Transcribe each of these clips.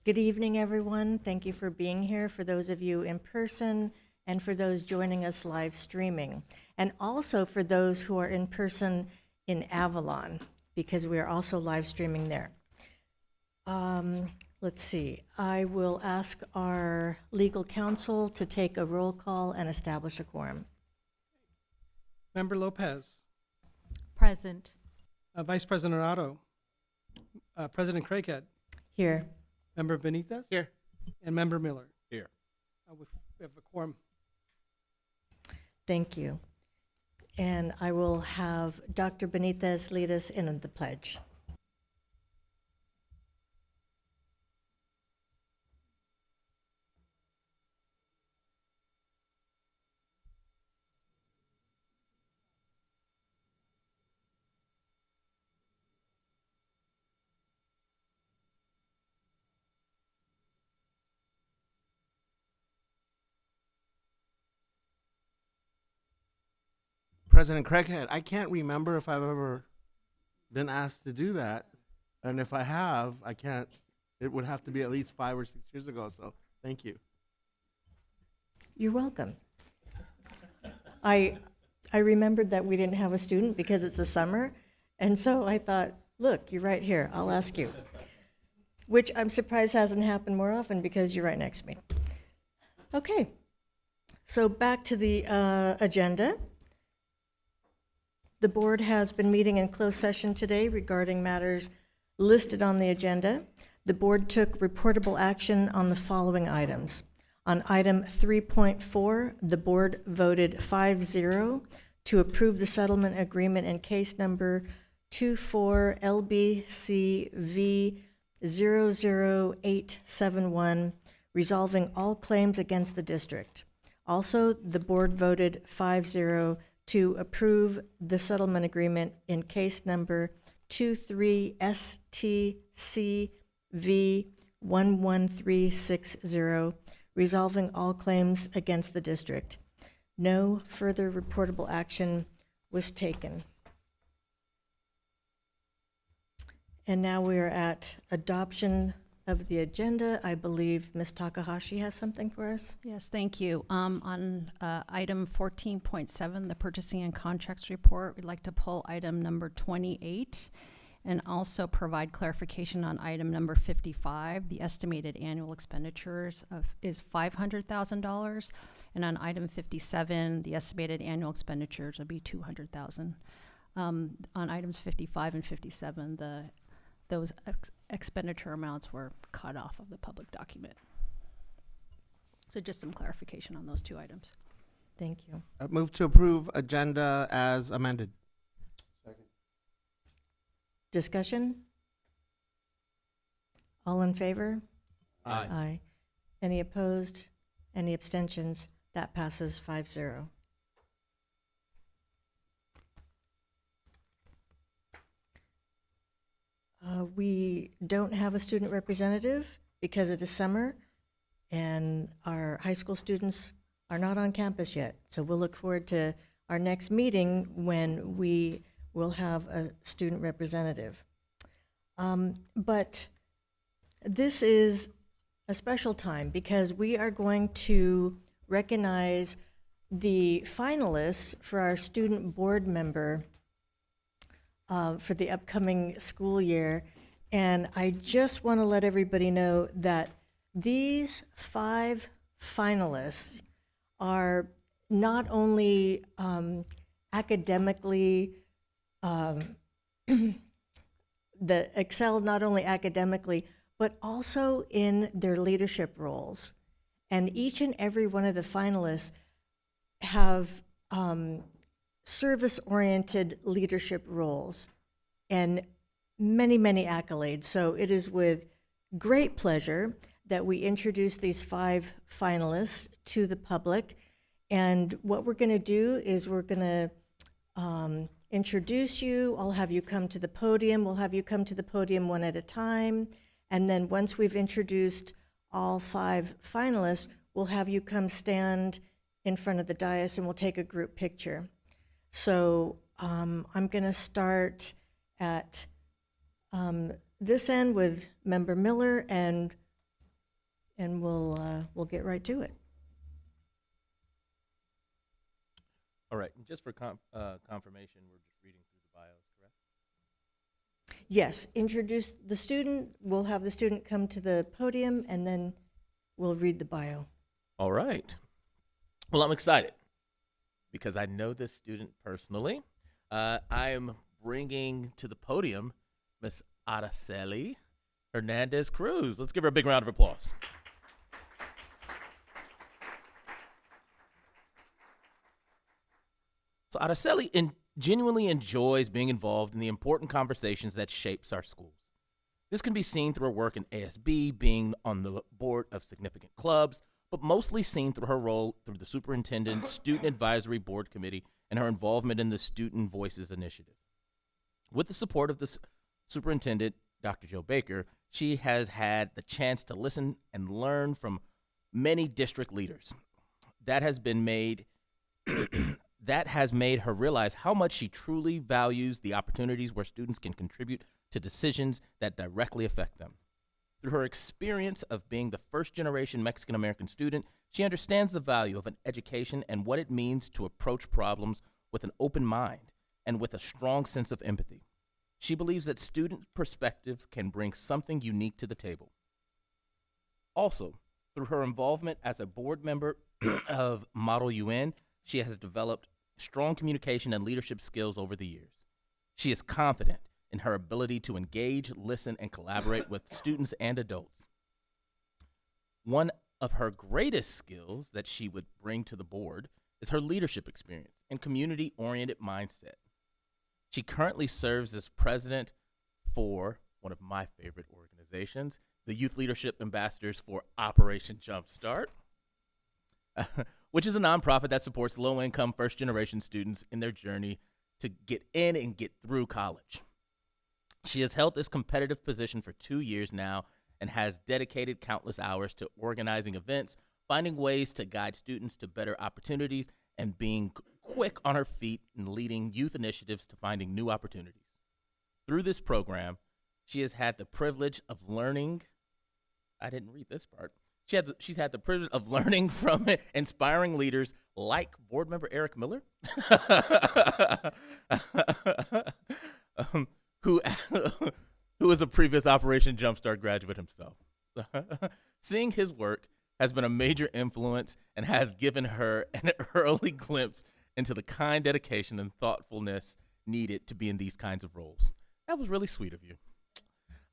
Good evening, everyone. Thank you for being here, for those of you in person and for those joining us live streaming. And also for those who are in person in Avalon, because we are also live streaming there. Let's see. I will ask our legal counsel to take a roll call and establish a quorum. Member Lopez, Present. Vice President Otto, President Craighead, Here. Member Benitez, Here. and Member Miller. Here. We have a quorum. Thank you. And I will have Dr. Benitez lead us in the pledge. President Craighead, I can't remember if I've ever been asked to do that. And if I have, I can't, it would have to be at least 5 or 6 years ago. So thank you. You're welcome. I remembered that we didn't have a student because it's the summer, and so I thought, look, you're right here, I'll ask you. Which I'm surprised hasn't happened more often because you're right next to me. Okay, so back to the agenda. The board has been meeting in closed session today regarding matters listed on the agenda. The board took reportable action on the following items. On item 3.4, the board voted 5-0 to approve the settlement agreement in case number 24 LBCV 00871, resolving all claims against the district. Also, the board voted 5-0 to approve the settlement agreement in case number 23 STCV 11360, resolving all claims against the district. No further reportable action was taken. And now we are at adoption of the agenda. I believe Ms. Takahashi has something for us. Yes, thank you. On item 14.7, the purchasing and contracts report, we'd like to pull item number 28 and also provide clarification on item number 55. The estimated annual expenditures is $500,000. And on item 57, the estimated annual expenditures will be $200,000. On items 55 and 57, those expenditure amounts were cut off of the public document. So just some clarification on those two items. Thank you. I move to approve agenda as amended. Discussion? All in favor? Aye. Aye. Any opposed? Any abstentions? That passes 5-0. We don't have a student representative because it is summer and our high school students are not on campus yet. So we'll look forward to our next meeting when we will have a student representative. But this is a special time because we are going to recognize the finalists for our student board member for the upcoming school year. And I just want to let everybody know that these 5 finalists are not only academically, that excel not only academically, but also in their leadership roles. And each and every one of the finalists have service-oriented leadership roles and many, many accolades. So it is with great pleasure that we introduce these 5 finalists to the public. And what we're going to do is we're going to introduce you. I'll have you come to the podium. We'll have you come to the podium one at a time. And then once we've introduced all 5 finalists, we'll have you come stand in front of the dais and we'll take a group picture. So I'm going to start at this end with Member Miller, and and we'll get right to it. All right, and just for confirmation, we're just reading through the bios, correct? Yes, introduce the student. We'll have the student come to the podium, and then we'll read the bio. All right. Well, I'm excited because I know this student personally. I am bringing to the podium Miss Araceli Hernandez Cruz. Let's give her a big round of applause. So Araceli genuinely enjoys being involved in the important conversations that shapes our schools. This can be seen through her work in ASB, being on the board of significant clubs, but mostly seen through her role through the Superintendent's Student Advisory Board Committee and her involvement in the Student Voices Initiative. With the support of the Superintendent, Dr. Joe Baker, she has had the chance to listen and learn from many district leaders. That has made her realize how much she truly values the opportunities where students can contribute to decisions that directly affect them. Through her experience of being the first-generation Mexican-American student, she understands the value of an education and what it means to approach problems with an open mind and with a strong sense of empathy. She believes that student perspectives can bring something unique to the table. Also, through her involvement as a board member of Model UN, she has developed strong communication and leadership skills over the years. She is confident in her ability to engage, listen, and collaborate with students and adults. One of her greatest skills that she would bring to the board is her leadership experience and community-oriented mindset. She currently serves as president for one of my favorite organizations, the Youth Leadership Ambassadors for Operation Jumpstart, which is a nonprofit that supports low-income first-generation students in their journey to get in and get through college. She has held this competitive position for 2 years now and has dedicated countless hours to organizing events, finding ways to guide students to better opportunities, and being quick on her feet and leading youth initiatives to finding new opportunities. Through this program, she has had the privilege of learning. I didn't read this part. She's had the privilege of learning from inspiring leaders like board member Eric Miller, who is a previous Operation Jumpstart graduate himself. Seeing his work has been a major influence and has given her an early glimpse into the kind dedication and thoughtfulness needed to be in these kinds of roles. That was really sweet of you.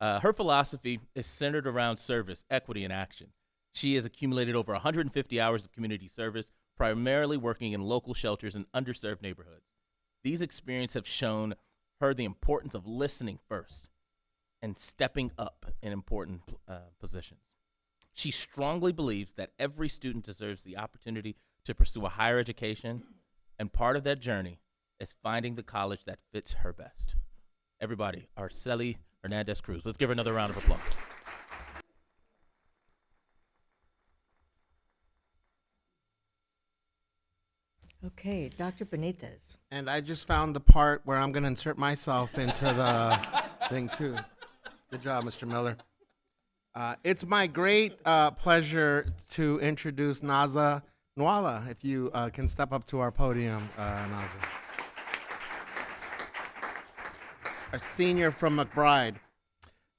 Her philosophy is centered around service, equity, and action. She has accumulated over 150 hours of community service, primarily working in local shelters in underserved neighborhoods. These experiences have shown her the importance of listening first and stepping up in important positions. She strongly believes that every student deserves the opportunity to pursue a higher education, and part of that journey is finding the college that fits her best. Everybody, Araceli Hernandez Cruz. Let's give her another round of applause. Okay, Dr. Benitez. And I just found the part where I'm going to insert myself into the thing, too. Good job, Mr. Miller. It's my great pleasure to introduce Naza Nwala, if you can step up to our podium, Naza. A senior from McBride.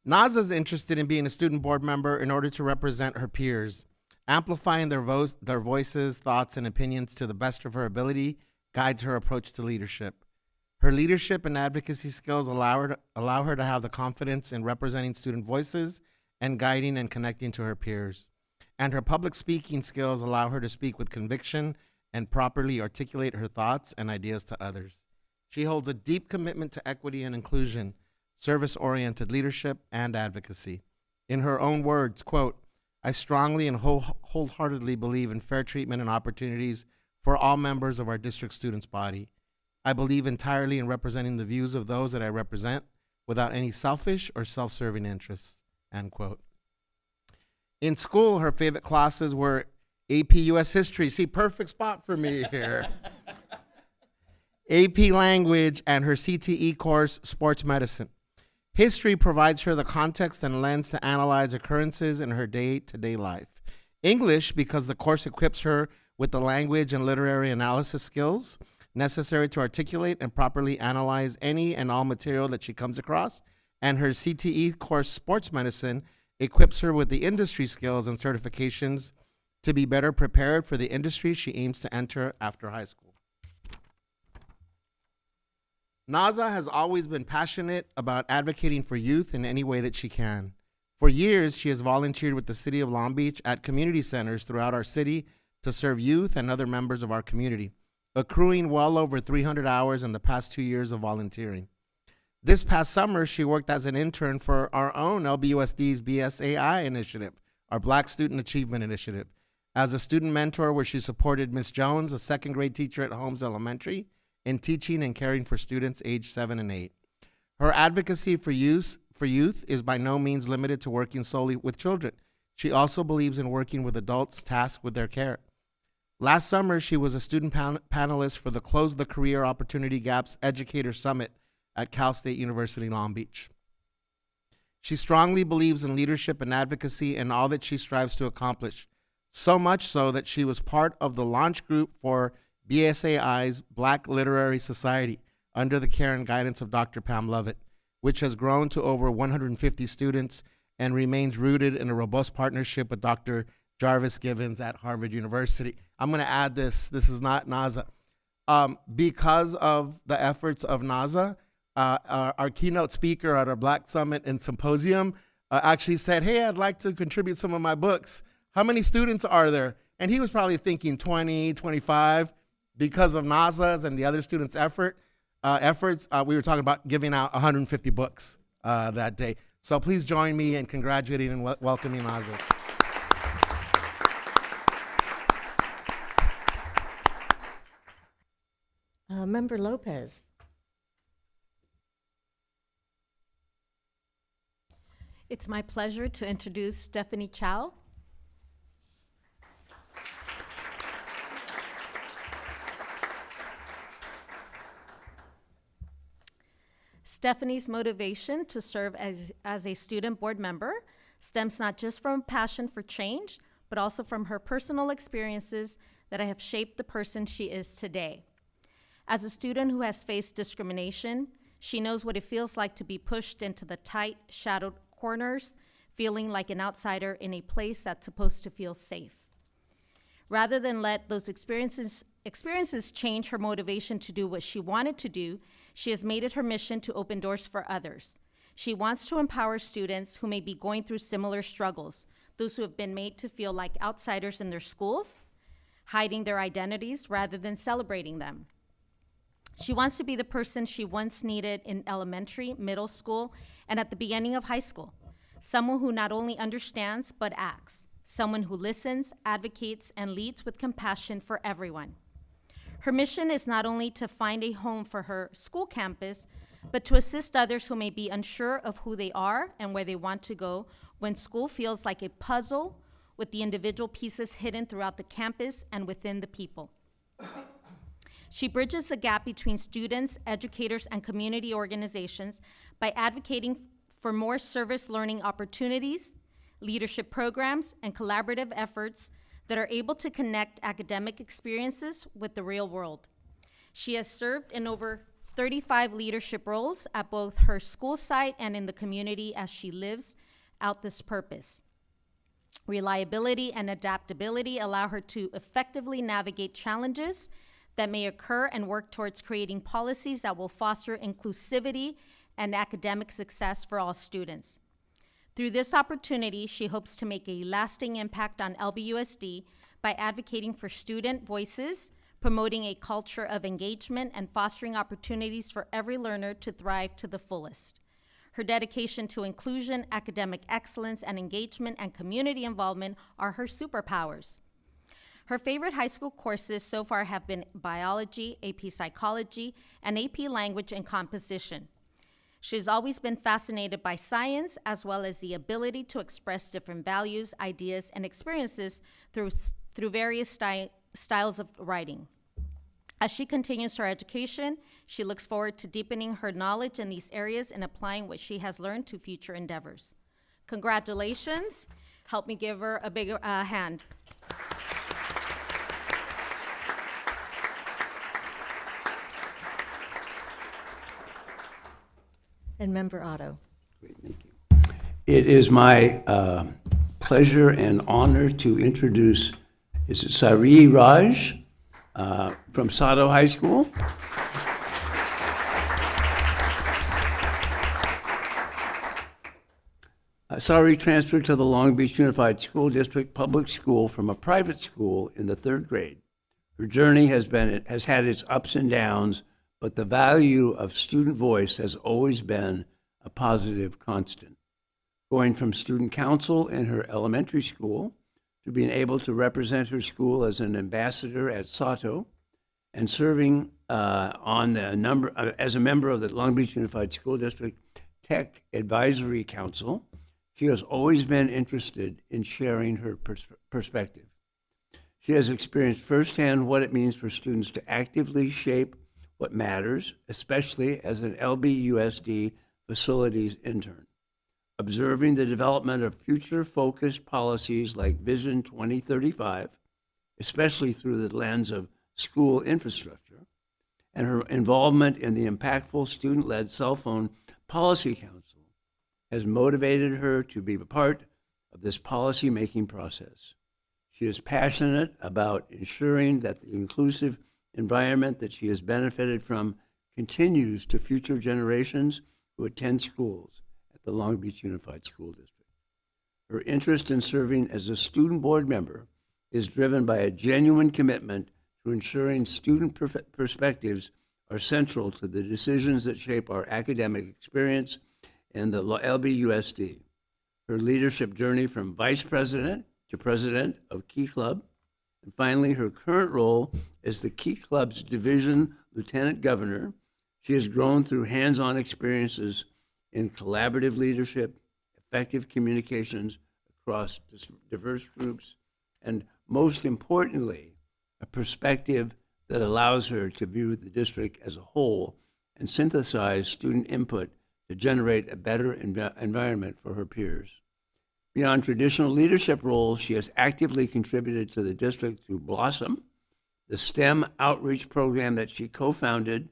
Naza's interested in being a student board member in order to represent her peers. Amplifying their voices, thoughts, and opinions to the best of her ability guides her approach to leadership. Her leadership and advocacy skills allow her to have the confidence in representing student voices and guiding and connecting to her peers. And her public speaking skills allow her to speak with conviction and properly articulate her thoughts and ideas to others. She holds a deep commitment to equity and inclusion, service-oriented leadership, and advocacy. In her own words, quote, "I strongly and wholeheartedly believe in fair treatment and opportunities for all members of our district students' body. I believe entirely in representing the views of those that I represent without any selfish or self-serving interests," end quote. In school, her favorite classes were AP US History. See, perfect spot for me here. AP Language and her CTE course, Sports Medicine. History provides her the context and lens to analyze occurrences in her day-to-day life. English, because the course equips her with the language and literary analysis skills necessary to articulate and properly analyze any and all material that she comes across. And her CTE course, Sports Medicine, equips her with the industry skills and certifications to be better prepared for the industry she aims to enter after high school. Naza has always been passionate about advocating for youth in any way that she can. For years, she has volunteered with the City of Long Beach at community centers throughout our city to serve youth and other members of our community, accruing well over 300 hours in the past 2 years of volunteering. This past summer, she worked as an intern for our own LBUSD's BSAI initiative, our Black Student Achievement Initiative, as a student mentor where she supported Miss Jones, a second grade teacher at Holmes Elementary, in teaching and caring for students aged 7 and 8. Her advocacy for youth is by no means limited to working solely with children. She also believes in working with adults tasked with their care. Last summer, she was a student panelist for the Close the Career Opportunity Gaps Educator Summit at Cal State University, Long Beach. She strongly believes in leadership and advocacy and all that she strives to accomplish, so much so that she was part of the launch group for BSAI's Black Literary Society under the care and guidance of Dr. Pam Lovett, which has grown to over 150 students and remains rooted in a robust partnership with Dr. Jarvis Givens at Harvard University. I'm going to add this. This is not Naza. Because of the efforts of Naza, our keynote speaker at our Black Summit and Symposium actually said, hey, I'd like to contribute some of my books. How many students are there? And he was probably thinking 20, 25. Because of Naza's and the other students' efforts, we were talking about giving out 150 books that day. So please join me in congratulating and welcoming Naza. Member Lopez. It's my pleasure to introduce Stephanie Chow. Stephanie's motivation to serve as a student board member stems not just from a passion for change, but also from her personal experiences that have shaped the person she is today. As a student who has faced discrimination, she knows what it feels like to be pushed into the tight, shadowed corners, feeling like an outsider in a place that's supposed to feel safe. Rather than let those experiences change her motivation to do what she wanted to do, she has made it her mission to open doors for others. She wants to empower students who may be going through similar struggles, those who have been made to feel like outsiders in their schools, hiding their identities rather than celebrating them. She wants to be the person she once needed in elementary, middle school, and at the beginning of high school. Someone who not only understands, but acts. Someone who listens, advocates, and leads with compassion for everyone. Her mission is not only to find a home for her school campus, but to assist others who may be unsure of who they are and where they want to go when school feels like a puzzle with the individual pieces hidden throughout the campus and within the people. She bridges the gap between students, educators, and community organizations by advocating for more service learning opportunities, leadership programs, and collaborative efforts that are able to connect academic experiences with the real world. She has served in over 35 leadership roles at both her school site and in the community as she lives out this purpose. Reliability and adaptability allow her to effectively navigate challenges that may occur and work towards creating policies that will foster inclusivity and academic success for all students. Through this opportunity, she hopes to make a lasting impact on LBUSD by advocating for student voices, promoting a culture of engagement, and fostering opportunities for every learner to thrive to the fullest. Her dedication to inclusion, academic excellence, and engagement and community involvement are her superpowers. Her favorite high school courses so far have been biology, AP psychology, and AP language and composition. She's always been fascinated by science, as well as the ability to express different values, ideas, and experiences through various styles of writing. As she continues her education, she looks forward to deepening her knowledge in these areas and applying what she has learned to future endeavors. Congratulations. Help me give her a big hand. And Member Otto. Great, thank you. It is my pleasure and honor to introduce, is it Sari Raj from Sato High School? Sari transferred to the Long Beach Unified School District Public School from a private school in the 3rd grade. Her journey has had its ups and downs, but the value of student voice has always been a positive constant. Going from student council in her elementary school to being able to represent her school as an ambassador at Sato and serving as a member of the Long Beach Unified School District Tech Advisory Council, she has always been interested in sharing her perspective. She has experienced firsthand what it means for students to actively shape what matters, especially as an LBUSD facilities intern. Observing the development of future-focused policies like Vision 2035, especially through the lens of school infrastructure, and her involvement in the impactful student-led cell phone policy council has motivated her to be a part of this policy-making process. She is passionate about ensuring that the inclusive environment that she has benefited from continues to future generations who attend schools at the Long Beach Unified School District. Her interest in serving as a student board member is driven by a genuine commitment to ensuring student perspectives are central to the decisions that shape our academic experience in the LBUSD. Her leadership journey from vice president to president of Key Club, and finally her current role as the Key Club's division lieutenant governor. She has grown through hands-on experiences in collaborative leadership, effective communications across diverse groups, and most importantly, a perspective that allows her to view the district as a whole and synthesize student input to generate a better environment for her peers. Beyond traditional leadership roles, she has actively contributed to the district through Blossom, the STEM outreach program that she co-founded.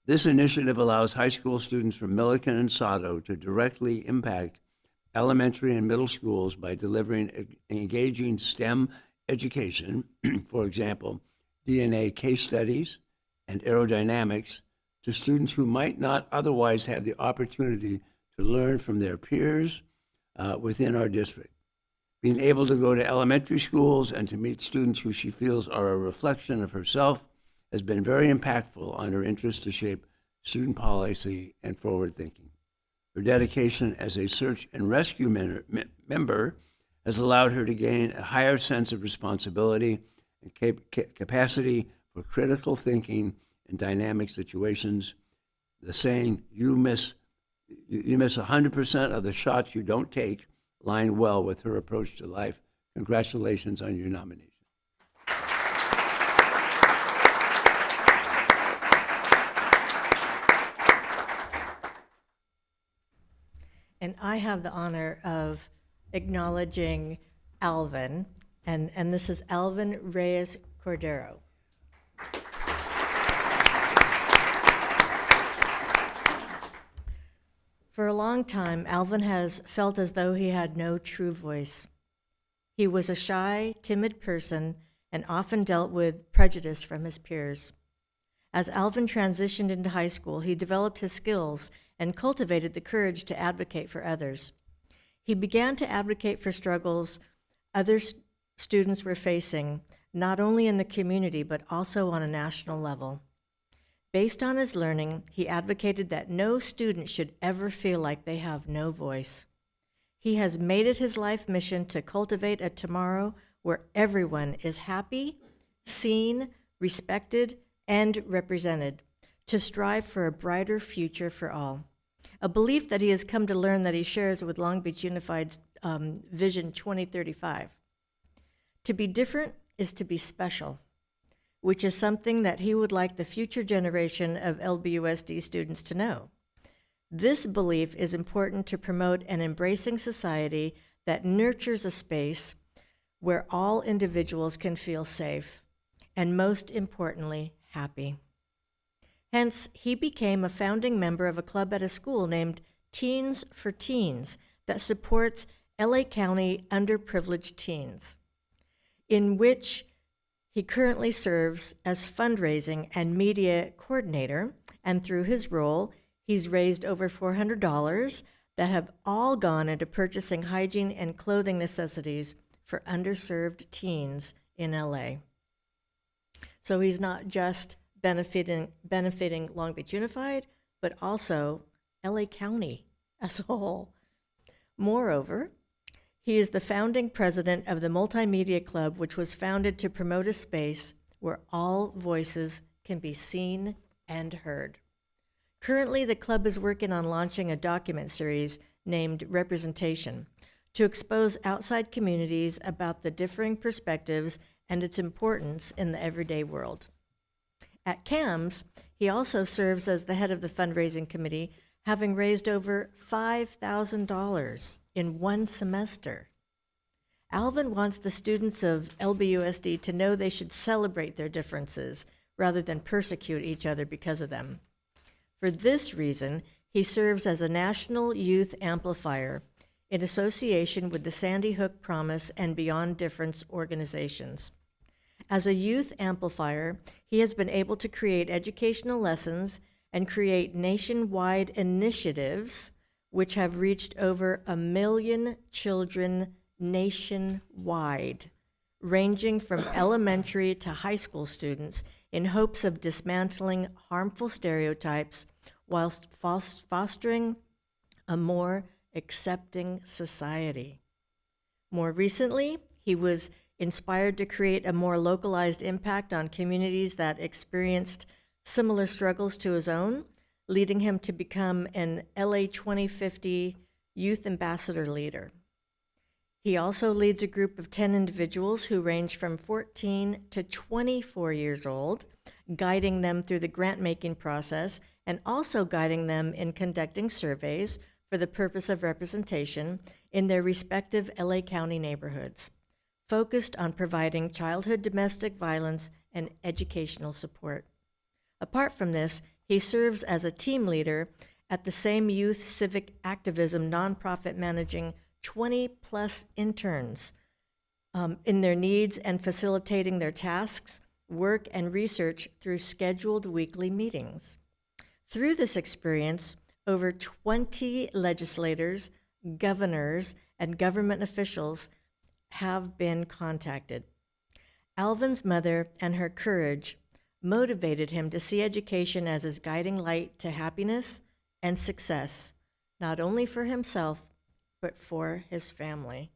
This initiative allows high school students from Milliken and Sato to directly impact elementary and middle schools by delivering engaging STEM education, for example, DNA case studies and aerodynamics, to students who might not otherwise have the opportunity to learn from their peers within our district. Being able to go to elementary schools and to meet students who she feels are a reflection of herself has been very impactful on her interest to shape student policy and forward thinking. Her dedication as a search and rescue member has allowed her to gain a higher sense of responsibility and capacity for critical thinking in dynamic situations. The saying, you miss 100% of the shots you don't take, line well with her approach to life. Congratulations on your nomination. And I have the honor of acknowledging Alvin, and this is Alvin Reyes Cordero. For a long time, Alvin has felt as though he had no true voice. He was a shy, timid person and often dealt with prejudice from his peers. As Alvin transitioned into high school, he developed his skills and cultivated the courage to advocate for others. He began to advocate for struggles other students were facing, not only in the community, but also on a national level. Based on his learning, he advocated that no student should ever feel like they have no voice. He has made it his life mission to cultivate a tomorrow where everyone is happy, seen, respected, and represented, to strive for a brighter future for all. A belief that he has come to learn that he shares with Long Beach Unified's Vision 2035. To be different is to be special, which is something that he would like the future generation of LBUSD students to know. This belief is important to promote an embracing society that nurtures a space where all individuals can feel safe and, most importantly, happy. Hence, he became a founding member of a club at a school named Teens for Teens that supports LA County underprivileged teens, in which he currently serves as fundraising and media coordinator, and through his role, he's raised over $400 that have all gone into purchasing hygiene and clothing necessities for underserved teens in LA. So he's not just benefiting Long Beach Unified, but also LA County as a whole. Moreover, he is the founding president of the Multimedia Club, which was founded to promote a space where all voices can be seen and heard. Currently, the club is working on launching a document series named Representation to expose outside communities about the differing perspectives and its importance in the everyday world. At CAMS, he also serves as the head of the fundraising committee, having raised over $5,000 in one semester. Alvin wants the students of LBUSD to know they should celebrate their differences rather than persecute each other because of them. For this reason, he serves as a national youth amplifier in association with the Sandy Hook Promise and Beyond Difference organizations. As a youth amplifier, he has been able to create educational lessons and create nationwide initiatives which have reached over 1 million children nationwide, ranging from elementary to high school students, in hopes of dismantling harmful stereotypes whilst fostering a more accepting society. More recently, he was inspired to create a more localized impact on communities that experienced similar struggles to his own, leading him to become an LA 2050 Youth Ambassador leader. He also leads a group of 10 individuals who range from 14 to 24 years old, guiding them through the grant-making process and also guiding them in conducting surveys for the purpose of representation in their respective LA County neighborhoods, focused on providing childhood domestic violence and educational support. Apart from this, he serves as a team leader at the same youth civic activism nonprofit, managing 20-plus interns in their needs and facilitating their tasks, work, and research through scheduled weekly meetings. Through this experience, over 20 legislators, governors, and government officials have been contacted. Alvin's mother and her courage motivated him to see education as his guiding light to happiness and success, not only for himself, but for his family.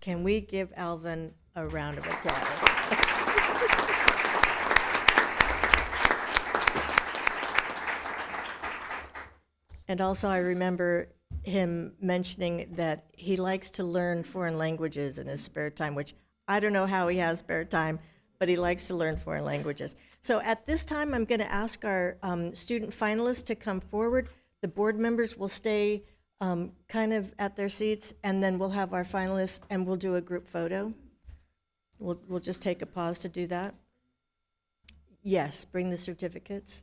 Can we give Alvin a round of applause? And also, I remember him mentioning that he likes to learn foreign languages in his spare time, which I don't know how he has spare time, but he likes to learn foreign languages. So at this time, I'm going to ask our student finalists to come forward. The board members will stay kind of at their seats, and then we'll have our finalists, and we'll do a group photo. We'll just take a pause to do that. Yes, bring the certificates.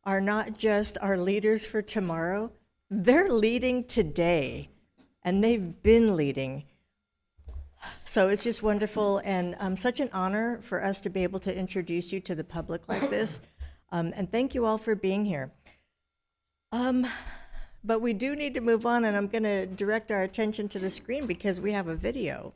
are not just our leaders for tomorrow, they're leading today, and they've been leading. So it's just wonderful and such an honor for us to be able to introduce you to the public like this. And thank you all for being here. But we do need to move on, and I'm going to direct our attention to the screen because we have a video.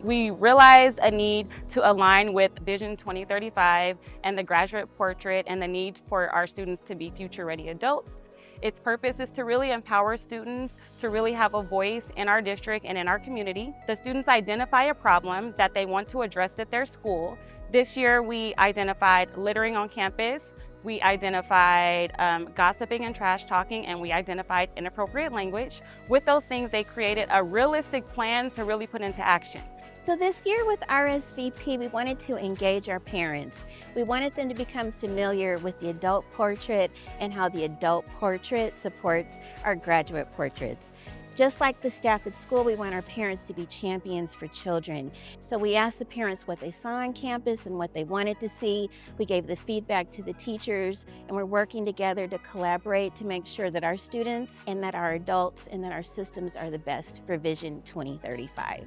We realized a need to align with Vision 2035 and the graduate portrait and the need for our students to be future-ready adults. Its purpose is to really empower students to really have a voice in our district and in our community. The students identify a problem that they want to address at their school. This year we identified littering on campus, we identified gossiping and trash talking, and we identified inappropriate language. With those things, they created a realistic plan to really put into action. So this year with RSVP, we wanted to engage our parents. We wanted them to become familiar with the adult portrait and how the adult portrait supports our graduate portraits. Just like the staff at school, we want our parents to be champions for children. So we asked the parents what they saw on campus and what they wanted to see. We gave the feedback to the teachers, and we're working together to collaborate to make sure that our students and that our adults and that our systems are the best for Vision 2035.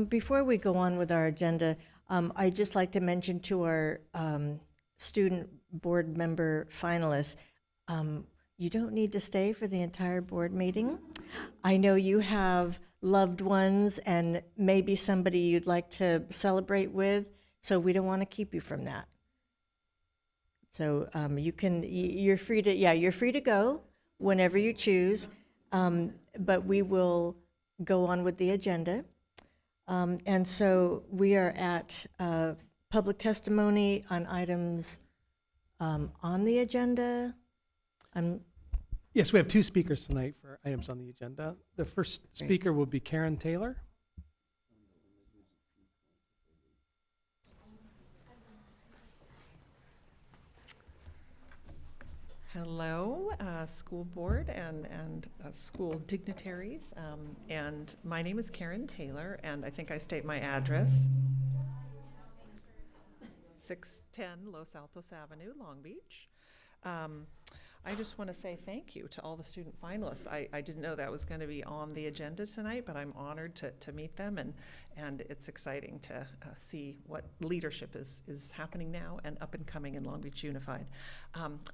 Before we go on with our agenda, I'd just like to mention to our student board member finalists, you don't need to stay for the entire board meeting. I know you have loved ones and maybe somebody you'd like to celebrate with, so we don't want to keep you from that. So you're free to go whenever you choose, but we will go on with the agenda. And so we are at public testimony on items on the agenda. Yes, we have two speakers tonight for items on the agenda. The first speaker will be Karen Taylor. Hello, school board and school dignitaries. And my name is Karen Taylor, and I think I state my address. 610 Los Altos Avenue, Long Beach. I just want to say thank you to all the student finalists. I didn't know that was going to be on the agenda tonight, but I'm honored to meet them, and it's exciting to see what leadership is happening now and up and coming in Long Beach Unified.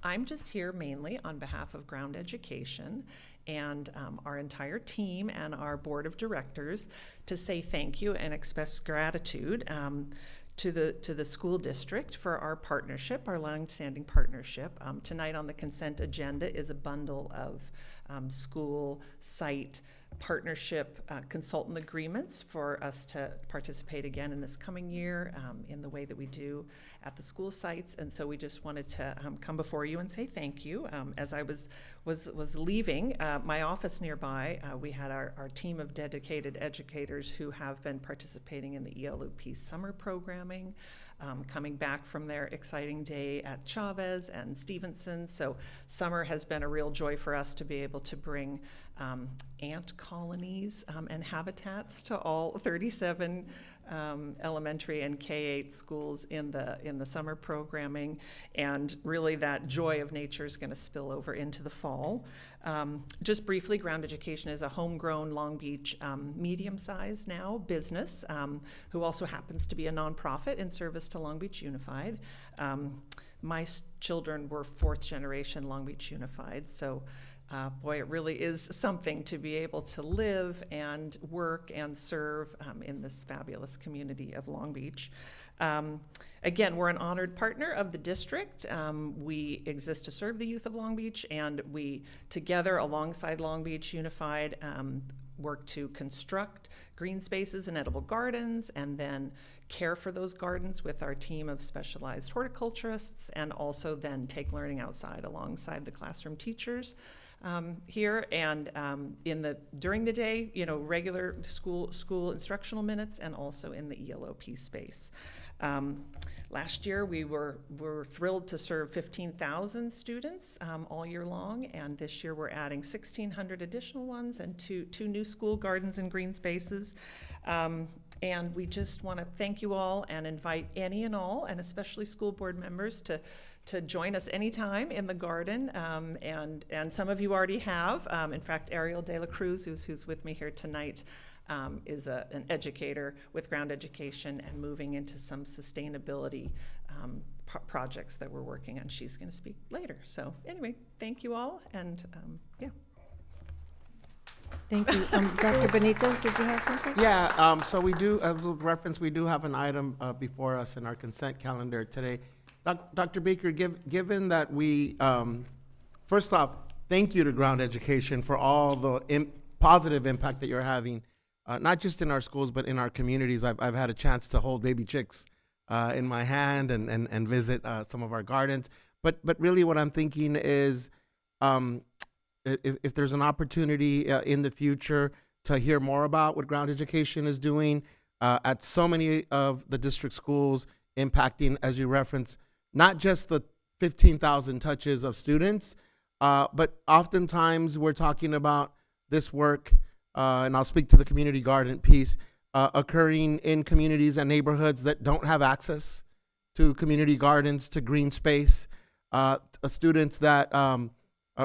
I'm just here mainly on behalf of Ground Education and our entire team and our board of directors to say thank you and express gratitude to the school district for our partnership, our long-standing partnership. Tonight on the consent agenda is a bundle of school site partnership consultant agreements for us to participate again in this coming year in the way that we do at the school sites. And so we just wanted to come before you and say thank you. As I was leaving my office nearby, we had our team of dedicated educators who have been participating in the ELOP summer programming, coming back from their exciting day at Chavez and Stevenson. So summer has been a real joy for us to be able to bring ant colonies and habitats to all 37 elementary and K-8 schools in the summer programming, and really that joy of nature is going to spill over into the fall. Just briefly, Ground Education is a homegrown Long Beach medium-sized now business who also happens to be a nonprofit in service to Long Beach Unified. My children were fourth generation Long Beach Unified, so boy, it really is something to be able to live and work and serve in this fabulous community of Long Beach. Again, we're an honored partner of the district. We exist to serve the youth of Long Beach, and we together alongside Long Beach Unified work to construct green spaces and edible gardens, and then care for those gardens with our team of specialized horticulturists, and also then take learning outside alongside the classroom teachers here, and during the day, regular school instructional minutes, and also in the ELOP space. Last year, we were thrilled to serve 15,000 students all year long, and this year we're adding 1,600 additional ones and two new school gardens and green spaces. And we just want to thank you all and invite any and all, and especially school board members, to join us anytime in the garden. And some of you already have. In fact, Ariel De La Cruz, who's with me here tonight, is an educator with Ground Education and moving into some sustainability projects that we're working on. She's going to speak later. So anyway, thank you all, and yeah. Thank you. Dr. Benitez, did you have something? Yeah, so we do, as a reference, we do have an item before us in our consent calendar today. Dr. Baker, given that we, first off, thank you to Ground Education for all the positive impact that you're having, not just in our schools, but in our communities. I've had a chance to hold baby chicks in my hand and visit some of our gardens. But really what I'm thinking is, if there's an opportunity in the future to hear more about what Ground Education is doing at so many of the district schools, impacting, as you referenced, not just the 15,000 touches of students, but oftentimes we're talking about this work, and I'll speak to the community garden piece, occurring in communities and neighborhoods that don't have access to community gardens, to green space, students that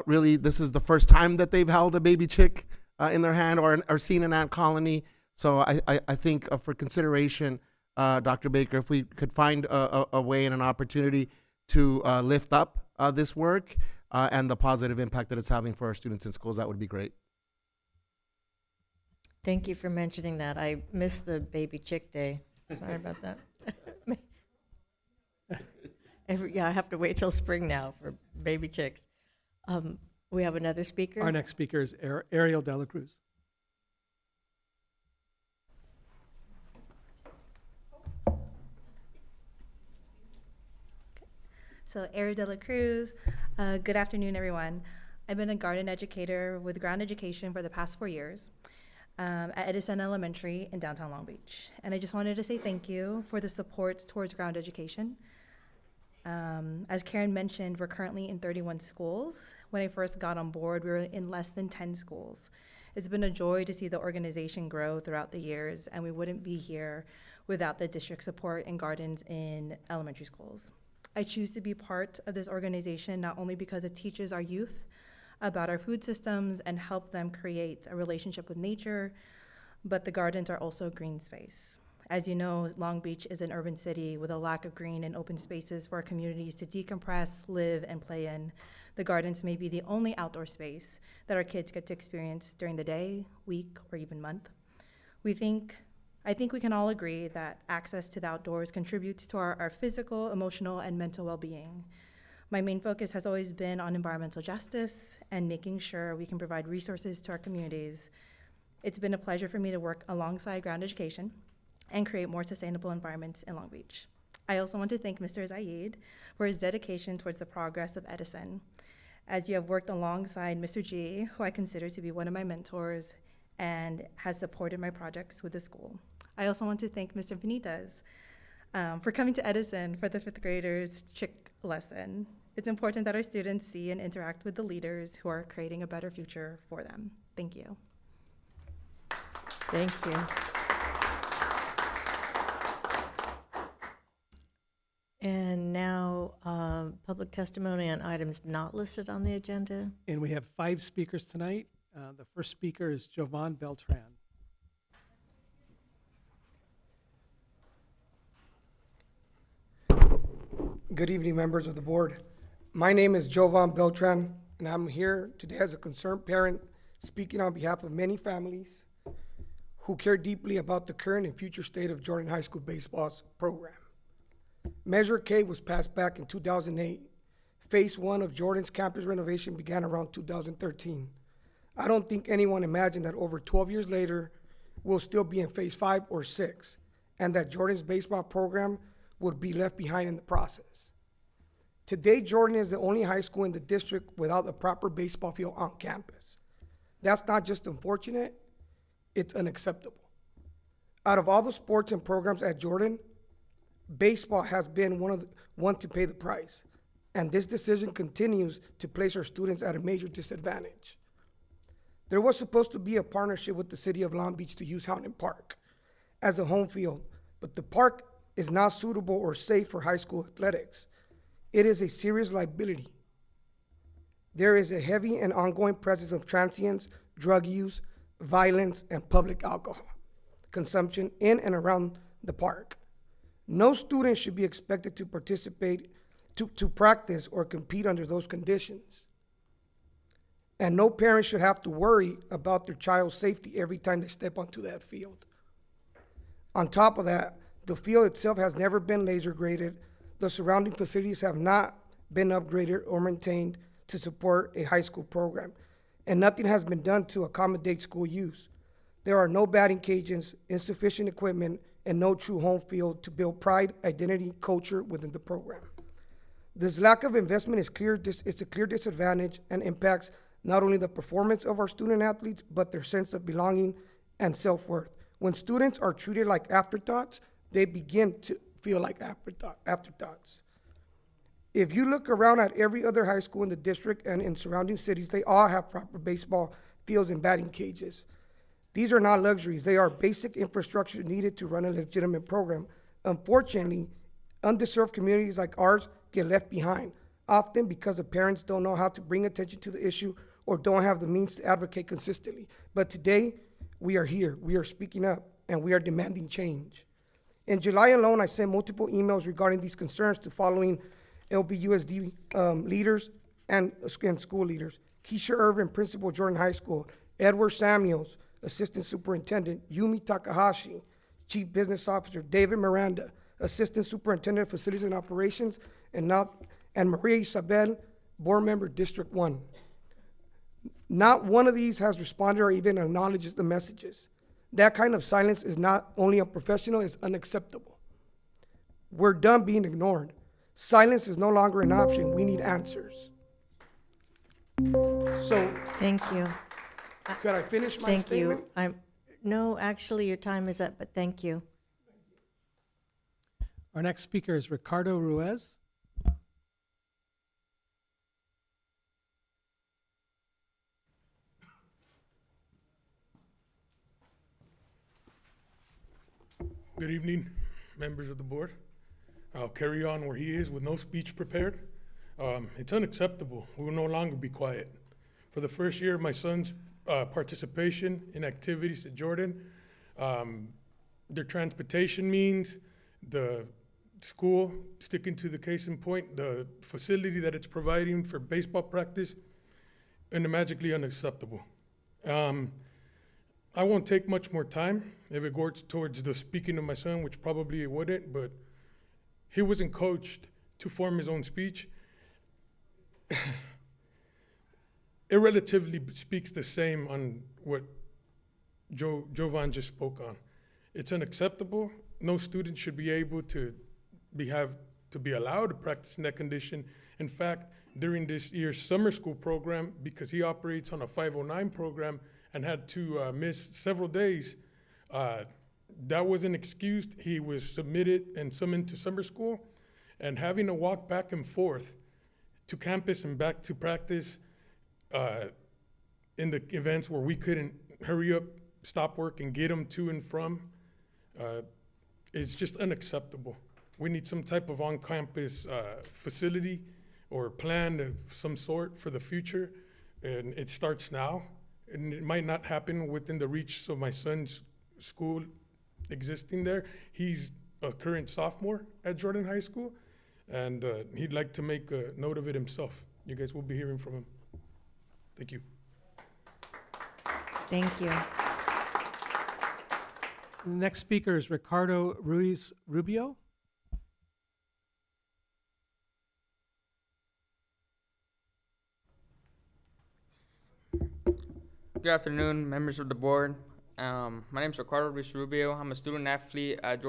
really, this is the first time that they've held a baby chick in their hand or seen an ant colony. So I think for consideration, Dr. Baker, if we could find a way and an opportunity to lift up this work and the positive impact that it's having for our students in schools, that would be great. Thank you for mentioning that. I missed the baby chick day. Sorry about that. I have to wait till spring now for baby chicks. We have another speaker. Our next speaker is Ariel De La Cruz. So Ariel De La Cruz, good afternoon, everyone. I've been a garden educator with Ground Education for the past 4 years at Edison Elementary in downtown Long Beach. And I just wanted to say thank you for the support towards Ground Education. As Karen mentioned, we're currently in 31 schools. When I first got on board, we were in less than 10 schools. It's been a joy to see the organization grow throughout the years, and we wouldn't be here without the district support and gardens in elementary schools. I choose to be part of this organization not only because it teaches our youth about our food systems and help them create a relationship with nature, but the gardens are also a green space. As you know, Long Beach is an urban city with a lack of green and open spaces for our communities to decompress, live, and play in. The gardens may be the only outdoor space that our kids get to experience during the day, week, or even month. I think we can all agree that access to the outdoors contributes to our physical, emotional, and mental well-being. My main focus has always been on environmental justice and making sure we can provide resources to our communities. It's been a pleasure for me to work alongside Ground Education and create more sustainable environments in Long Beach. I also want to thank Mr. Zayed for his dedication towards the progress of Edison, as you have worked alongside Mr. G, who I consider to be one of my mentors and has supported my projects with the school. I also want to thank Mr. Benitez for coming to Edison for the 5th graders' chick lesson. It's important that our students see and interact with the leaders who are creating a better future for them. Thank you. Thank you. And now, public testimony on items not listed on the agenda. And we have 5 speakers tonight. The first speaker is Jovan Beltran. Good evening, members of the board. My name is Jovan Beltran, and I'm here today as a concerned parent speaking on behalf of many families who care deeply about the current and future state of Jordan High School baseball's program. Measure K was passed back in 2008. Phase 1 of Jordan's campus renovation began around 2013. I don't think anyone imagined that over 12 years later, we'll still be in phase 5 or 6, and that Jordan's baseball program would be left behind in the process. Today, Jordan is the only high school in the district without a proper baseball field on campus. That's not just unfortunate, it's unacceptable. Out of all the sports and programs at Jordan, baseball has been one to pay the price. And this decision continues to place our students at a major disadvantage. There was supposed to be a partnership with the city of Long Beach to use Houghton Park as a home field, but the park is not suitable or safe for high school athletics. It is a serious liability. There is a heavy and ongoing presence of transients, drug use, violence, and public alcohol consumption in and around the park. No student should be expected to participate, to practice or compete under those conditions. And no parent should have to worry about their child's safety every time they step onto that field. On top of that, the field itself has never been laser graded. The surrounding facilities have not been upgraded or maintained to support a high school program, and nothing has been done to accommodate school use. There are no batting cages, insufficient equipment, and no true home field to build pride, identity, culture within the program. This lack of investment is it's a clear disadvantage and impacts not only the performance of our student athletes, but their sense of belonging and self-worth. When students are treated like afterthoughts, they begin to feel like afterthoughts. If you look around at every other high school in the district and in surrounding cities, they all have proper baseball fields and batting cages. These are not luxuries. They are basic infrastructure needed to run a legitimate program. Unfortunately, underserved communities like ours get left behind, often because the parents don't know how to bring attention to the issue or don't have the means to advocate consistently. But today, we are here, we are speaking up, and we are demanding change. In July alone, I sent multiple emails regarding these concerns to following LBUSD leaders and school leaders: Keisha Irvin, Principal, Jordan High School; Edward Samuels, Assistant Superintendent; Yumi Takahashi, Chief Business Officer; David Miranda, Assistant Superintendent of Facilities and Operations; and Maria Isabel, Board Member, District 1. Not one of these has responded or even acknowledges the messages. That kind of silence is not only unprofessional, it's unacceptable. We're done being ignored. Silence is no longer an option. We need answers. So, Thank you. could I finish my Thank statement? you. No, actually, your time is up, but thank you. Our next speaker is Ricardo Ruiz. Good evening, members of the board. I'll carry on where he is with no speech prepared. It's unacceptable. We will no longer be quiet. For the first year of my son's participation in activities at Jordan, their transportation means, the school, sticking to the case in point, the facility that it's providing for baseball practice, unimaginably unacceptable. I won't take much more time if it goes towards the speaking of my son, which probably it wouldn't, but he wasn't coached to form his own speech. It relatively speaks the same on what Jovan just spoke on. It's unacceptable. No student should be able to be allowed to practice in that condition. In fact, during this year's summer school program, because he operates on a 509 program and had to miss several days, that wasn't excused. He was submitted and summoned to summer school, and having to walk back and forth to campus and back to practice in the events where we couldn't hurry up, stop work, and get him to and from, is just unacceptable. We need some type of on-campus facility or plan of some sort for the future, and it starts now. And it might not happen within the reach of my son's school existing there. He's a current sophomore at Jordan High School, and he'd like to make a note of it himself. You guys will be hearing from him. Thank you. Thank you. The next speaker is Ricardo Ruiz Rubio. Good afternoon, members of the board. My name is Ricardo Ruiz Rubio. I'm a student athlete at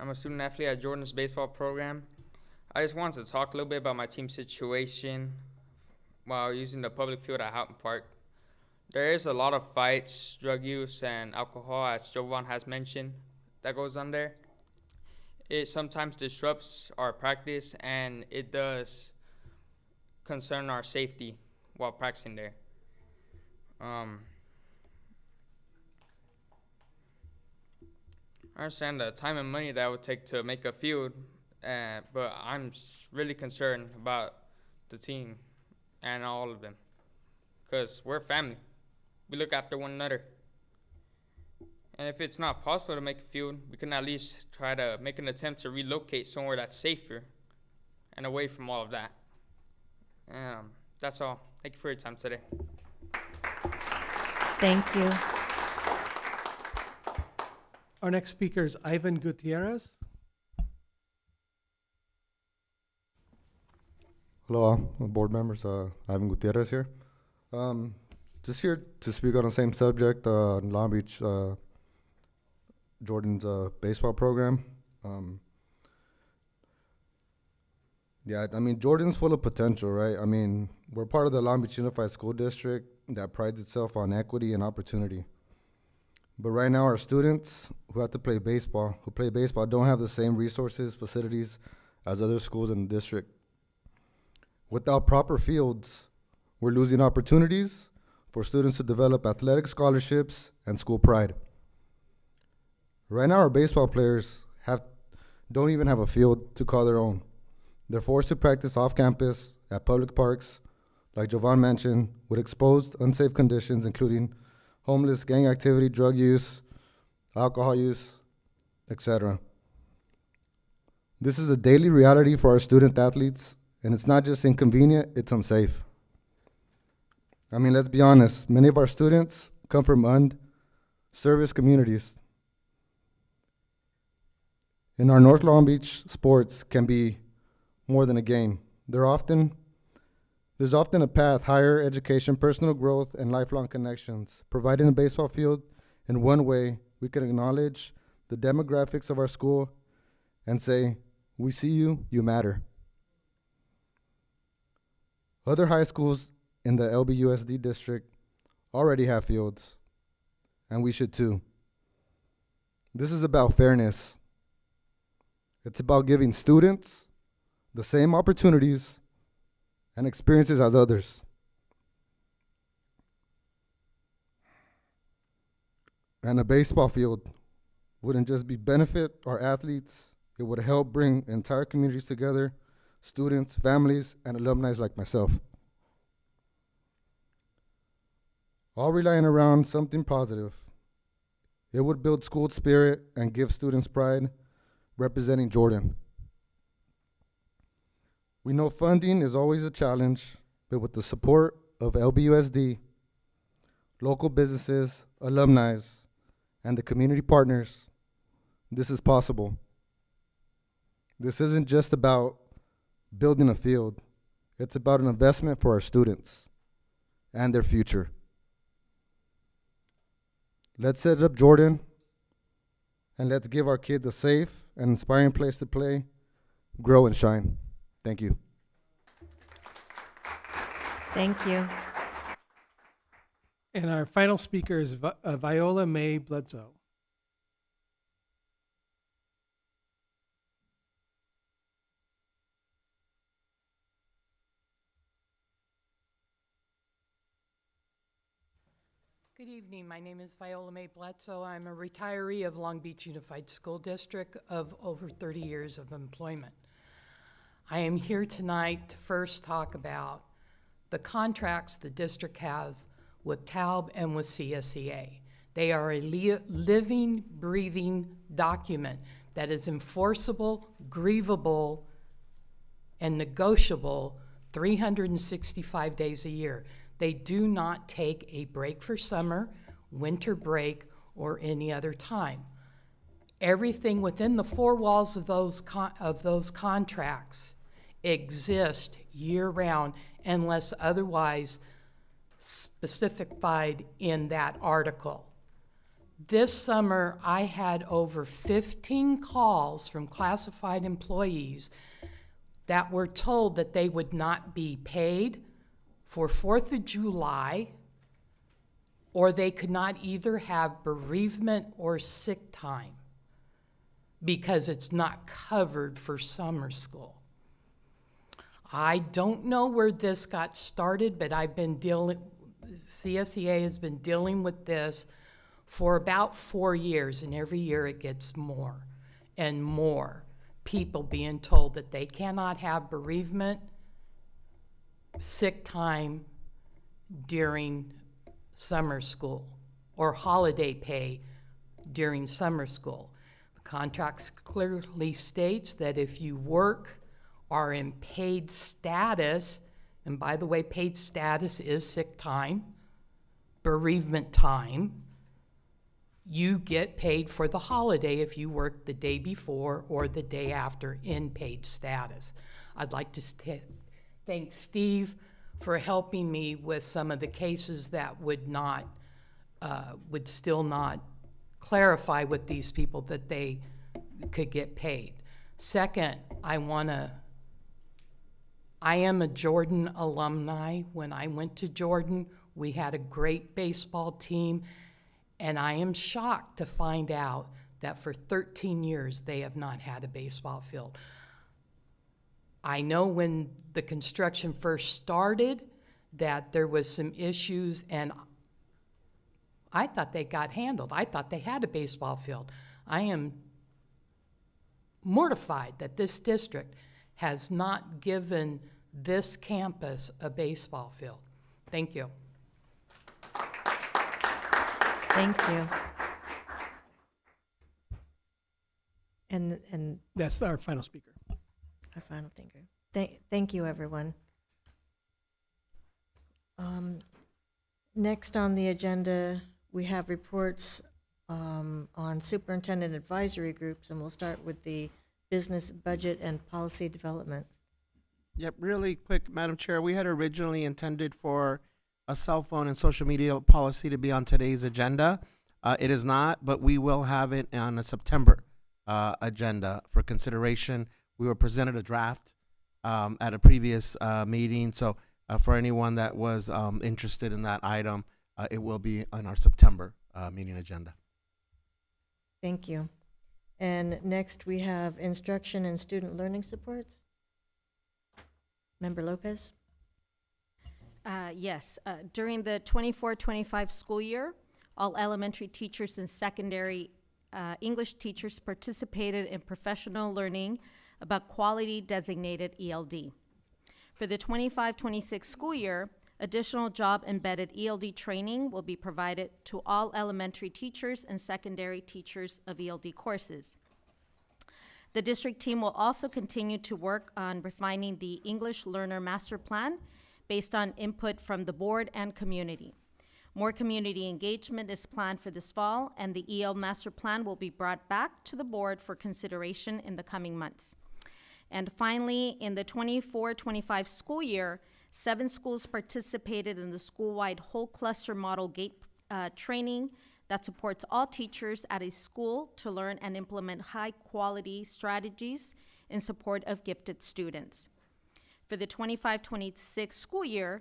I'm a student athlete at Jordan's baseball program. I just wanted to talk a little bit about my team situation while using the public field at Houghton Park. There is a lot of fights, drug use, and alcohol, as Jovan has mentioned. that goes on there. It sometimes disrupts our practice, and it does concern our safety while practicing there. I understand the time and money that it would take to make a field, but I'm really concerned about the team and all of them, because we're family. We look after one another. And if it's not possible to make a field, we can at least try to make an attempt to relocate somewhere that's safer and away from all of that. That's all. Thank you for your time today. Thank you. Our next speaker is Ivan Gutierrez. Hello, board members. Ivan Gutierrez here. Just here to speak on the same subject, Long Beach, Jordan's baseball program. Yeah, I mean, Jordan's full of potential, right? I mean, we're part of the Long Beach Unified School District that prides itself on equity and opportunity. But right now, our students who play baseball, don't have the same resources, facilities as other schools in the district. Without proper fields, we're losing opportunities for students to develop athletic scholarships and school pride. Right now, our baseball players don't even have a field to call their own. They're forced to practice off campus at public parks, like Jovan mentioned, with exposed, unsafe conditions, including homeless, gang activity, drug use, alcohol use, etc. This is a daily reality for our student athletes, and it's not just inconvenient, it's unsafe. I mean, let's be honest, many of our students come from unserviced communities. In our North Long Beach, sports can be more than a game. There's often a path, higher education, personal growth, and lifelong connections. Providing a baseball field in one way, we can acknowledge the demographics of our school and say, we see you, you matter. Other high schools in the LBUSD district already have fields, and we should too. This is about fairness. It's about giving students the same opportunities and experiences as others. And a baseball field wouldn't just be benefit our athletes, it would help bring entire communities together, students, families, and alumni like myself. All relying around something positive. It would build school spirit and give students pride representing Jordan. We know funding is always a challenge, but with the support of LBUSD, local businesses, alumni, and the community partners, this is possible. This isn't just about building a field. It's about an investment for our students and their future. Let's set up Jordan, and let's give our kids a safe and inspiring place to play, grow, and shine. Thank you. Thank you. And our final speaker is Viola May Bledsoe. Good evening. My name is Viola May Bledsoe. I'm a retiree of Long Beach Unified School District of over 30 years of employment. I am here tonight to first talk about the contracts the district has with TALB and with CSEA. They are a living, breathing document that is enforceable, grievable, and negotiable 365 days a year. They do not take a break for summer, winter break, or any other time. Everything within the four walls of those contracts exist year-round unless otherwise specified in that article. This summer, I had over 15 calls from classified employees that were told that they would not be paid for 4th of July, or they could not either have bereavement or sick time. because it's not covered for summer school. I don't know where this got started, but CSEA has been dealing with this for about 4 years, and every year it gets more and more people being told that they cannot have bereavement, sick time during summer school, or holiday pay during summer school. The contract clearly states that if you work, are in paid status, and by the way, paid status is sick time, bereavement time, you get paid for the holiday if you work the day before or the day after in paid status. I'd like to thank Steve for helping me with some of the cases that would still not clarify with these people that they could get paid. Second, I am a Jordan alumni. When I went to Jordan, we had a great baseball team, and I am shocked to find out that for 13 years they have not had a baseball field. I know when the construction first started that there was some issues, and I thought they got handled. I thought they had a baseball field. I am mortified that this district has not given this campus a baseball field. Thank you. Thank you. And That's our final speaker. our final thinker. Thank you, everyone. Next on the agenda, we have reports on superintendent advisory groups, and we'll start with the business, budget, and policy development. Yep, really quick, Madam Chair. We had originally intended for a cell phone and social media policy to be on today's agenda. It is not, but we will have it on a September agenda for consideration. We were presented a draft at a previous meeting, so for anyone that was interested in that item, it will be on our September meeting agenda. Thank you. And next, we have instruction and student learning supports. Member Lopez? Yes, during the 24-25 school year, all elementary teachers and secondary English teachers participated in professional learning about quality designated ELD. For the 25-26 school year, additional job-embedded ELD training will be provided to all elementary teachers and secondary teachers of ELD courses. The district team will also continue to work on refining the English Learner Master Plan based on input from the board and community. More community engagement is planned for this fall, and the EL Master Plan will be brought back to the board for consideration in the coming months. And finally, in the 24-25 school year, 7 schools participated in the school-wide whole cluster model GATE training that supports all teachers at a school to learn and implement high-quality strategies in support of gifted students. For the 25-26 school year,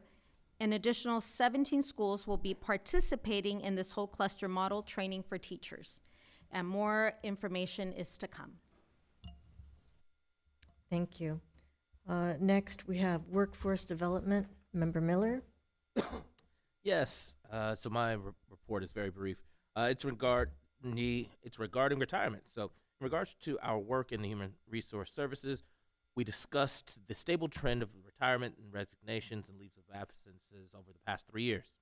an additional 17 schools will be participating in this whole cluster model training for teachers, and more information is to come. Thank you. Next, we have workforce development. Member Miller? Yes, so my report is very brief. It's regarding retirement. So in regards to our work in the Human Resource Services, we discussed the stable trend of retirement and resignations and leaves of absences over the past 3 years.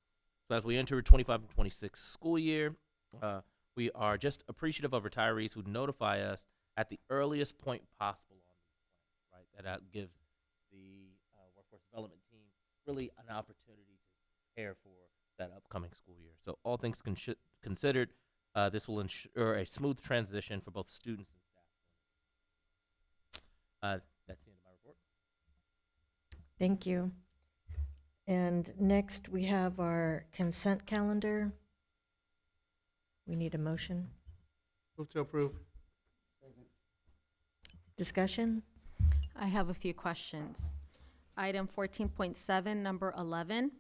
So as we enter 25 and 26 school year, we are just appreciative of retirees who notify us at the earliest point possible on these plans, right? That gives the workforce development team really an opportunity to prepare for that upcoming school year. So all things considered, this will ensure a smooth transition for both students and staff. That's the end of my report. Thank you. And next, we have our consent calendar. We need a motion. Move to approve. Discussion? I have a few questions. Item 14.7, number 11,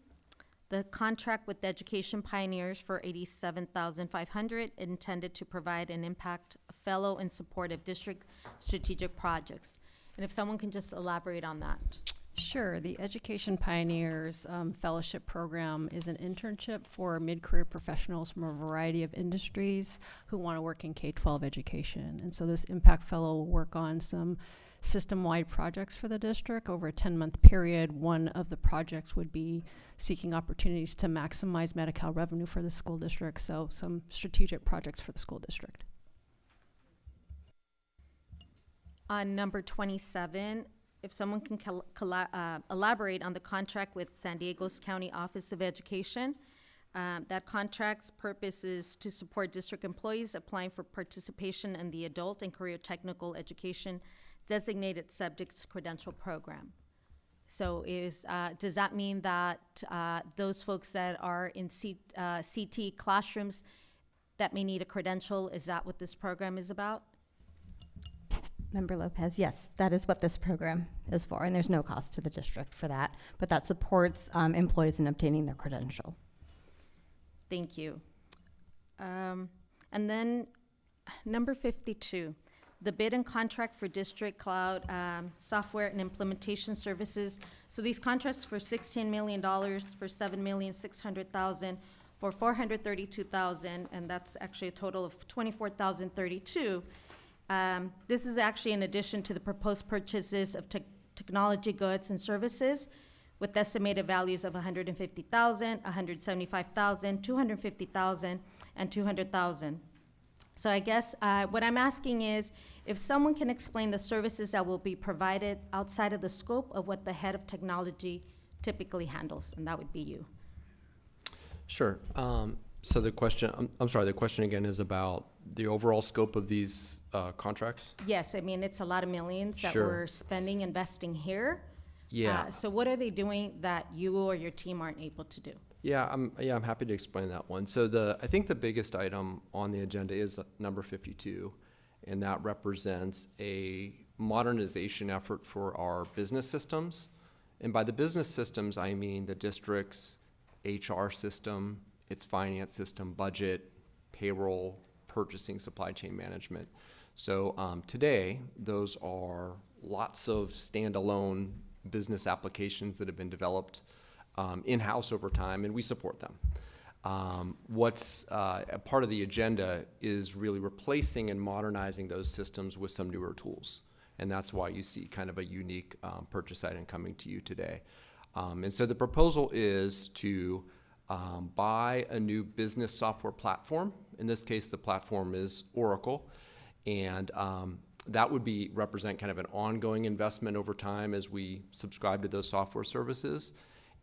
the contract with Education Pioneers for $87,500 intended to provide an impact fellow in support of district strategic projects. And if someone can just elaborate on that. Sure. The Education Pioneers Fellowship Program is an internship for mid-career professionals from a variety of industries who want to work in K-12 education. And so this Impact Fellow will work on some system-wide projects for the district over a 10-month period. One of the projects would be seeking opportunities to maximize Medi-Cal revenue for the school district, so some strategic projects for the school district. On number 27, if someone can elaborate on the contract with San Diego's County Office of Education. That contract's purpose is to support district employees applying for participation in the Adult and Career Technical Education Designated Subjects Credential Program. So does that mean that those folks that are in CT classrooms that may need a credential, is that what this program is about? Member Lopez, yes, that is what this program is for, and there's no cost to the district for that, but that supports employees in obtaining their credential. Thank you. And then number 52, the bid and contract for district cloud software and implementation services. So these contracts for $16 million, for $7,600,000, for $432,000, and that's actually a total of $24,032. This is actually in addition to the proposed purchases of technology goods and services with estimated values of $150,000, $175,000, $250,000, and $200,000. So I guess what I'm asking is if someone can explain the services that will be provided outside of the scope of what the head of technology typically handles, and that would be you. Sure. So the question, I'm sorry, the question again is about the overall scope of these contracts? Yes, I mean, it's a lot of millions that Sure. we're spending, investing here. Yeah. So what are they doing that you or your team aren't able to do? Yeah, I'm happy to explain that one. So I think the biggest item on the agenda is number 52, and that represents a modernization effort for our business systems. And by the business systems, I mean the district's HR system, its finance system, budget, payroll, purchasing, supply chain management. So today, those are lots of standalone business applications that have been developed in-house over time, and we support them. What's a part of the agenda is really replacing and modernizing those systems with some newer tools. And that's why you see kind of a unique purchase item coming to you today. And so the proposal is to buy a new business software platform. In this case, the platform is Oracle. And that would represent kind of an ongoing investment over time as we subscribe to those software services,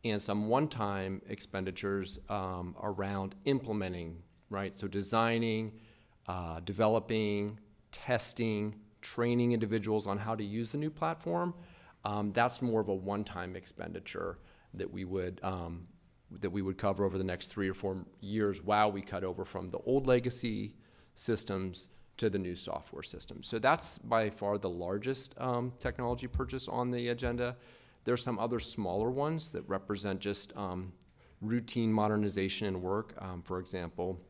and some one-time expenditures around implementing, right? So designing, developing, testing, training individuals on how to use the new platform. That's more of a one-time expenditure that we would cover over the next 3 or 4 years while we cut over from the old legacy systems to the new software system. So that's by far the largest technology purchase on the agenda. There are some other smaller ones that represent just routine modernization and work. For example,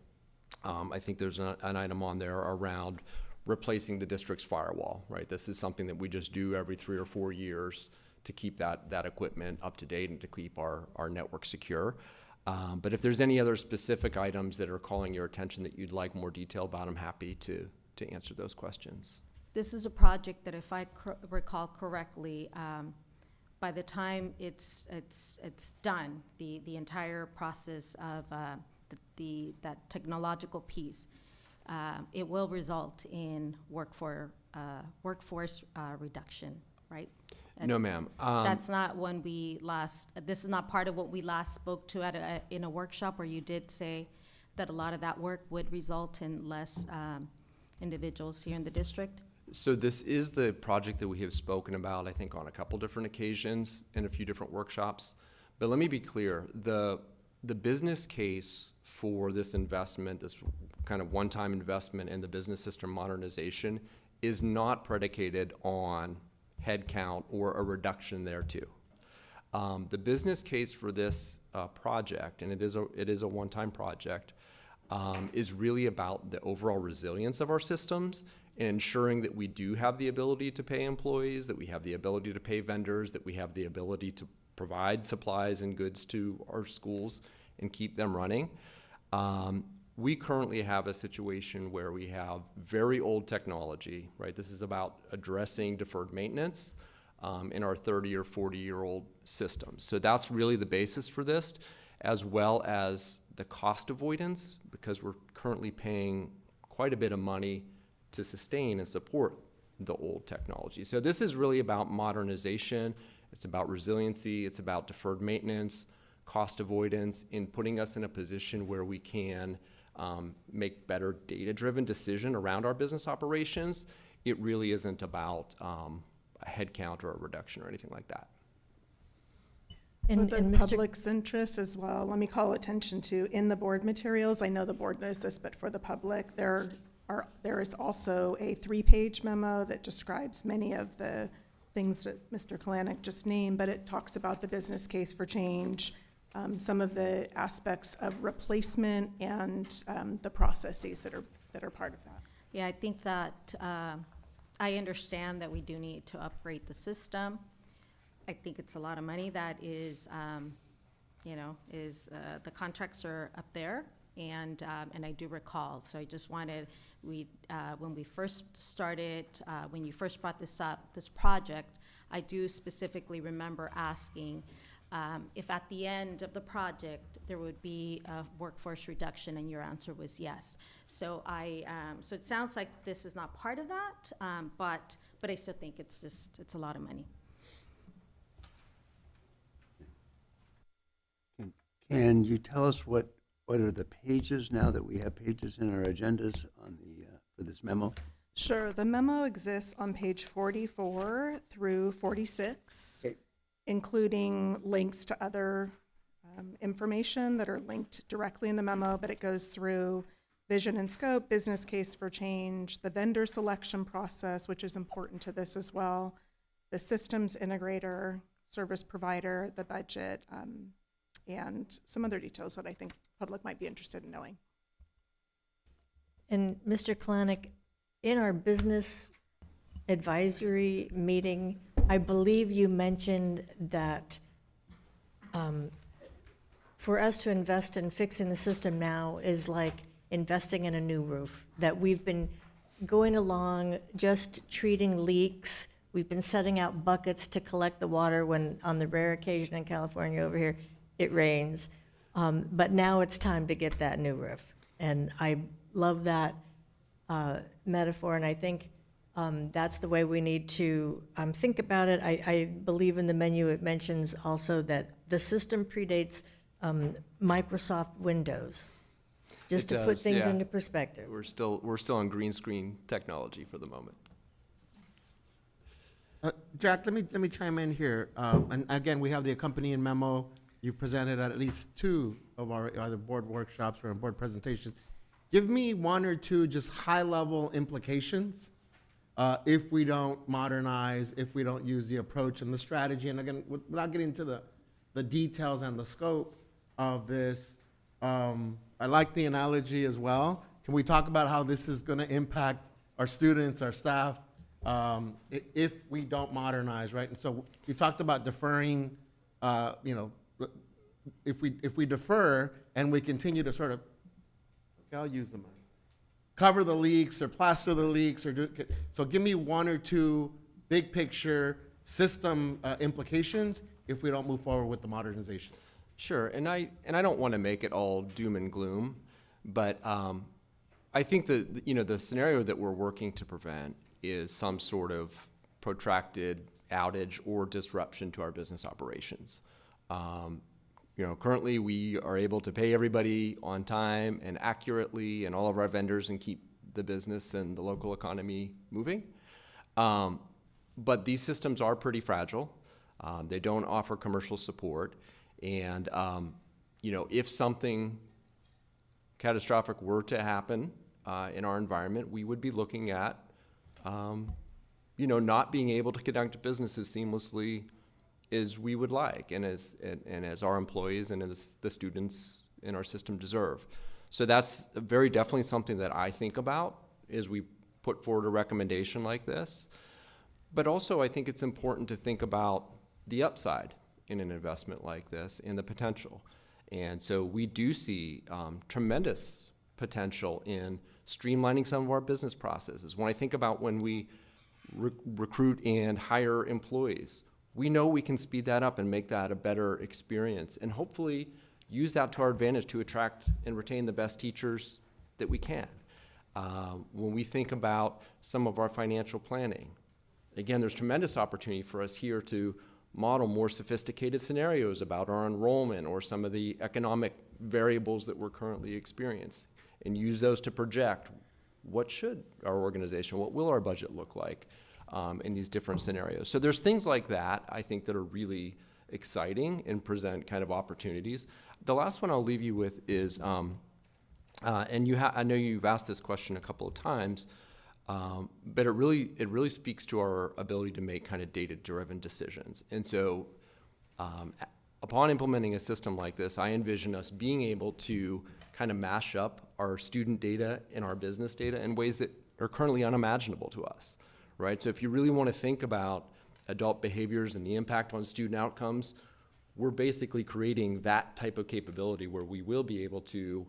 I think there's an item on there around replacing the district's firewall, right? This is something that we just do every 3 or 4 years to keep that equipment up to date and to keep our network secure. But if there's any other specific items that are calling your attention that you'd like more detail about, I'm happy to answer those questions. This is a project that, if I recall correctly, by the time it's done, the entire process of that technological piece, it will result in workforce reduction, right? No, ma'am. That's not when this is not part of what we last spoke to in a workshop where you did say that a lot of that work would result in less individuals here in the district? So this is the project that we have spoken about, I think, on a couple different occasions in a few different workshops. But let me be clear, the business case for this investment, this kind of one-time investment in the business system modernization, is not predicated on headcount or a reduction there too. The business case for this project, and it is a one-time project, is really about the overall resilience of our systems and ensuring that we do have the ability to pay employees, that we have the ability to pay vendors, that we have the ability to provide supplies and goods to our schools and keep them running. We currently have a situation where we have very old technology, right? This is about addressing deferred maintenance in our 30 or 40-year-old systems. So that's really the basis for this, as well as the cost avoidance, because we're currently paying quite a bit of money to sustain and support the old technology. So this is really about modernization. It's about resiliency. It's about deferred maintenance, cost avoidance, in putting us in a position where we can make better data-driven decision around our business operations. It really isn't about a headcount or a reduction or anything like that. For the public's interest as well, let me call attention to, in the board materials, I know the board knows this, but for the public, there is also a 3-page memo that describes many of the things that Mr. Kalanick just named, but it talks about the business case for change, some of the aspects of replacement, and the processes that are part of that. Yeah, I think that I understand that we do need to upgrade the system. I think it's a lot of money that is, the contracts are up there, and I do recall. So I just wanted, when we first started, when you first brought this up, this project, I do specifically remember asking if at the end of the project there would be a workforce reduction, and your answer was yes. So so it sounds like this is not part of that, but I still think it's a lot of money. Can you tell us what are the pages now that we have pages in our agendas on the for this memo? Sure. The memo exists on page 44 through 46, including links to other information that are linked directly in the memo, but it goes through vision and scope, business case for change, the vendor selection process, which is important to this as well, the systems integrator, service provider, the budget, and some other details that I think the public might be interested in knowing. And Mr. Kalanick, in our business advisory meeting, I believe you mentioned that for us to invest in fixing the system now is like investing in a new roof, that we've been going along just treating leaks. We've been setting out buckets to collect the water when, on the rare occasion in California over here, it rains. But now it's time to get that new roof. And I love that metaphor, and I think that's the way we need to think about it. I believe in the menu it mentions also that the system predates Microsoft Windows, just to put things into perspective. We're still on green screen technology for the moment. Jack, let me chime in here. And again, we have the accompanying memo. You've presented at least 2 of our either board workshops or board presentations. Give me 1 or 2 just high-level implications if we don't modernize, if we don't use the approach and the strategy. And again, without getting into the details and the scope of this, I like the analogy as well. Can we talk about how this is going to impact our students, our staff, if we don't modernize, right? And so you talked about deferring, if we defer and we continue to sort of, okay, I'll use the money, cover the leaks or plaster the leaks, or so give me 1 or 2 big picture system implications if we don't move forward with the modernization. Sure, and I don't want to make it all doom and gloom, but I think that the scenario that we're working to prevent is some sort of protracted outage or disruption to our business operations. Currently we are able to pay everybody on time and accurately, and all of our vendors, and keep the business and the local economy moving. But these systems are pretty fragile. They don't offer commercial support. And, if something catastrophic were to happen in our environment, we would be looking at, not being able to conduct business as seamlessly as we would like, and as our employees and as the students in our system deserve. So that's very definitely something that I think about as we put forward a recommendation like this. But also, I think it's important to think about the upside in an investment like this and the potential. And so we do see tremendous potential in streamlining some of our business processes. When I think about when we recruit and hire employees, we know we can speed that up and make that a better experience, and hopefully use that to our advantage to attract and retain the best teachers that we can. When we think about some of our financial planning, again, there's tremendous opportunity for us here to model more sophisticated scenarios about our enrollment or some of the economic variables that we're currently experiencing, and use those to project what should our organization, what will our budget look like in these different scenarios. So there's things like that, I think, that are really exciting and present kind of opportunities. The last one I'll leave you with is, and I know you've asked this question a couple of times, but it really speaks to our ability to make kind of data-driven decisions. And so upon implementing a system like this, I envision us being able to kind of mash up our student data and our business data in ways that are currently unimaginable to us, right? So if you really want to think about adult behaviors and the impact on student outcomes, we're basically creating that type of capability where we will be able to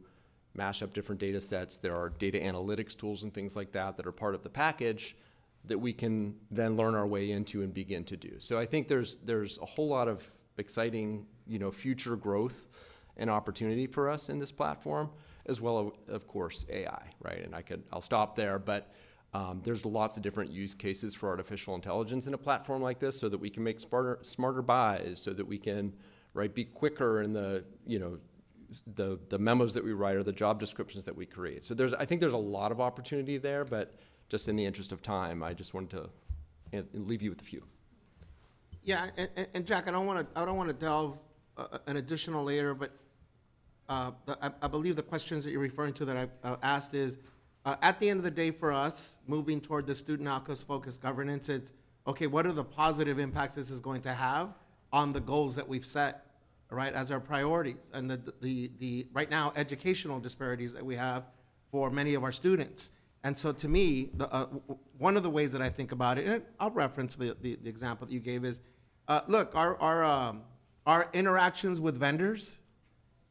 mash up different data sets. There are data analytics tools and things like that that are part of the package that we can then learn our way into and begin to do. So I think there's a whole lot of exciting, future growth and opportunity for us in this platform, as well as, of course, AI, right? And I'll stop there, but there's lots of different use cases for artificial intelligence in a platform like this, so that we can make smarter buys, so that we can, right, be quicker in the memos that we write or the job descriptions that we create. So I think there's a lot of opportunity there, but just in the interest of time, I just wanted to leave you with a few. Yeah, and Jack, I don't want to delve an additional layer, but I believe the questions that you're referring to that I asked is, at the end of the day for us, moving toward the student outcomes-focused governance, it's, okay, what are the positive impacts this is going to have on the goals that we've set, right, as our priorities, and the right now educational disparities that we have for many of our students. And so to me, one of the ways that I think about it, and I'll reference the example that you gave, is, look, our interactions with vendors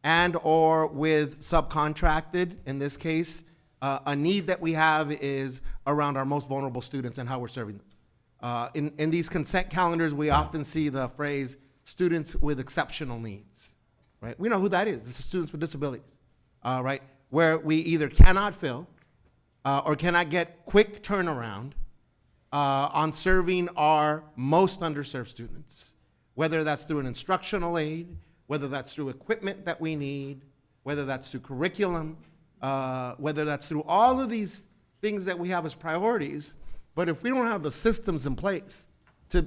and or with subcontracted, in this case, a need that we have is around our most vulnerable students and how we're serving them. In these consent calendars, we often see the phrase, students with exceptional needs, right? We know who that is. This is students with disabilities, right? Where we either cannot fill or cannot get quick turnaround on serving our most underserved students, whether that's through an instructional aid, whether that's through equipment that we need, whether that's through curriculum, whether that's through all of these things that we have as priorities. But if we don't have the systems in place to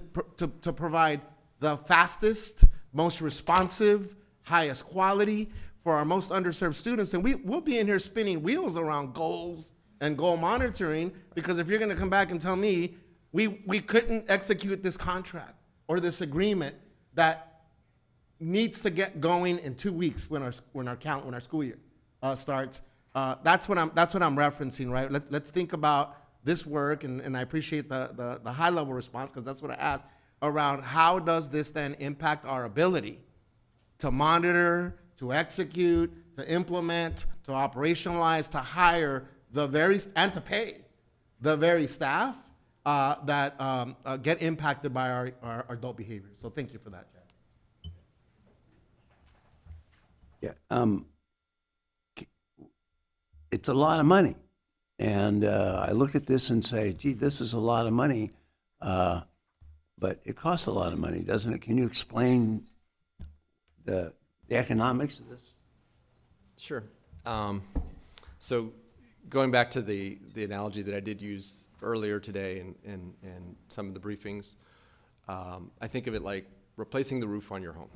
provide the fastest, most responsive, highest quality for our most underserved students, and we'll be in here spinning wheels around goals and goal monitoring, because if you're going to come back and tell me we couldn't execute this contract or this agreement that needs to get going in 2 weeks when our school year starts, that's what I'm referencing, right? Let's think about this work, and I appreciate the high level response, because that's what I asked, around how does this then impact our ability to monitor, to execute, to implement, to operationalize, to hire and to pay the very staff that get impacted by our adult behaviors. So thank you for that, Jack. Yeah, it's a lot of money. And I look at this and say, gee, this is a lot of money, but it costs a lot of money, doesn't it? Can you explain the economics of this? Sure. So going back to the analogy that I did use earlier today and some of the briefings, I think of it like replacing the roof on your home,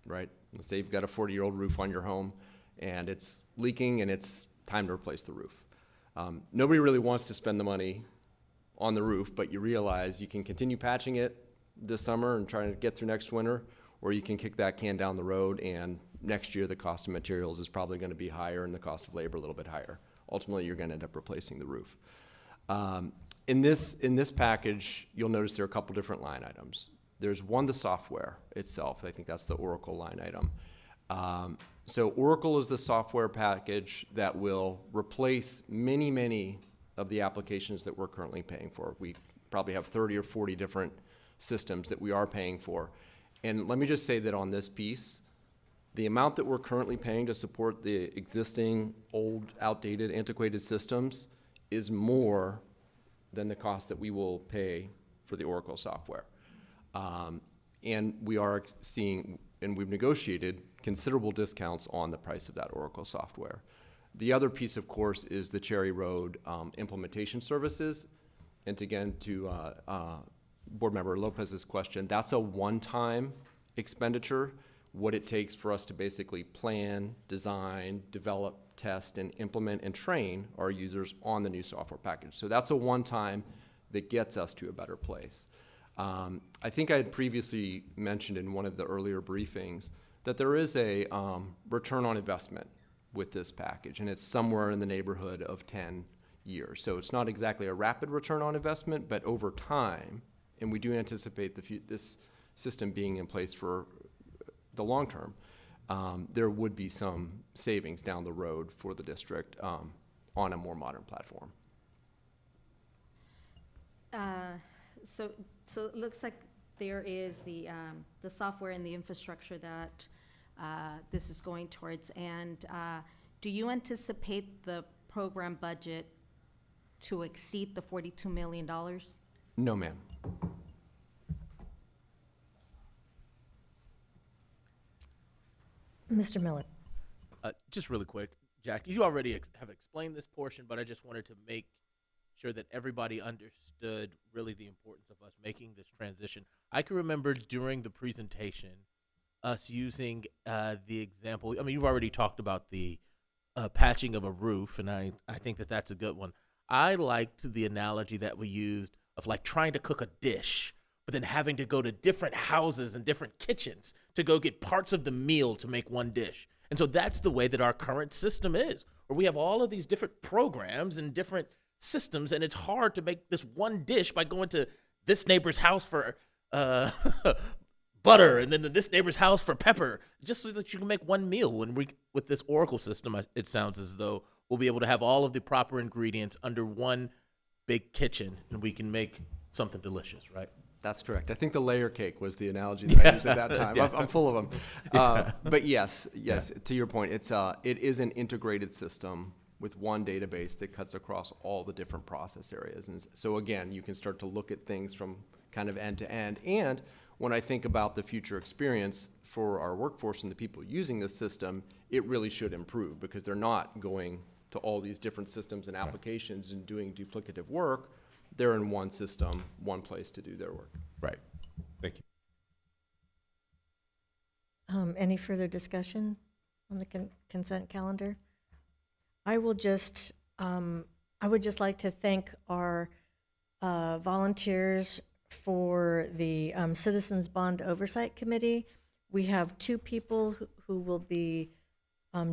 right? Let's say you've got a 40-year-old roof on your home and it's leaking and it's time to replace the roof. Nobody really wants to spend the money on the roof, but you realize you can continue patching it this summer and trying to get through next winter, or you can kick that can down the road, and next year the cost of materials is probably going to be higher and the cost of labor a little bit higher. Ultimately, you're going to end up replacing the roof. In this package, you'll notice there are a couple different line items. There's one, the software itself. I think that's the Oracle line item. So Oracle is the software package that will replace many of the applications that we're currently paying for. We probably have 30 or 40 different systems that we are paying for. And let me just say that on this piece, the amount that we're currently paying to support the existing old, outdated, antiquated systems is more than the cost that we will pay for the Oracle software. And we are seeing, and we've negotiated considerable discounts on the price of that Oracle software. The other piece, of course, is the Cherry Road implementation services. And again, to Board Member Lopez's question, that's a one-time expenditure. What it takes for us to basically plan, design, develop, test, and implement and train our users on the new software package. So that's a one-time that gets us to a better place. I think I had previously mentioned in one of the earlier briefings that there is a return on investment with this package, and it's somewhere in the neighborhood of 10 years. So it's not exactly a rapid return on investment, but over time, and we do anticipate this system being in place for the long term, there would be some savings down the road for the district on a more modern platform. So it looks like there is the software and the infrastructure that this is going towards. And do you anticipate the program budget to exceed the $42 million? No, ma'am. Mr. Miller. Just really quick, Jack, you already have explained this portion, but I just wanted to make sure that everybody understood really the importance of us making this transition. I can remember during the presentation us using the example. I mean, you've already talked about the patching of a roof, and I think that that's a good one. I liked the analogy that we used of like trying to cook a dish, but then having to go to different houses and different kitchens to go get parts of the meal to make one dish. And so that's the way that our current system is, where we have all of these different programs and different systems, and it's hard to make this one dish by going to this neighbor's house for butter, and then this neighbor's house for pepper, just so that you can make one meal. When with this Oracle system, it sounds as though we'll be able to have all of the proper ingredients under one big kitchen, and we can make something delicious, right? That's correct. I think the layer cake was the analogy that I used at that time. I'm full of them. But yes, to your point, it is an integrated system with one database that cuts across all the different process areas. And so again, you can start to look at things from kind of end to end. And when I think about the future experience for our workforce and the people using this system, it really should improve because they're not going to all these different systems and applications and doing duplicative work. They're in one system, one place to do their work. Right. Thank you. Any further discussion on the consent calendar? I would just like to thank our volunteers for the Citizens Bond Oversight Committee. We have 2 people who will be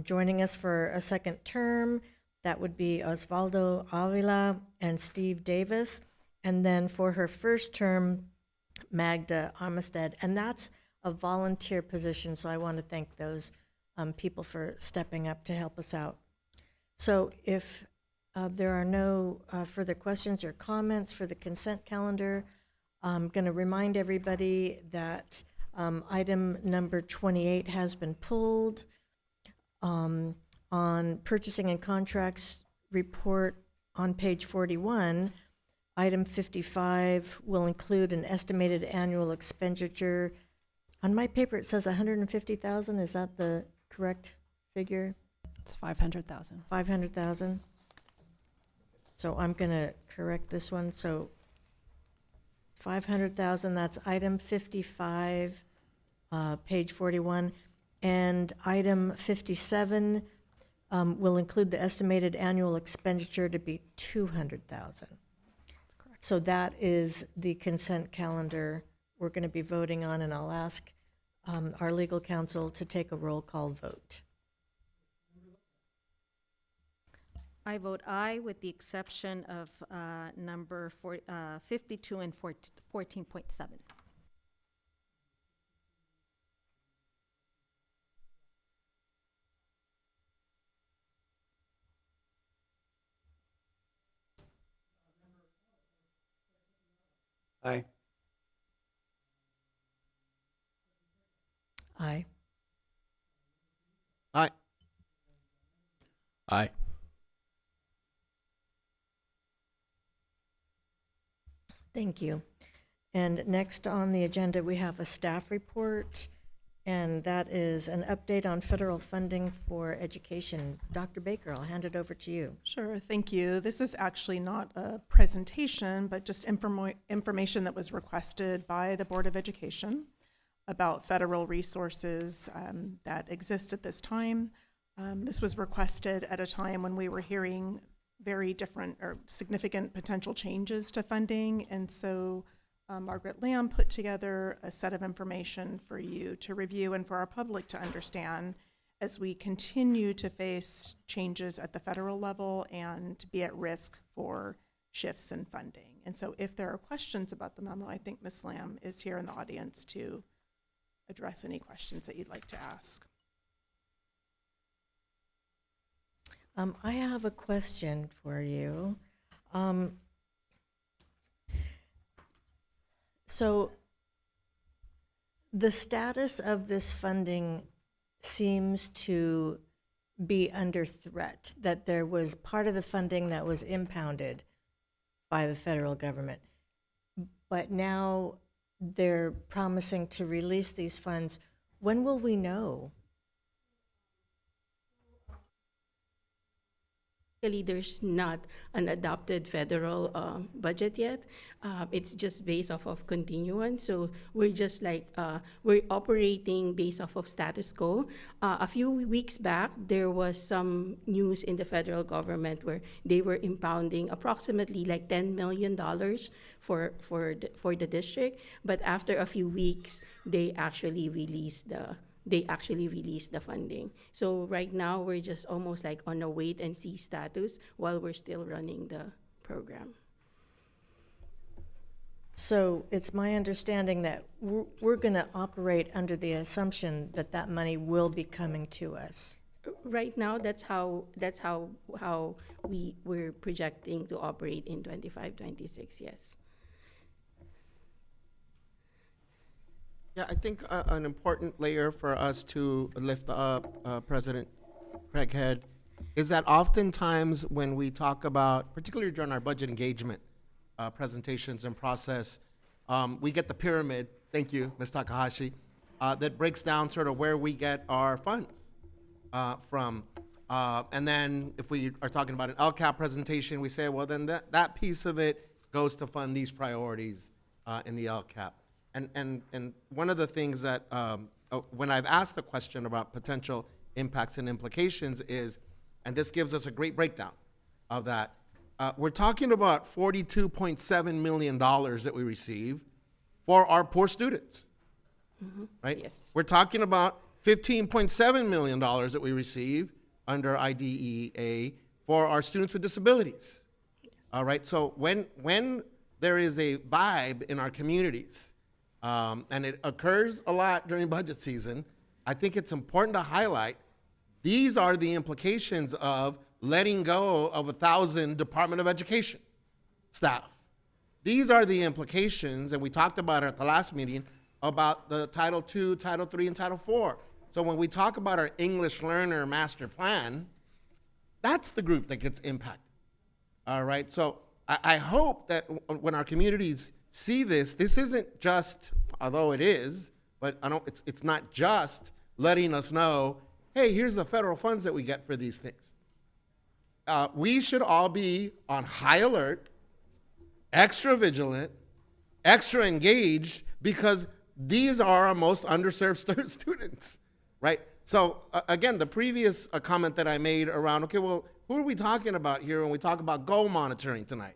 joining us for a second term. That would be Osvaldo Avila and Steve Davis. And then for her first term, Magda Armistead. And that's a volunteer position, so I want to thank those people for stepping up to help us out. So if there are no further questions or comments for the consent calendar, I'm going to remind everybody that item number 28 has been pulled. On purchasing and contracts report on page 41, item 55 will include an estimated annual expenditure. On my paper, it says 150,000. Is that the correct figure? It's 500,000. 500,000. So I'm going to correct this one. So 500,000, that's item 55, page 41. And item 57 will include the estimated annual expenditure to be 200,000. So that is the consent calendar we're going to be voting on, and I'll ask our legal counsel to take a roll call vote. I vote aye with the exception of number 52 and 14.7. Aye. Aye. Aye. Aye. Thank you. And next on the agenda, we have a staff report, and that is an update on federal funding for education. Dr. Baker, I'll hand it over to you. Sure, thank you. This is actually not a presentation, but just information that was requested by the Board of Education about federal resources that exist at this time. This was requested at a time when we were hearing very different or significant potential changes to funding, and so Margaret Lamb put together a set of information for you to review and for our public to understand as we continue to face changes at the federal level and be at risk for shifts in funding. And so if there are questions about the memo, I think Ms. Lamb is here in the audience to address any questions that you'd like to ask. I have a question for you. So the status of this funding seems to be under threat, that there was part of the funding that was impounded by the federal government. But now they're promising to release these funds. When will we know? Actually, there's not an adopted federal budget yet. It's just based off of continuance. So we're just like, we're operating based off of status quo. A few weeks back, there was some news in the federal government where they were impounding approximately like $10 million for the district. But after a few weeks, they actually released the funding. So right now, we're just almost like on a wait and see status while we're still running the program. So it's my understanding that we're going to operate under the assumption that that money will be coming to us. Right now, that's how we're projecting to operate in 25-26. Yes. Yeah, I think an important layer for us to lift up, President Craighead, is that oftentimes when we talk about, particularly during our budget engagement presentations and process, we get the pyramid, thank you, Ms. Takahashi, that breaks down sort of where we get our funds from. And then if we are talking about an LCAP presentation, we say, well, then that piece of it goes to fund these priorities in the LCAP. And one of the things that, when I've asked the question about potential impacts and implications is, and this gives us a great breakdown of that, we're talking about $42.7 million that we receive for our poor students, right? Yes. We're talking about $15.7 million that we receive under IDEA for our students with disabilities, yes. All right? So when there is a vibe in our communities, and it occurs a lot during budget season, I think it's important to highlight these are the implications of letting go of 1,000 Department of Education staff. These are the implications, and we talked about it at the last meeting, about the Title II, Title III, and Title IV. So when we talk about our English learner master plan, that's the group that gets impacted, all right? So I hope that when our communities see this isn't just, although it is, but it's not just letting us know, hey, here's the federal funds that we get for these things. We should all be on high alert, extra vigilant, extra engaged, because these are our most underserved students, right? So again, the previous comment that I made around, okay, well, who are we talking about here when we talk about goal monitoring tonight?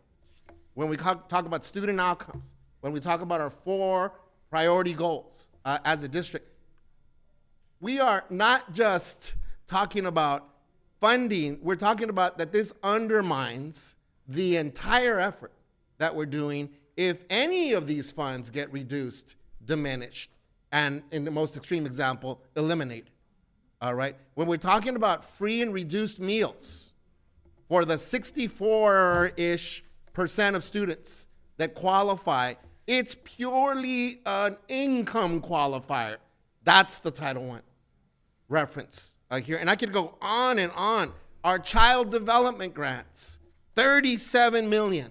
When we talk about student outcomes, when we talk about our 4 priority goals as a district, we are not just talking about funding, we're talking about that this undermines the entire effort that we're doing if any of these funds get reduced, diminished, and in the most extreme example, eliminated. All right? When we're talking about free and reduced meals for the 64-ish% of students that qualify, it's purely an income qualifier. That's the Title I reference here. And I could go on and on. Our child development grants, $37 million.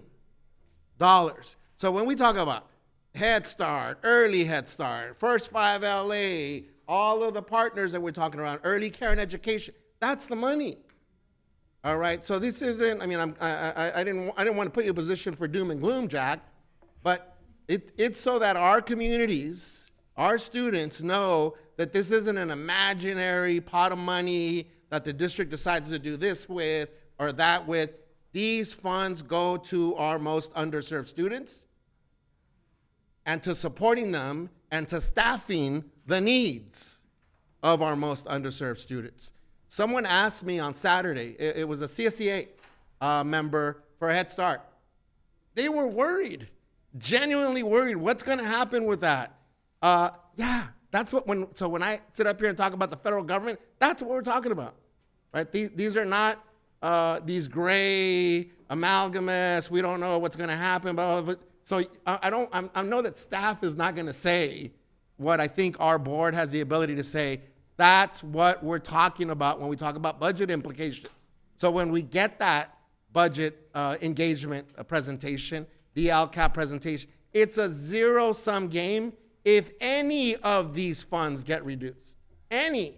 So when we talk about Head Start, Early Head Start, First 5 LA, all of the partners that we're talking around, early care and education, that's the money. All right, so this isn't, I mean, I didn't want to put you in a position for doom and gloom, Jack, but it's so that our communities, our students know that this isn't an imaginary pot of money that the district decides to do this with or that with. These funds go to our most underserved students and to supporting them and to staffing the needs of our most underserved students. Someone asked me on Saturday, it was a CSEA member for Head Start. They were worried, genuinely worried. What's going to happen with that? Yeah, that's what, when I sit up here and talk about the federal government, that's what we're talking about, right? These are not these gray amalgamists. We don't know what's going to happen, blah, blah, blah. So I know that staff is not going to say what I think our board has the ability to say. That's what we're talking about when we talk about budget implications. So when we get that budget engagement presentation, the LCAP presentation, it's a zero-sum game if any of these funds get reduced, any.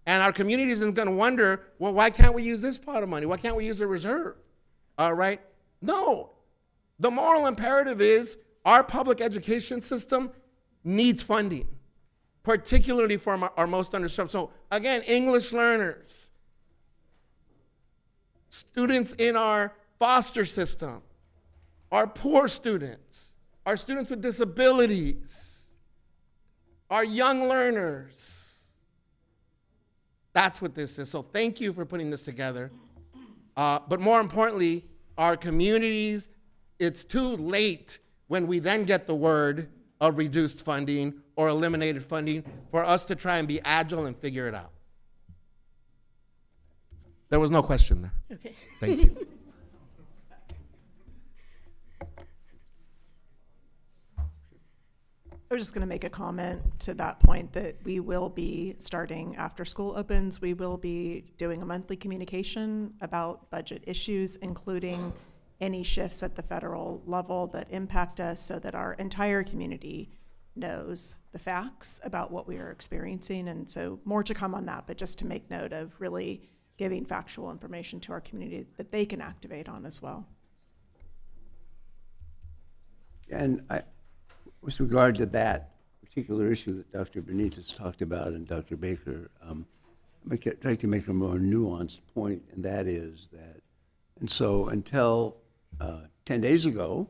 And our community is going to wonder, well, why can't we use this pot of money? Why can't we use a reserve? All right? No. The moral imperative is our public education system needs funding, particularly for our most underserved. So again, English learners, students in our foster system, our poor students, our students with disabilities, our young learners. That's what this is. So thank you for putting this together. But more importantly, our communities, it's too late when we then get the word of reduced funding or eliminated funding for us to try and be agile and figure it out. There was no question there. Okay. Thank you. I was just going to make a comment to that point that we will be starting after school opens. We will be doing a monthly communication about budget issues, including any shifts at the federal level that impact us, so that our entire community knows the facts about what we are experiencing. And so more to come on that, but just to make note of really giving factual information to our community that they can activate on as well. And with regard to that particular issue that Dr. Benitez talked about and Dr. Baker, I'd like to make a more nuanced point, and that is that, and so until 10 days ago,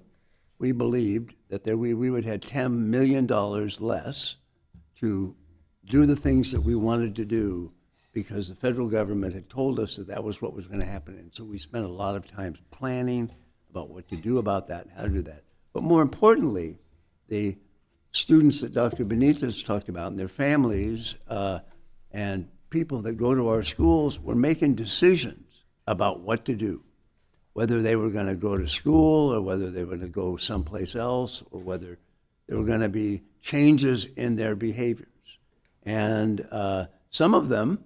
we believed that we would have $10 million less to do the things that we wanted to do because the federal government had told us that that was what was going to happen. And so we spent a lot of time planning about what to do about that and how to do that. But more importantly, the students that Dr. Benitez talked about and their families and people that go to our schools were making decisions about what to do, whether they were going to go to school or whether they were going to go someplace else or whether there were going to be changes in their behaviors. And some of them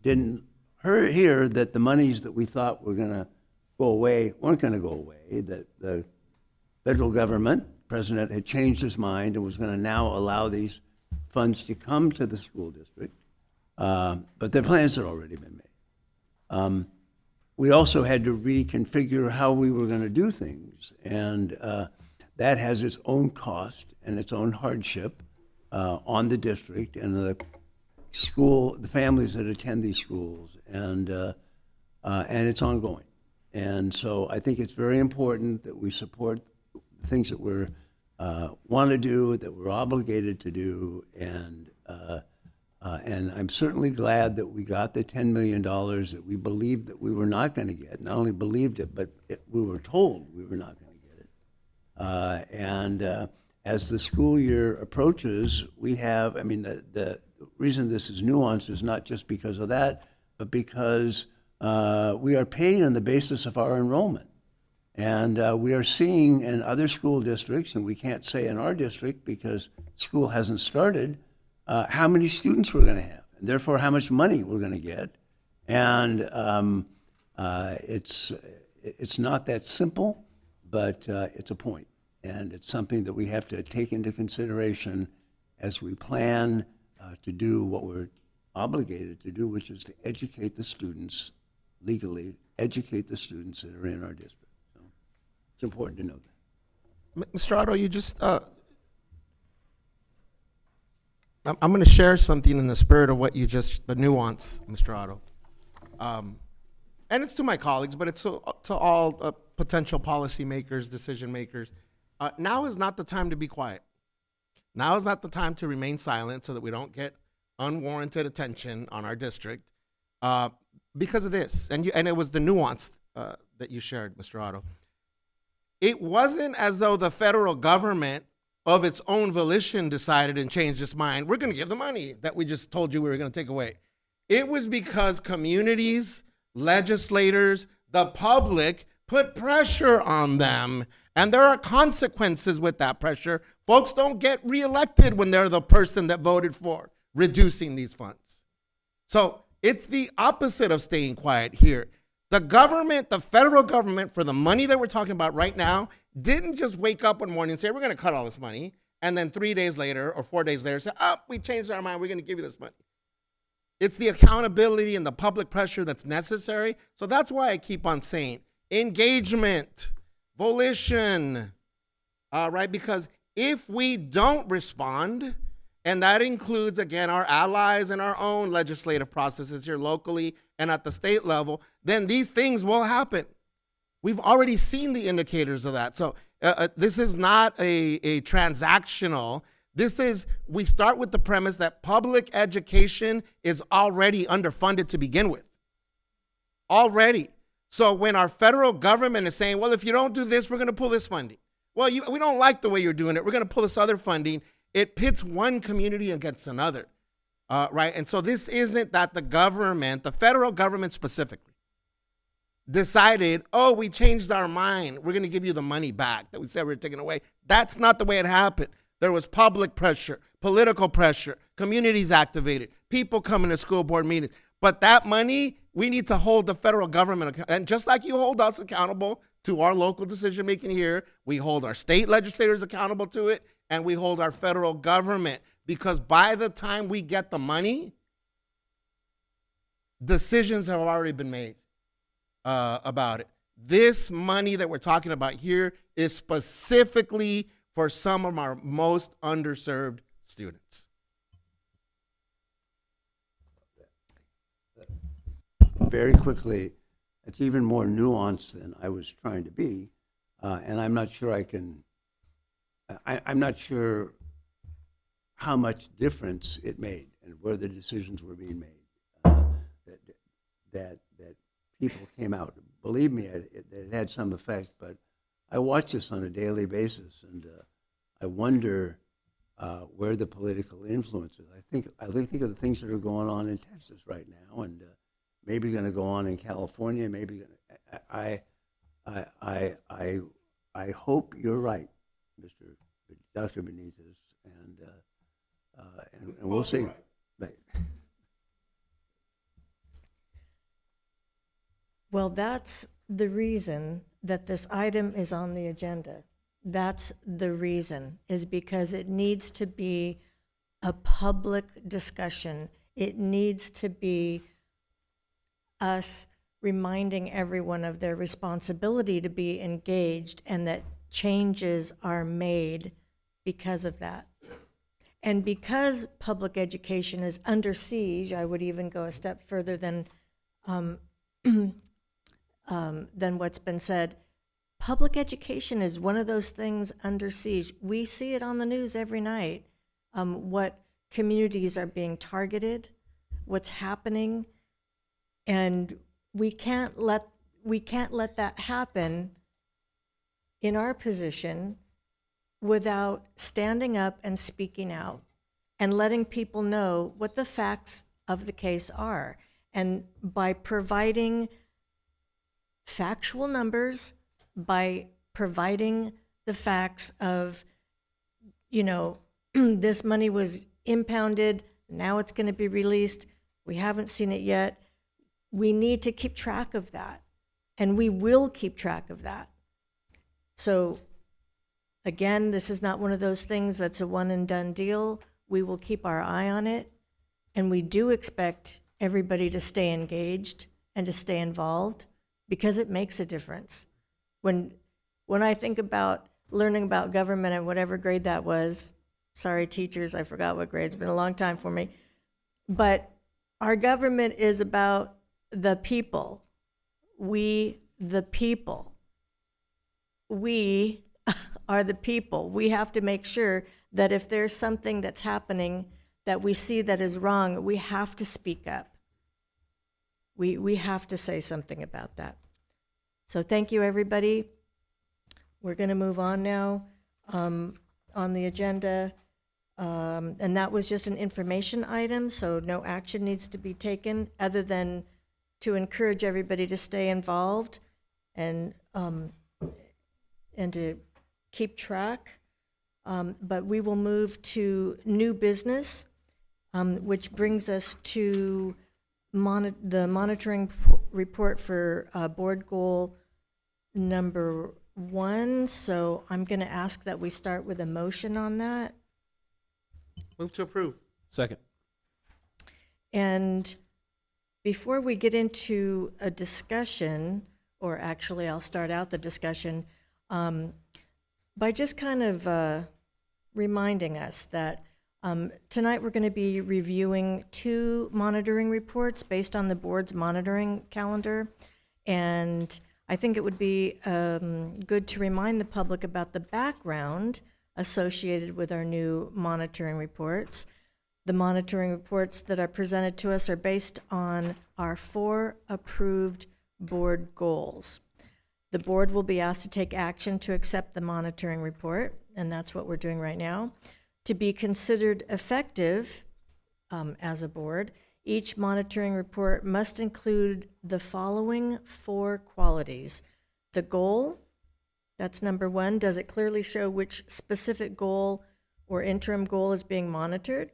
didn't hear that the monies that we thought were going to go away weren't going to go away, that the federal government, president, had changed his mind and was going to now allow these funds to come to the school district. But their plans had already been made. We also had to reconfigure how we were going to do things, and that has its own cost and its own hardship on the district and the school, the families that attend these schools, and it's ongoing. And so I think it's very important that we support the things that we want to do, that we're obligated to do, and And I'm certainly glad that we got the $10 million that we believed that we were not going to get. Not only believed it, but we were told we were not going to get it. And as the school year approaches, we have, I mean, the reason this is nuanced is not just because of that, but because we are paid on the basis of our enrollment. And we are seeing in other school districts, and we can't say in our district because school hasn't started, how many students we're going to have, and therefore how much money we're going to get. And it's not that simple, but it's a point. And it's something that we have to take into consideration as we plan to do what we're obligated to do, which is to educate the students legally, educate the students that are in our district. So it's important to know that. Mr. Otto, you just, I'm going to share something in the spirit of what you just, the nuance, Mr. Otto. And it's to my colleagues, but it's to all potential policymakers, decision makers. Now is not the time to be quiet. Now is not the time to remain silent so that we don't get unwarranted attention on our district because of this. And it was the nuance that you shared, Mr. Otto. It wasn't as though the federal government of its own volition decided and changed its mind. We're going to give the money that we just told you we were going to take away. It was because communities, legislators, the public put pressure on them. And there are consequences with that pressure. Folks don't get reelected when they're the person that voted for reducing these funds. So it's the opposite of staying quiet here. The government, the federal government, for the money that we're talking about right now, didn't just wake up one morning and say, we're going to cut all this money. And then 3 days later or 4 days later say, oh, we changed our mind. We're going to give you this money. It's the accountability and the public pressure that's necessary. So that's why I keep on saying engagement, volition, right? Because if we don't respond, and that includes, again, our allies and our own legislative processes here locally and at the state level, then these things will happen. We've already seen the indicators of that. So this is not a transactional. We start with the premise that public education is already underfunded to begin with. Already. So when our federal government is saying, well, if you don't do this, we're going to pull this funding. Well, we don't like the way you're doing it. We're going to pull this other funding. It pits one community against another, right? And so this isn't that the government, the federal government specifically, decided, oh, we changed our mind. We're going to give you the money back that we said we were taking away. That's not the way it happened. There was public pressure, political pressure, communities activated, people coming to school board meetings. But that money, we need to hold the federal government, and just like you hold us accountable to our local decision making here, we hold our state legislators accountable to it, and we hold our federal government, because by the time we get the money, decisions have already been made about it. This money that we're talking about here is specifically for some of our most underserved students. Very quickly, it's even more nuanced than I was trying to be, and I'm not sure I'm not sure how much difference it made and where the decisions were being made. That people came out. Believe me, it had some effect, but I watch this on a daily basis, and I wonder where the political influence is. I think of the things that are going on in Texas right now, and maybe going to go on in California. Maybe I hope you're right, Dr. Benitez, and we'll see. Right. Well, that's the reason that this item is on the agenda. That's the reason, is because it needs to be a public discussion. It needs to be us reminding everyone of their responsibility to be engaged, and that changes are made because of that. And because public education is under siege, I would even go a step further than what's been said. Public education is one of those things under siege. We see it on the news every night, what communities are being targeted, what's happening, and we can't let that happen in our position without standing up and speaking out and letting people know what the facts of the case are. And by providing factual numbers, by providing the facts of, you know, this money was impounded, now it's going to be released, we haven't seen it yet. We need to keep track of that, and we will keep track of that. So again, this is not one of those things that's a one and done deal. We will keep our eye on it, and we do expect everybody to stay engaged and to stay involved, because it makes a difference. When I think about learning about government at whatever grade that was, sorry teachers, I forgot what grade, it's been a long time for me, but our government is about the people. We, the people. We are the people. We have to make sure that if there's something that's happening that we see that is wrong, we have to speak up. We have to say something about that. So thank you, everybody. We're going to move on now on the agenda. And that was just an information item, so no action needs to be taken other than to encourage everybody to stay involved and to keep track. But we will move to new business, which brings us to the monitoring report for board goal number 1. So I'm going to ask that we start with a motion on that. Move to approve. Second. And before we get into a discussion, or actually I'll start out the discussion by just kind of reminding us that tonight we're going to be reviewing 2 monitoring reports based on the board's monitoring calendar. And I think it would be good to remind the public about the background associated with our new monitoring reports. The monitoring reports that are presented to us are based on our 4 approved board goals. The board will be asked to take action to accept the monitoring report, and that's what we're doing right now. To be considered effective as a board, each monitoring report must include the following 4 qualities. The goal, that's number 1. Does it clearly show which specific goal or interim goal is being monitored?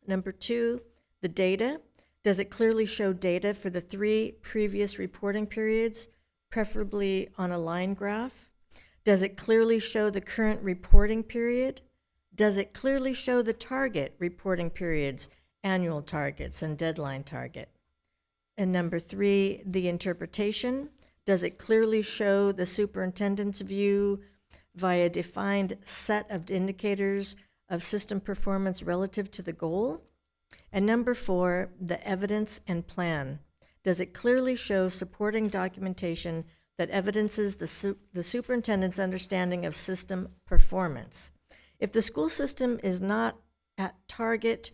Number 2, the data. Does it clearly show data for the 3 previous reporting periods, preferably on a line graph? Does it clearly show the current reporting period? Does it clearly show the target reporting periods, annual targets, and deadline target? And number 3, the interpretation. Does it clearly show the superintendent's view via defined set of indicators of system performance relative to the goal? And number 4, the evidence and plan. Does it clearly show supporting documentation that evidences the superintendent's understanding of system performance? If the school system is not at target,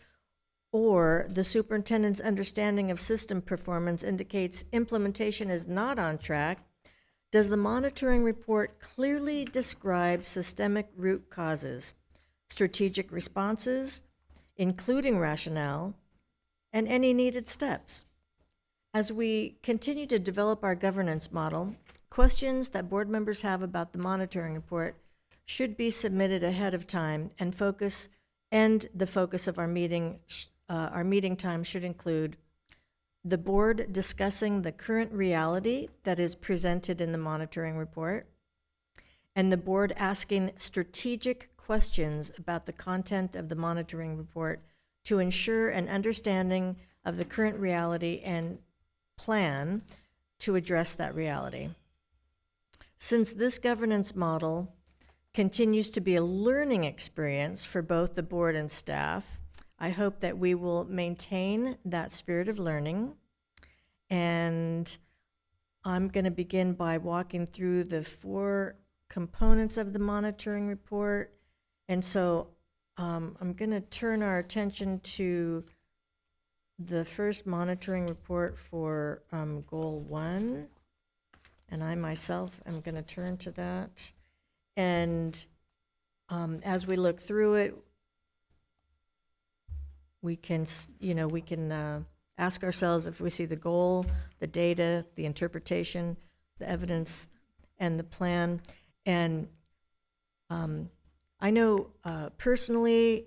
or the superintendent's understanding of system performance indicates implementation is not on track, does the monitoring report clearly describe systemic root causes, strategic responses, including rationale, and any needed steps? As we continue to develop our governance model, questions that board members have about the monitoring report should be submitted ahead of time, and the focus of our meeting time should include the board discussing the current reality that is presented in the monitoring report, and the board asking strategic questions about the content of the monitoring report to ensure an understanding of the current reality and plan to address that reality. Since this governance model continues to be a learning experience for both the board and staff, I hope that we will maintain that spirit of learning. And I'm going to begin by walking through the 4 components of the monitoring report. And so I'm going to turn our attention to the first monitoring report for Goal 1, and I myself am going to turn to that. And as we look through it, we can, ask ourselves if we see the goal, the data, the interpretation, the evidence, and the plan. And I know personally,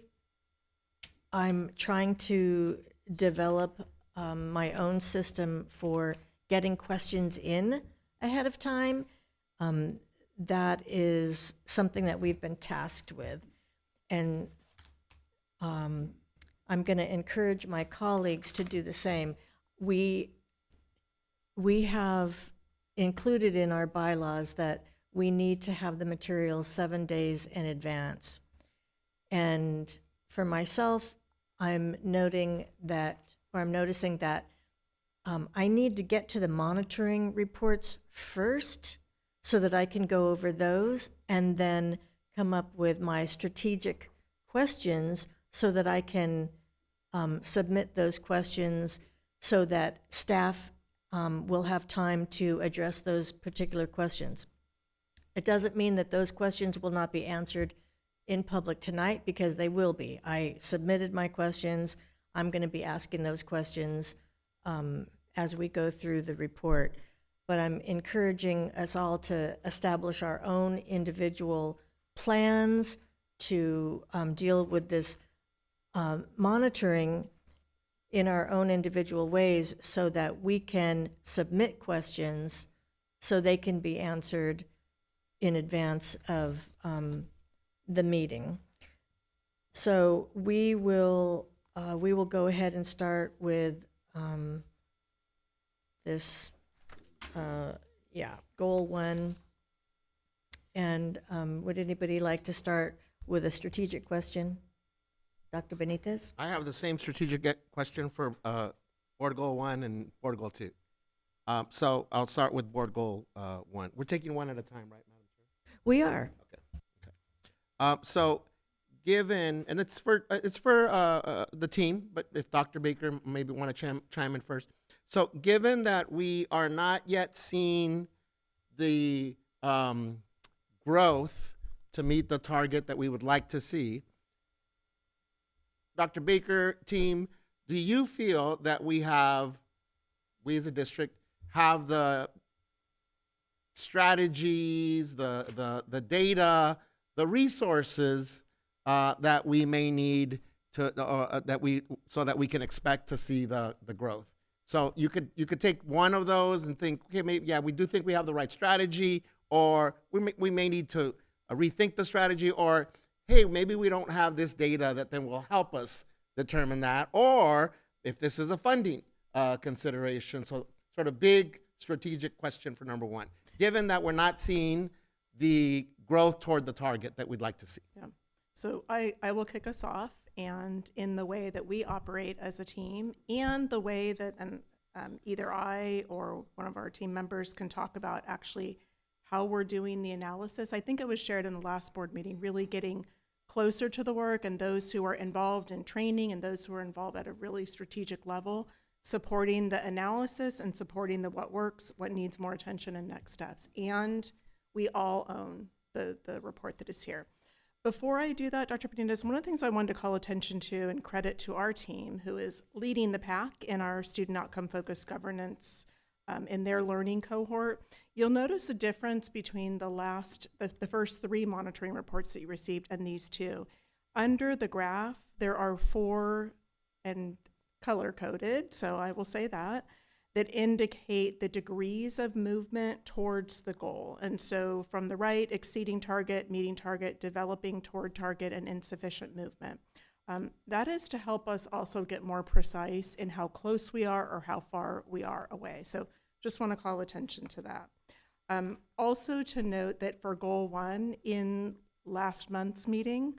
I'm trying to develop my own system for getting questions in ahead of time. That is something that we've been tasked with. And I'm going to encourage my colleagues to do the same. We have included in our bylaws that we need to have the materials 7 days in advance. And for myself, I'm noticing that I need to get to the monitoring reports first so that I can go over those and then come up with my strategic questions so that I can submit those questions so that staff will have time to address those particular questions. It doesn't mean that those questions will not be answered in public tonight, because they will be. I submitted my questions. I'm going to be asking those questions as we go through the report. But I'm encouraging us all to establish our own individual plans to deal with this monitoring in our own individual ways so that we can submit questions so they can be answered in advance of the meeting. So we will go ahead and start with this, Goal 1. And would anybody like to start with a strategic question? Dr. Benitez? I have the same strategic question for Board Goal 1 and Board Goal 2. So I'll start with Board Goal 1. We're taking one at a time, right, Madam Chair? We are. So given, and it's for the team, but if Dr. Baker maybe want to chime in first. So given that we are not yet seeing the growth to meet the target that we would like to see, Dr. Baker, team, do you feel that we as a district have the strategies, the data, the resources that we may need to so that we can expect to see the growth? So you could take one of those and think, okay, maybe we do think we have the right strategy, or we may need to rethink the strategy, or hey, maybe we don't have this data that then will help us determine that, or if this is a funding consideration. So sort of big strategic question for number 1, given that we're not seeing the growth toward the target that we'd like to see. Yeah. So I will kick us off, and in the way that we operate as a team, and the way that either I or one of our team members can talk about actually how we're doing the analysis. I think it was shared in the last board meeting, really getting closer to the work, and those who are involved in training and those who are involved at a really strategic level, supporting the analysis and supporting the what works, what needs more attention, and next steps. And we all own the report that is here. Before I do that, Dr. Benitez, one of the things I wanted to call attention to and credit to our team, who is leading the pack in our student outcome focused governance in their learning cohort, you'll notice a difference between the first 3 monitoring reports that you received and these 2. Under the graph, there are 4, and color-coded, so I will say that indicate the degrees of movement towards the goal. And so from the right, exceeding target, meeting target, developing toward target, and insufficient movement. That is to help us also get more precise in how close we are or how far we are away. So just want to call attention to that. Also to note that for Goal 1 in last month's meeting,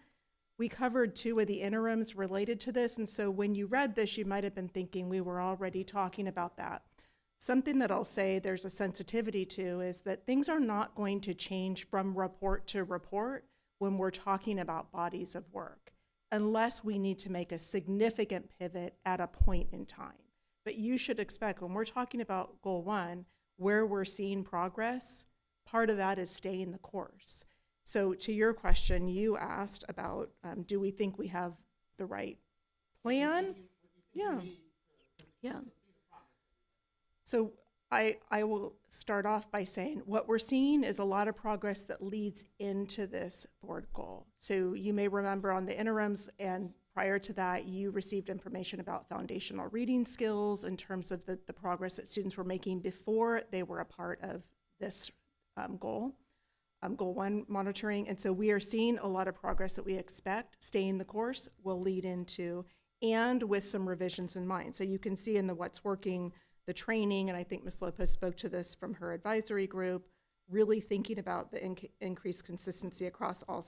we covered 2 of the interims related to this, and so when you read this, you might have been thinking we were already talking about that. Something that I'll say there's a sensitivity to is that things are not going to change from report to report when we're talking about bodies of work, unless we need to make a significant pivot at a point in time. But you should expect, when we're talking about goal 1, where we're seeing progress, part of that is staying the course. So to your question, you asked about, do we think we have the right plan? Yeah. Yeah. So I will start off by saying what we're seeing is a lot of progress that leads into this board goal. So you may remember on the interims and prior to that, you received information about foundational reading skills in terms of the progress that students were making before they were a part of this goal. Goal 1 monitoring. And so we are seeing a lot of progress that we expect. Staying the course will lead into, and with some revisions in mind. So you can see in the what's working, the training, and I think Ms. Lopez spoke to this from her advisory group, really thinking about the increased consistency across all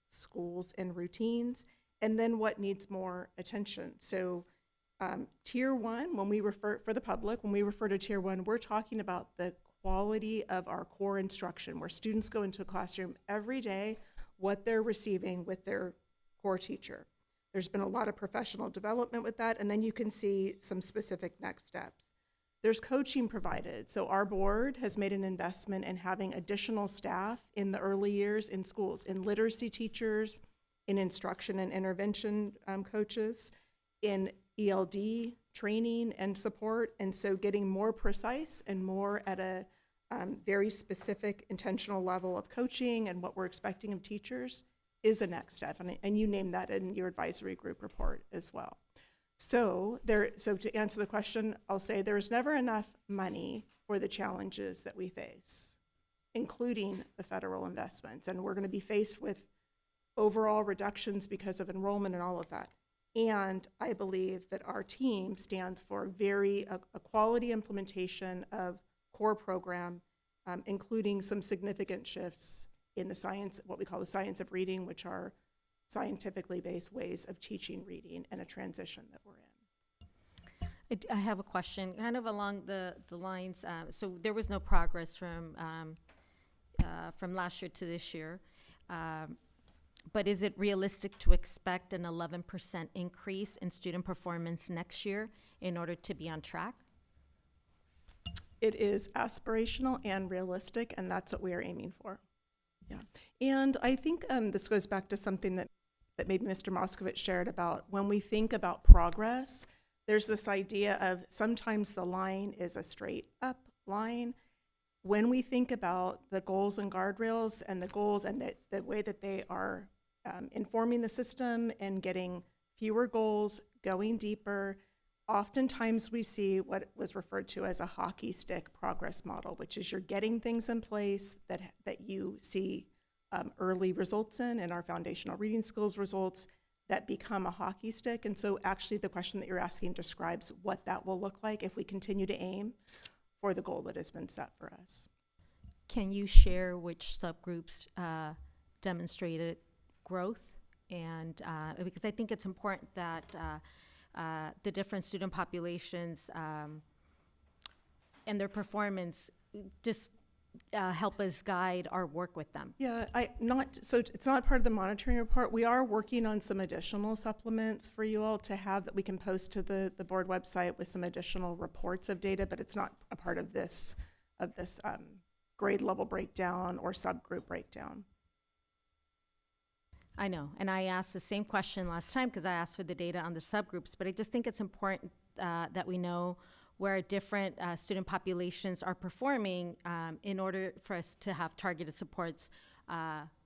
schools and routines, and then what needs more attention. So tier 1, when we refer, for the public, when we refer to tier 1, we're talking about the quality of our core instruction, where students go into a classroom every day, what they're receiving with their core teacher. There's been a lot of professional development with that, and then you can see some specific next steps. There's coaching provided. So our board has made an investment in having additional staff in the early years in schools, in literacy teachers, in instruction and intervention coaches, in ELD training and support. And so getting more precise and more at a very specific intentional level of coaching and what we're expecting of teachers is a next step. And you named that in your advisory group report as well. So to answer the question, I'll say there's never enough money for the challenges that we face, including the federal investments. And we're going to be faced with overall reductions because of enrollment and all of that. And I believe that our team stands for a quality implementation of core program, including some significant shifts in the science, what we call the science of reading, which are scientifically based ways of teaching reading, and a transition that we're in. I have a question, kind of along the lines. So there was no progress from last year to this year. But is it realistic to expect an 11% increase in student performance next year in order to be on track? It is aspirational and realistic, and that's what we are aiming for. Yeah. And I think this goes back to something that maybe Mr. Moskowitz shared about when we think about progress, there's this idea of sometimes the line is a straight up line. When we think about the goals and guardrails and the goals and the way that they are informing the system and getting fewer goals, going deeper, oftentimes we see what was referred to as a hockey stick progress model, which is you're getting things in place that you see early results in our foundational reading skills results that become a hockey stick. And so actually the question that you're asking describes what that will look like if we continue to aim for the goal that has been set for us. Can you share which subgroups demonstrated growth? And because I think it's important that the different student populations and their performance just help us guide our work with them. Yeah, so it's not part of the monitoring report. We are working on some additional supplements for you all to have that we can post to the board website with some additional reports of data, but it's not a part of this grade level breakdown or subgroup breakdown. I know, and I asked the same question last time because I asked for the data on the subgroups, but I just think it's important that we know where different student populations are performing in order for us to have targeted supports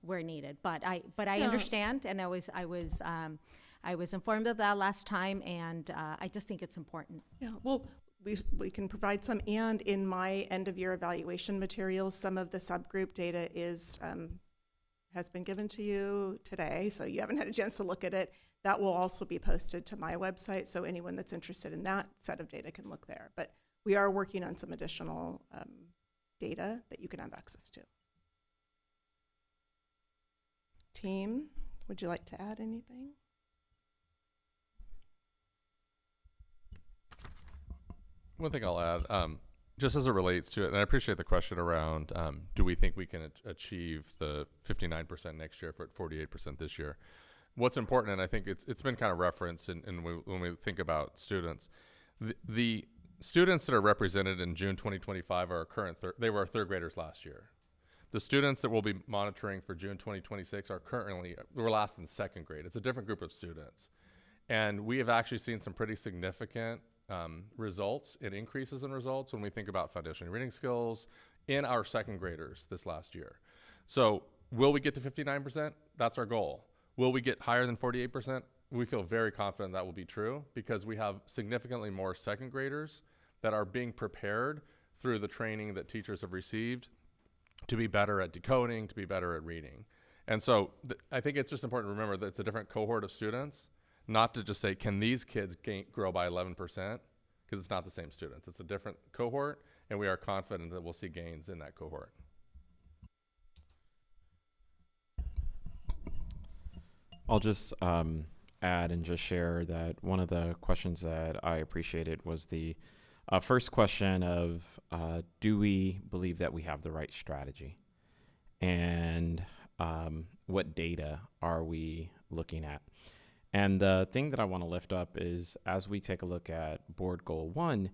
where needed. But I understand, and I was informed of that last time, and I just think it's important. Yeah, well, we can provide some, and in my end of year evaluation materials, some of the subgroup data has been given to you today, so you haven't had a chance to look at it. That will also be posted to my website, so anyone that's interested in that set of data can look there. But we are working on some additional data that you can have access to. Team, would you like to add anything? One thing I'll add, just as it relates to it, and I appreciate the question around, do we think we can achieve the 59% next year for 48% this year? what's important, and I think it's been kind of referenced when we think about students, the students that are represented in June 2025 are they were our third graders last year. The students that we'll be monitoring for June 2026 we're last in second grade. It's a different group of students. And we have actually seen some pretty significant results and increases in results when we think about foundational reading skills in our second graders this last year. So will we get to 59%? That's our goal. Will we get higher than 48%? We feel very confident that will be true because we have significantly more second graders that are being prepared through the training that teachers have received to be better at decoding, to be better at reading. And so I think it's just important to remember that it's a different cohort of students, not to just say, can these kids grow by 11%? Because it's not the same students. It's a different cohort, and we are confident that we'll see gains in that cohort. I'll just add and just share that one of the questions that I appreciated was the first question of, do we believe that we have the right strategy? And what data are we looking at? And the thing that I want to lift up is as we take a look at Board Goal 1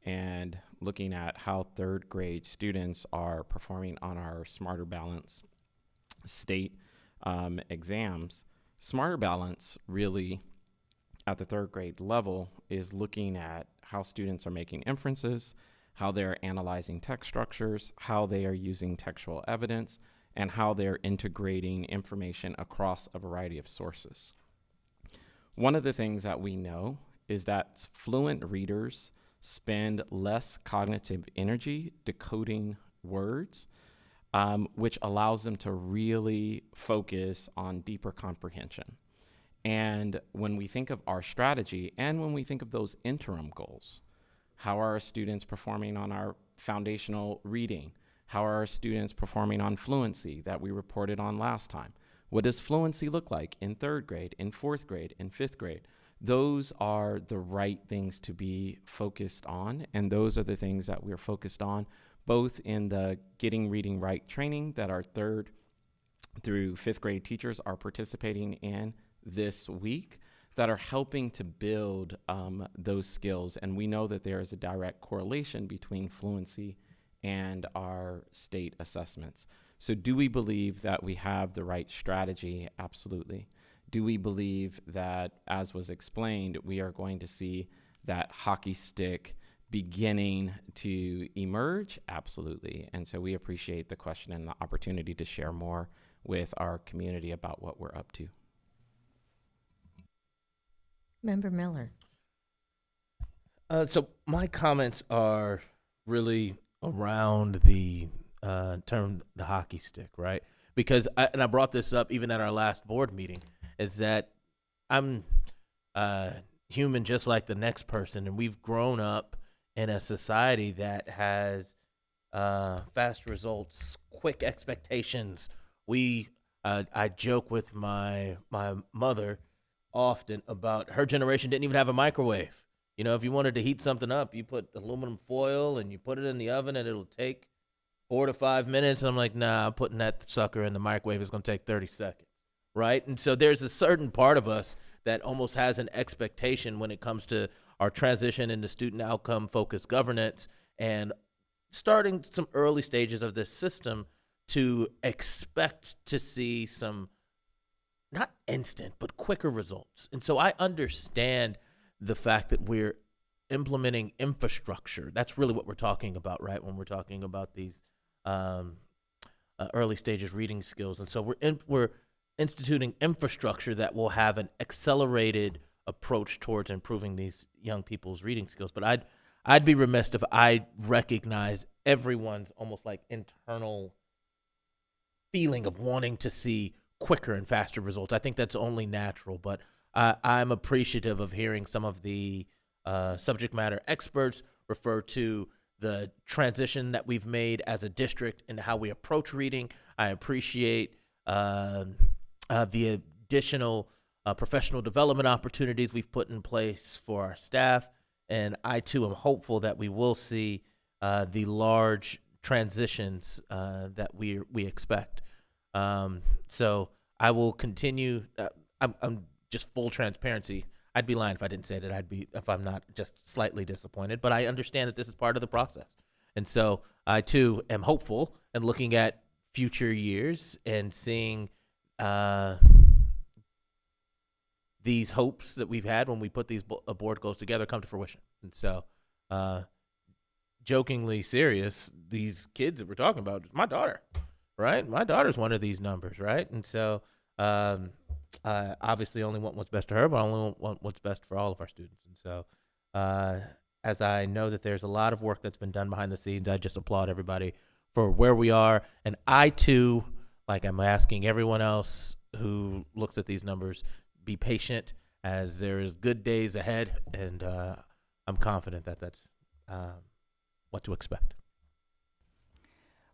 and looking at how third grade students are performing on our Smarter Balance state exams, Smarter Balance really at the third grade level is looking at how students are making inferences, how they're analyzing text structures, how they are using textual evidence, and how they're integrating information across a variety of sources. One of the things that we know is that fluent readers spend less cognitive energy decoding words, which allows them to really focus on deeper comprehension. And when we think of our strategy and when we think of those interim goals, how are our students performing on our foundational reading? How are our students performing on fluency that we reported on last time? What does fluency look like in third grade, in fourth grade, in fifth grade? Those are the right things to be focused on, and those are the things that we're focused on, both in the Getting Reading Right training that our third through fifth grade teachers are participating in this week, that are helping to build those skills. And we know that there is a direct correlation between fluency and our state assessments. So do we believe that we have the right strategy? Absolutely. Do we believe that, as was explained, we are going to see that hockey stick beginning to emerge? Absolutely. And so we appreciate the question and the opportunity to share more with our community about what we're up to. Member Miller. So my comments are really around the term the hockey stick, right? Because I brought this up even at our last board meeting, is that I'm human just like the next person, and we've grown up in a society that has fast results, quick expectations. I joke with my mother often about her generation didn't even have a microwave. You know, if you wanted to heat something up, you put aluminum foil and you put it in the oven and it'll take 4 to 5 minutes. And I'm like, nah, I'm putting that sucker in the microwave. It's going to take 30 seconds, right? And so there's a certain part of us that almost has an expectation when it comes to our transition into student outcome focused governance and starting some early stages of this system to expect to see some not instant, but quicker results. And so I understand the fact that we're implementing infrastructure. That's really what we're talking about, right? When we're talking about these early stages reading skills. And so we're instituting infrastructure that will have an accelerated approach towards improving these young people's reading skills. But I'd be remiss if I recognize everyone's almost like internal feeling of wanting to see quicker and faster results. I think that's only natural, but I'm appreciative of hearing some of the subject matter experts refer to the transition that we've made as a district and how we approach reading. I appreciate the additional professional development opportunities we've put in place for our staff, and I too am hopeful that we will see the large transitions that we expect. So I will continue. I'm just full transparency. I'd be lying if I didn't say that if I'm not just slightly disappointed, but I understand that this is part of the process. And so I too am hopeful and looking at future years and seeing these hopes that we've had when we put these board goals together come to fruition. And so, jokingly serious, these kids that we're talking about, my daughter, right? My daughter's one of these numbers, right? And so, I obviously only want what's best to her, but I only want what's best for all of our students. And so, as I know that there's a lot of work that's been done behind the scenes, I just applaud everybody for where we are. And I too, like I'm asking everyone else who looks at these numbers, be patient as there is good days ahead. And I'm confident that that's what to expect.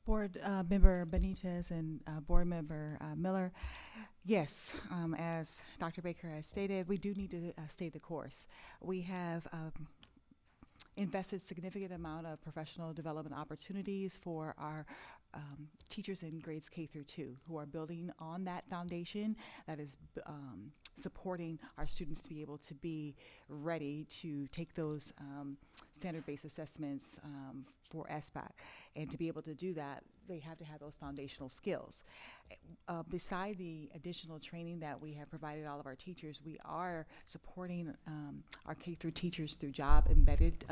Board Member Benitez and Board Member Miller, yes, as Dr. Baker has stated, we do need to stay the course. We have invested significant amount of professional development opportunities for our teachers in grades K through 2 who are building on that foundation that is supporting our students to be able to be ready to take those standard-based assessments for SBAC. And to be able to do that, they have to have those foundational skills. Beside the additional training that we have provided all of our teachers, we are supporting our K through teachers through job-embedded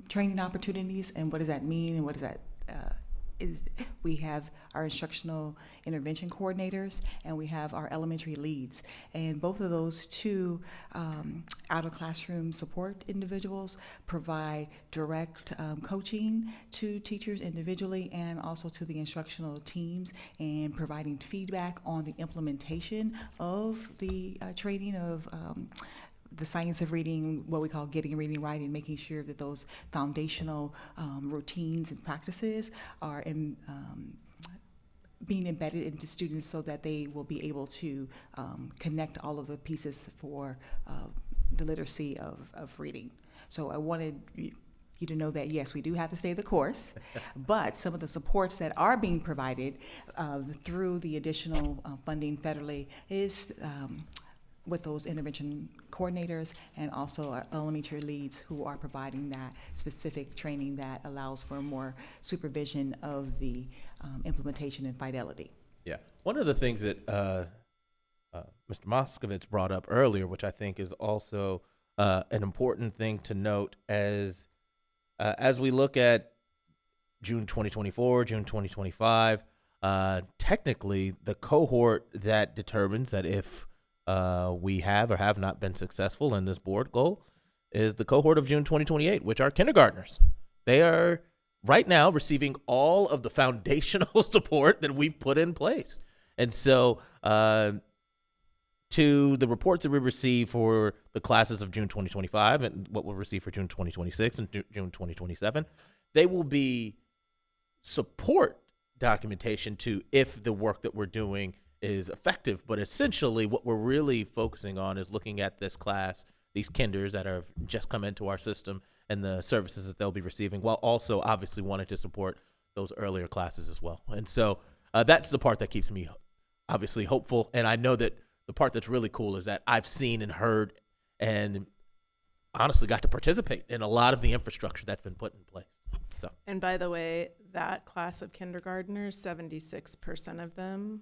training opportunities. And what does that mean, and what does that we have our instructional intervention coordinators, and we have our elementary leads. And both of those two out-of-classroom support individuals provide direct coaching to teachers individually and also to the instructional teams, and providing feedback on the implementation of the training of the science of reading, what we call getting reading right, and making sure that those foundational routines and practices are being embedded into students so that they will be able to connect all of the pieces for the literacy of reading. So I wanted you to know that, yes, we do have to stay the course, but some of the supports that are being provided through the additional funding federally is with those intervention coordinators and also our elementary leads who are providing that specific training that allows for more supervision of the implementation and fidelity. Yeah. One of the things that Mr. Moskovitz brought up earlier, which I think is also an important thing to note as we look at June 2024, June 2025, technically the cohort that determines that if we have or have not been successful in this board goal is the cohort of June 2028, which are kindergartners. They are right now receiving all of the foundational support that we've put in place. And so to the reports that we receive for the classes of June 2025 and what we'll receive for June 2026 and June 2027, they will be support documentation to if the work that we're doing is effective. But essentially what we're really focusing on is looking at this class, these kinders that have just come into our system and the services that they'll be receiving, while also obviously wanting to support those earlier classes as well. And so that's the part that keeps me obviously hopeful. And I know that the part that's really cool is that I've seen and heard and honestly got to participate in a lot of the infrastructure that's been put in place. So. And by the way, that class of kindergartners, 76% of them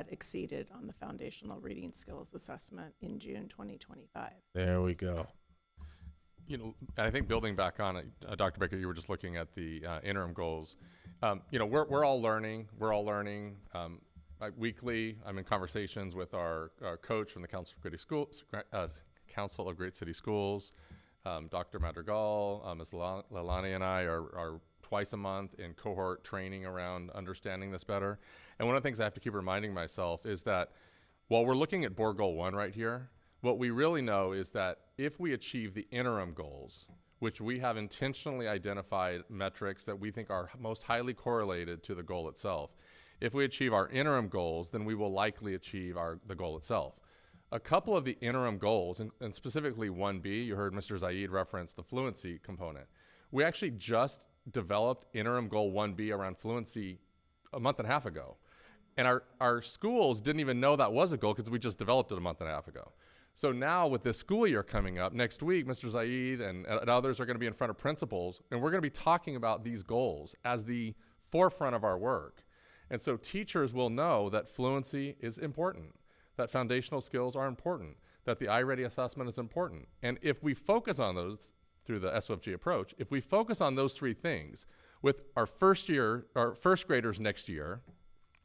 exceeded on the foundational reading skills assessment in June 2025. There we go. You know, I think building back on it, Dr. Baker, you were just looking at the interim goals. You know, we're all learning. We're all learning. Weekly, I'm in conversations with our coach from the Council of Great City Schools, Dr. Madrigal, Ms. Lalani, and I are twice a month in cohort training around understanding this better. And one of the things I have to keep reminding myself is that while we're looking at board goal 1 right here, what we really know is that if we achieve the interim goals, which we have intentionally identified metrics that we think are most highly correlated to the goal itself, if we achieve our interim goals, then we will likely achieve the goal itself. A couple of the interim goals, and specifically 1B, you heard Mr. Zaid reference the fluency component. We actually just developed interim goal 1B around fluency a month and a half ago. And our schools didn't even know that was a goal because we just developed it a month and a half ago. So now with this school year coming up, next week, Mr. Zaid and others are going to be in front of principals, and we're going to be talking about these goals as the forefront of our work. And so teachers will know that fluency is important, that foundational skills are important, that the iReady assessment is important. And if we focus on those through the SOFG approach, if we focus on those three things with our first graders next year,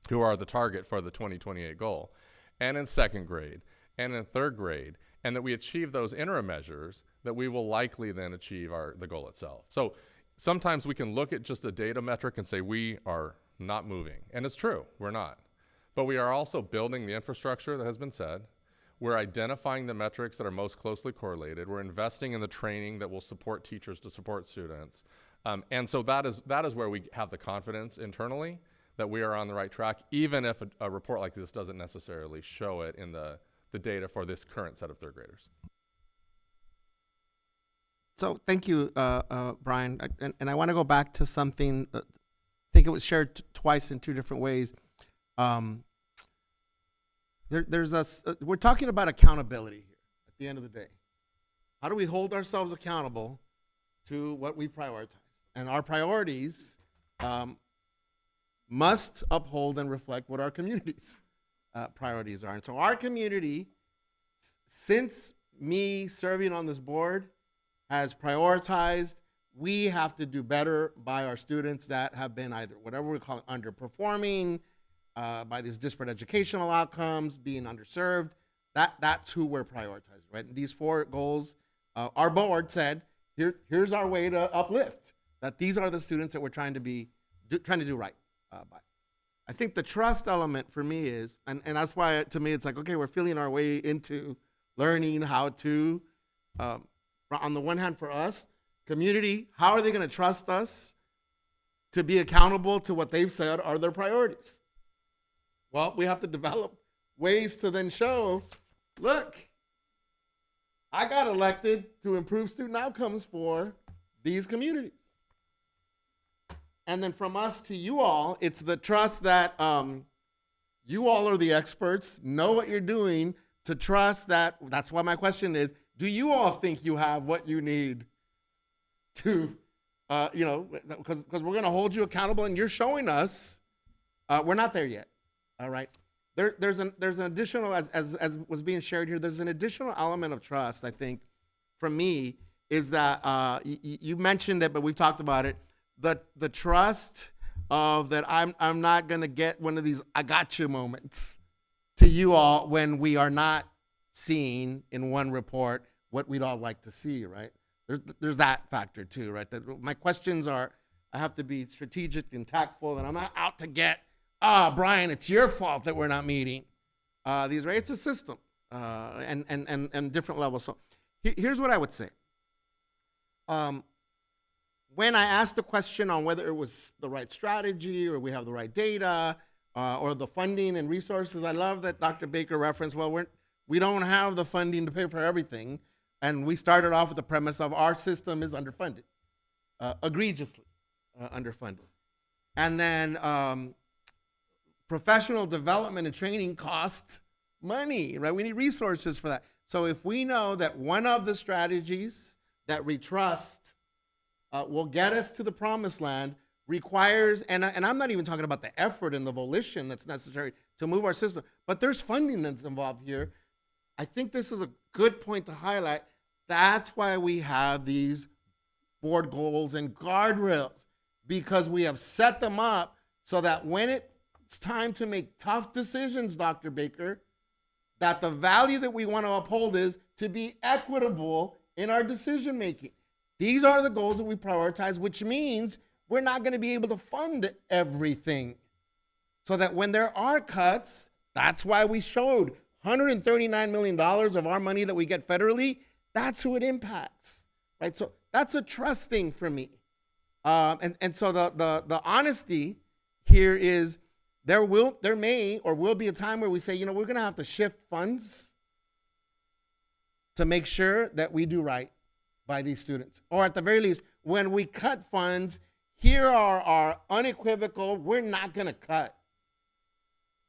who are the target for the 2028 goal, and in second grade, and in third grade, and that we achieve those interim measures, that we will likely then achieve the goal itself. So sometimes we can look at just a data metric and say we are not moving. And it's true, we're not. But we are also building the infrastructure that has been said. We're identifying the metrics that are most closely correlated. We're investing in the training that will support teachers to support students. And so that is where we have the confidence internally that we are on the right track, even if a report like this doesn't necessarily show it in the data for this current set of third graders. So thank you, Brian. And I want to go back to something that I think it was shared twice in two different ways. We're talking about accountability here at the end of the day. How do we hold ourselves accountable to what we prioritize? And our priorities must uphold and reflect what our community's priorities are. And so our community, since me serving on this board, has prioritized we have to do better by our students that have been either whatever we call it, underperforming, by these disparate educational outcomes, being underserved. That's who we're prioritizing, right? And these four goals, our board said, here's our way to uplift. That these are the students that we're trying to do right by. I think the trust element for me is, and that's why to me it's like, okay, we're feeling our way into learning how to, on the one hand for us, community, how are they going to trust us to be accountable to what they've said are their priorities? Well, we have to develop ways to then show, look, I got elected to improve student outcomes for these communities. And then from us to you all, it's the trust that you all are the experts, know what you're doing, to trust that, that's why my question is, do you all think you have what you need to, because we're going to hold you accountable and you're showing us, we're not there yet, all right? There's an additional, as was being shared here, there's an additional element of trust, I think, from me, is that, you mentioned it, but we've talked about it, the trust of that I'm not going to get one of these I got you moments to you all when we are not seeing in one report what we'd all like to see, right? There's that factor too, right? That my questions are, I have to be strategic and tactful, and I'm not out to get, Brian, it's your fault that we're not meeting these, right? It's a system and different levels. So here's what I would say. When I asked the question on whether it was the right strategy or we have the right data or the funding and resources, I love that Dr. Baker referenced, well, we don't have the funding to pay for everything. And we started off with the premise of our system is underfunded, egregiously underfunded. And then professional development and training costs money, right? We need resources for that. So if we know that one of the strategies that we trust will get us to the promised land requires, and I'm not even talking about the effort and the volition that's necessary to move our system, but there's funding that's involved here. I think this is a good point to highlight. That's why we have these board goals and guardrails, because we have set them up so that when it's time to make tough decisions, Dr. Baker, that the value that we want to uphold is to be equitable in our decision making. These are the goals that we prioritize, which means we're not going to be able to fund everything. So that when there are cuts, that's why we showed $139 million of our money that we get federally, that's who it impacts, right? So that's a trust thing for me. And so the honesty here is there may or will be a time where we say, we're going to have to shift funds to make sure that we do right by these students. Or at the very least, when we cut funds, here are our unequivocal, we're not going to cut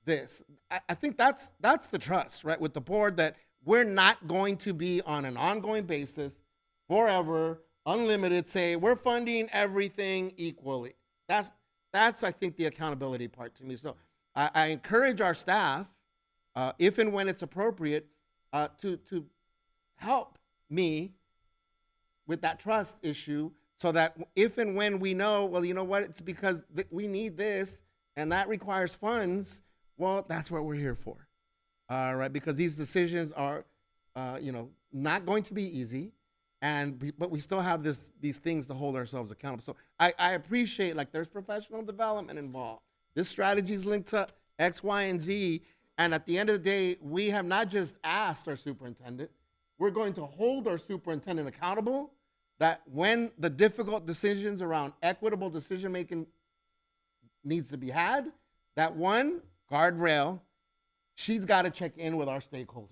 this. I think that's the trust, right, with the board, that we're not going to be on an ongoing basis forever, unlimited, say we're funding everything equally. That's I think the accountability part to me. So I encourage our staff, if and when it's appropriate, to help me with that trust issue, so that if and when we know, well, you know what, it's because we need this and that requires funds, well, that's what we're here for, right? Because these decisions are, not going to be easy, but we still have these things to hold ourselves accountable. So I appreciate, like, there's professional development involved. This strategy is linked to X, Y, and Z, and at the end of the day, we have not just asked our superintendent, we're going to hold our superintendent accountable, that when the difficult decisions around equitable decision-making needs to be had, that one guardrail, she's got to check in with our stakeholders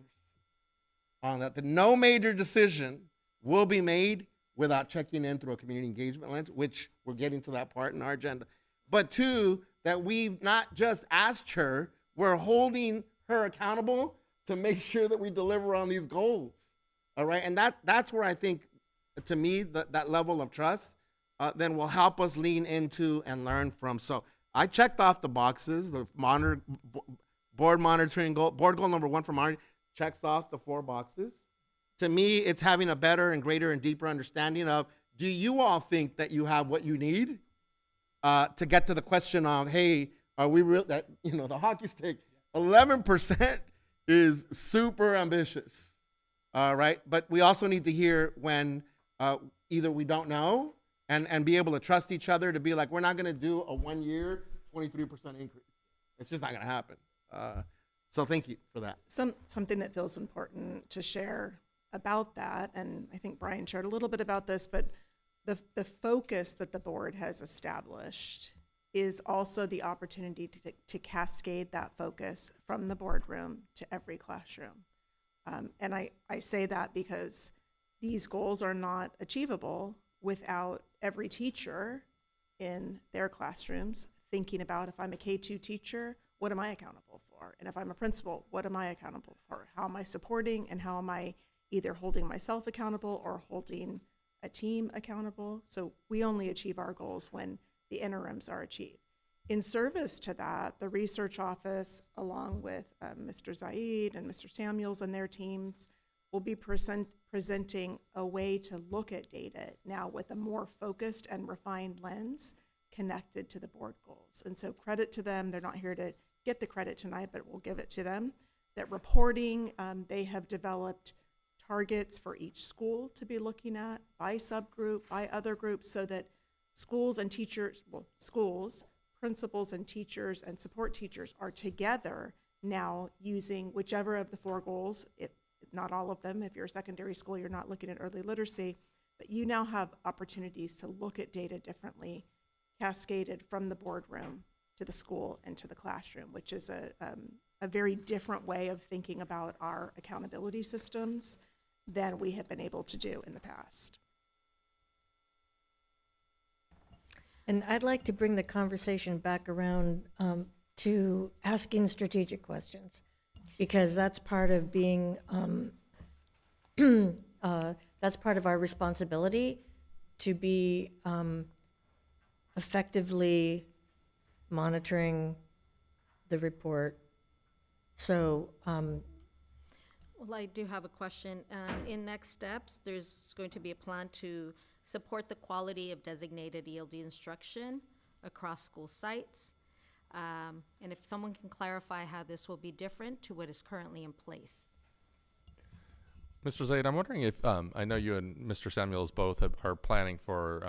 on that. No major decision will be made without checking in through a community engagement lens, which we're getting to that part in our agenda. But two, that we've not just asked her, we're holding her accountable to make sure that we deliver on these goals. All right, and that's where I think, to me, that level of trust then will help us lean into and learn from. So I checked off the boxes. The board monitoring goal, board goal number 1 for monitoring checks off the 4 boxes. To me, it's having a better and greater and deeper understanding of, do you all think that you have what you need to get to the question of, hey, are we real? That, the hockey stick, 11% is super ambitious, right? But we also need to hear when either we don't know and be able to trust each other to be like, we're not going to do a 1 year 23% increase. It's just not going to happen. So thank you for that. Something that feels important to share about that, and I think Brian shared a little bit about this, but the focus that the board has established is also the opportunity to cascade that focus from the boardroom to every classroom. And I say that because these goals are not achievable without every teacher in their classrooms thinking about, if I'm a K-2 teacher, what am I accountable for? And if I'm a principal, what am I accountable for? How am I supporting, and how am I either holding myself accountable or holding a team accountable? So we only achieve our goals when the interims are achieved. In service to that, the research office, along with Mr. Zaid and Mr. Samuels and their teams, will be presenting a way to look at data now with a more focused and refined lens connected to the board goals. And so credit to them. They're not here to get the credit tonight, but we'll give it to them. That reporting, they have developed targets for each school to be looking at by subgroup, by other groups, so that schools and teachers, schools, principals and teachers and support teachers are together now using whichever of the 4 goals, not all of them. If you're a secondary school, you're not looking at early literacy, but you now have opportunities to look at data differently, cascaded from the boardroom to the school and to the classroom, which is a very different way of thinking about our accountability systems than we have been able to do in the past. And I'd like to bring the conversation back around to asking strategic questions, because that's part of being, that's part of our responsibility to be effectively monitoring the report. So, well, I do have a question. In next steps, there's going to be a plan to support the quality of designated ELD instruction across school sites. And if someone can clarify how this will be different to what is currently in place. Mr. Zaid, I'm wondering if, I know you and Mr. Samuels both are planning for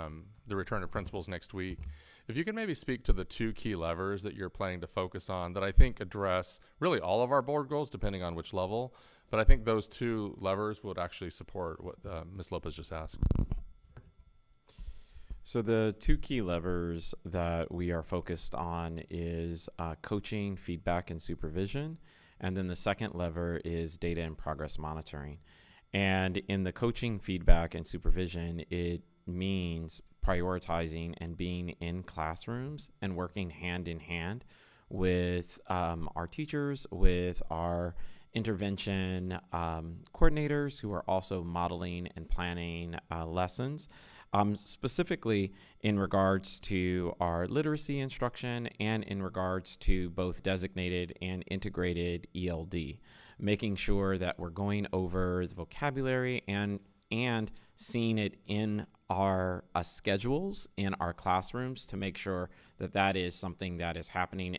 the return of principals next week. If you could maybe speak to the 2 key levers that you're planning to focus on that I think address really all of our board goals, depending on which level. But I think those 2 levers would actually support what Ms. Lopez just asked. So the 2 key levers that we are focused on is coaching, feedback, and supervision. And then the second lever is data and progress monitoring. And in the coaching, feedback, and supervision, it means prioritizing and being in classrooms and working hand in hand with our teachers, with our intervention coordinators who are also modeling and planning lessons, specifically in regards to our literacy instruction and in regards to both designated and integrated ELD, making sure that we're going over the vocabulary and seeing it in our schedules in our classrooms to make sure that that is something that is happening,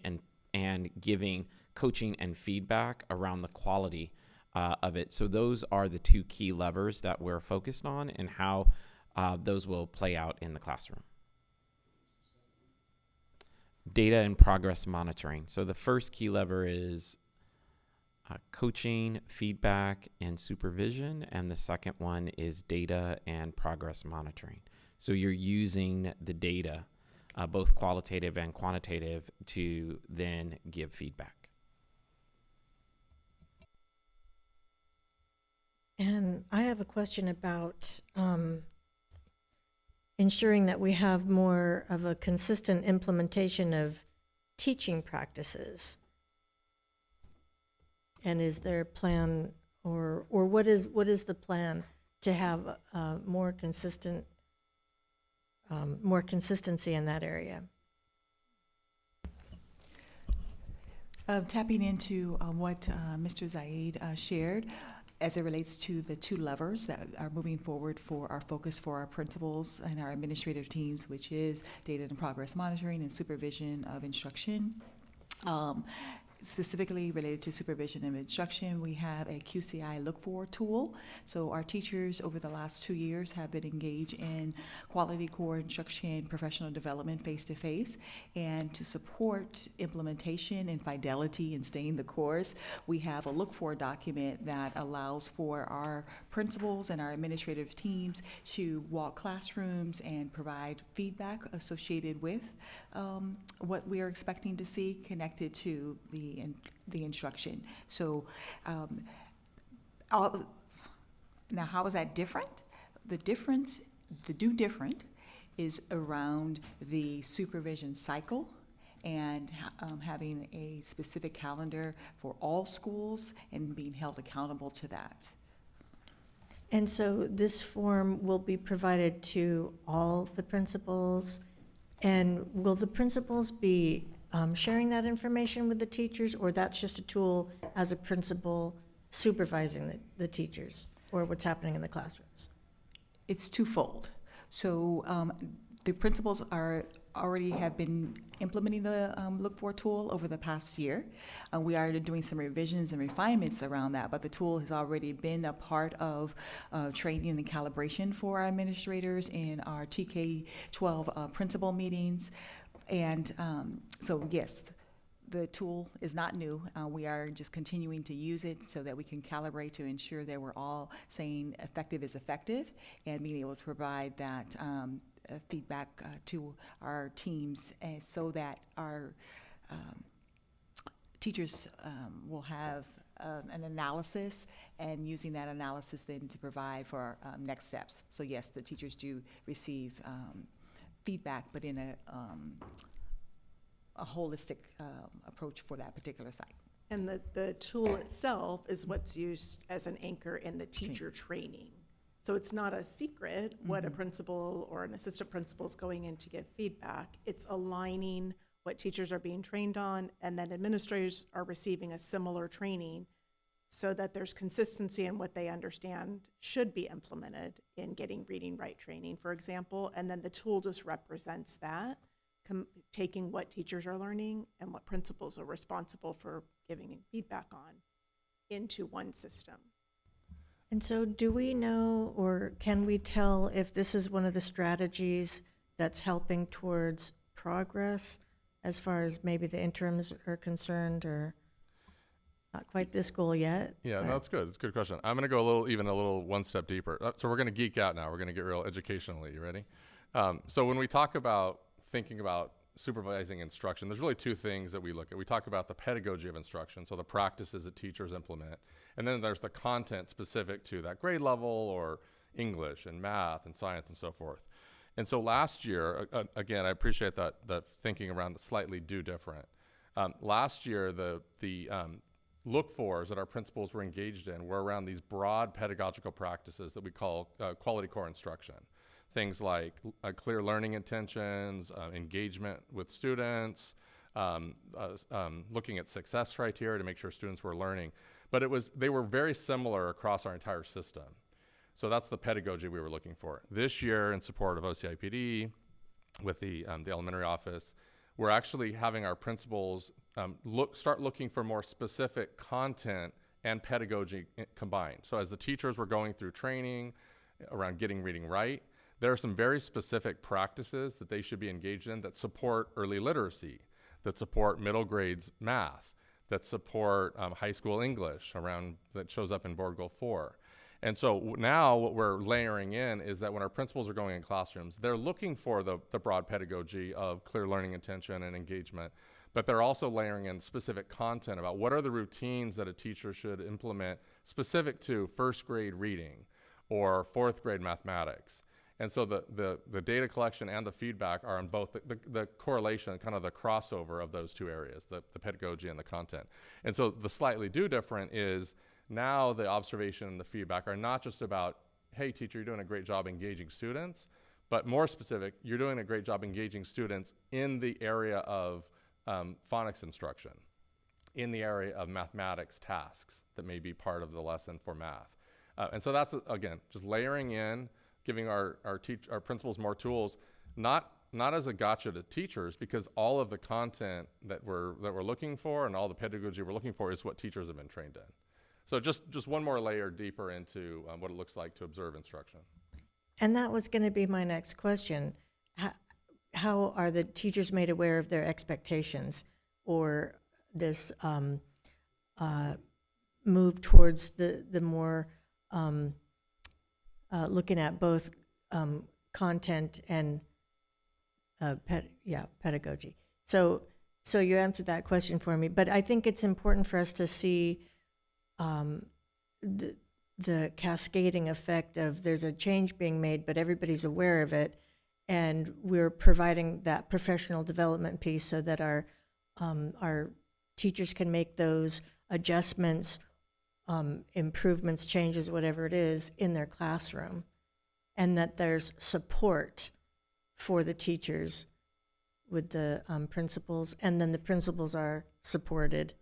and giving coaching and feedback around the quality of it. So those are the two key levers that we're focused on, and how those will play out in the classroom. Data and progress monitoring. So the first key lever is coaching, feedback, and supervision, and the second one is data and progress monitoring. So you're using the data, both qualitative and quantitative, to then give feedback. And I have a question about ensuring that we have more of a consistent implementation of teaching practices. And is there a plan, or what is the plan to have more consistency in that area? Tapping into what Mr. Zaid shared as it relates to the two levers that are moving forward for our focus for our principals and our administrative teams, which is data and progress monitoring and supervision of instruction. Specifically related to supervision of instruction, we have a QCI look for tool. So our teachers over the last 2 years have been engaged in quality core instruction, professional development face-to-face, and to support implementation and fidelity and staying the course, we have a look for document that allows for our principals and our administrative teams to walk classrooms and provide feedback associated with what we are expecting to see connected to the instruction. So now how is that different? The difference is around the supervision cycle and having a specific calendar for all schools and being held accountable to that. And so this form will be provided to all the principals, and will the principals be sharing that information with the teachers, or that's just a tool as a principal supervising the teachers, or what's happening in the classrooms? It's twofold. So the principals already have been implementing the Look For tool over the past year. We are doing some revisions and refinements around that, but the tool has already been a part of training and calibration for our administrators in our TK-12 principal meetings. And so yes, the tool is not new. We are just continuing to use it so that we can calibrate to ensure that we're all saying effective is effective and being able to provide that feedback to our teams, so that our teachers will have an analysis, and using that analysis then to provide for next steps. So yes, the teachers do receive feedback, but in a holistic approach for that particular site. And the tool itself is what's used as an anchor in the teacher training. So it's not a secret what a principal or an assistant principal is going in to give feedback. It's aligning what teachers are being trained on, and then administrators are receiving a similar training so that there's consistency in what they understand should be implemented in getting reading right training, for example, and then the tool just represents that, taking what teachers are learning and what principals are responsible for giving feedback on into one system. And so do we know, or can we tell if this is one of the strategies that's helping towards progress as far as maybe the interims are concerned, or not quite this goal yet? Yeah, no, that's good. It's a good question. I'm going to go a little one step deeper. So we're going to geek out now. We're going to get real educationally. You ready? So when we talk about thinking about supervising instruction, there's really two things that we look at. We talk about the pedagogy of instruction, so the practices that teachers implement, and then there's the content specific to that grade level, or English and math and science and so forth. And so last year, again, I appreciate that thinking around slightly different. Last year, the look-fors that our principals were engaged in were around these broad pedagogical practices that we call quality core instruction. Things like clear learning intentions, engagement with students, looking at success criteria to make sure students were learning. But they were very similar across our entire system. So that's the pedagogy we were looking for. This year, in support of OCIPD, with the elementary office, we're actually having our principals start looking for more specific content and pedagogy combined. So as the teachers were going through training around getting reading right, there are some very specific practices that they should be engaged in that support early literacy, that support middle grades math, that support high school English that shows up in Board Goal 4. And so now what we're layering in is that when our principals are going in classrooms, they're looking for the broad pedagogy of clear learning intention and engagement, but they're also layering in specific content about what are the routines that a teacher should implement specific to first grade reading or fourth grade mathematics. And so the data collection and the feedback are on both the correlation, kind of the crossover of those two areas, the pedagogy and the content. And so the slightly different is now the observation and the feedback are not just about, hey, teacher, you're doing a great job engaging students, but more specific, you're doing a great job engaging students in the area of phonics instruction, in the area of mathematics tasks that may be part of the lesson for math. And so that's, again, just layering in, giving our principals more tools, not as a gotcha to teachers, because all of the content that we're looking for and all the pedagogy we're looking for is what teachers have been trained in. So just one more layer deeper into what it looks like to observe instruction. And that was going to be my next question. How are the teachers made aware of their expectations, or this move towards the more looking at both content and pedagogy. So you answered that question for me, but I think it's important for us to see the cascading effect of there's a change being made, but everybody's aware of it, and we're providing that professional development piece so that our teachers can make those adjustments, improvements, changes, whatever it is, in their classroom, and that there's support for the teachers with the principals, and then the principals are supported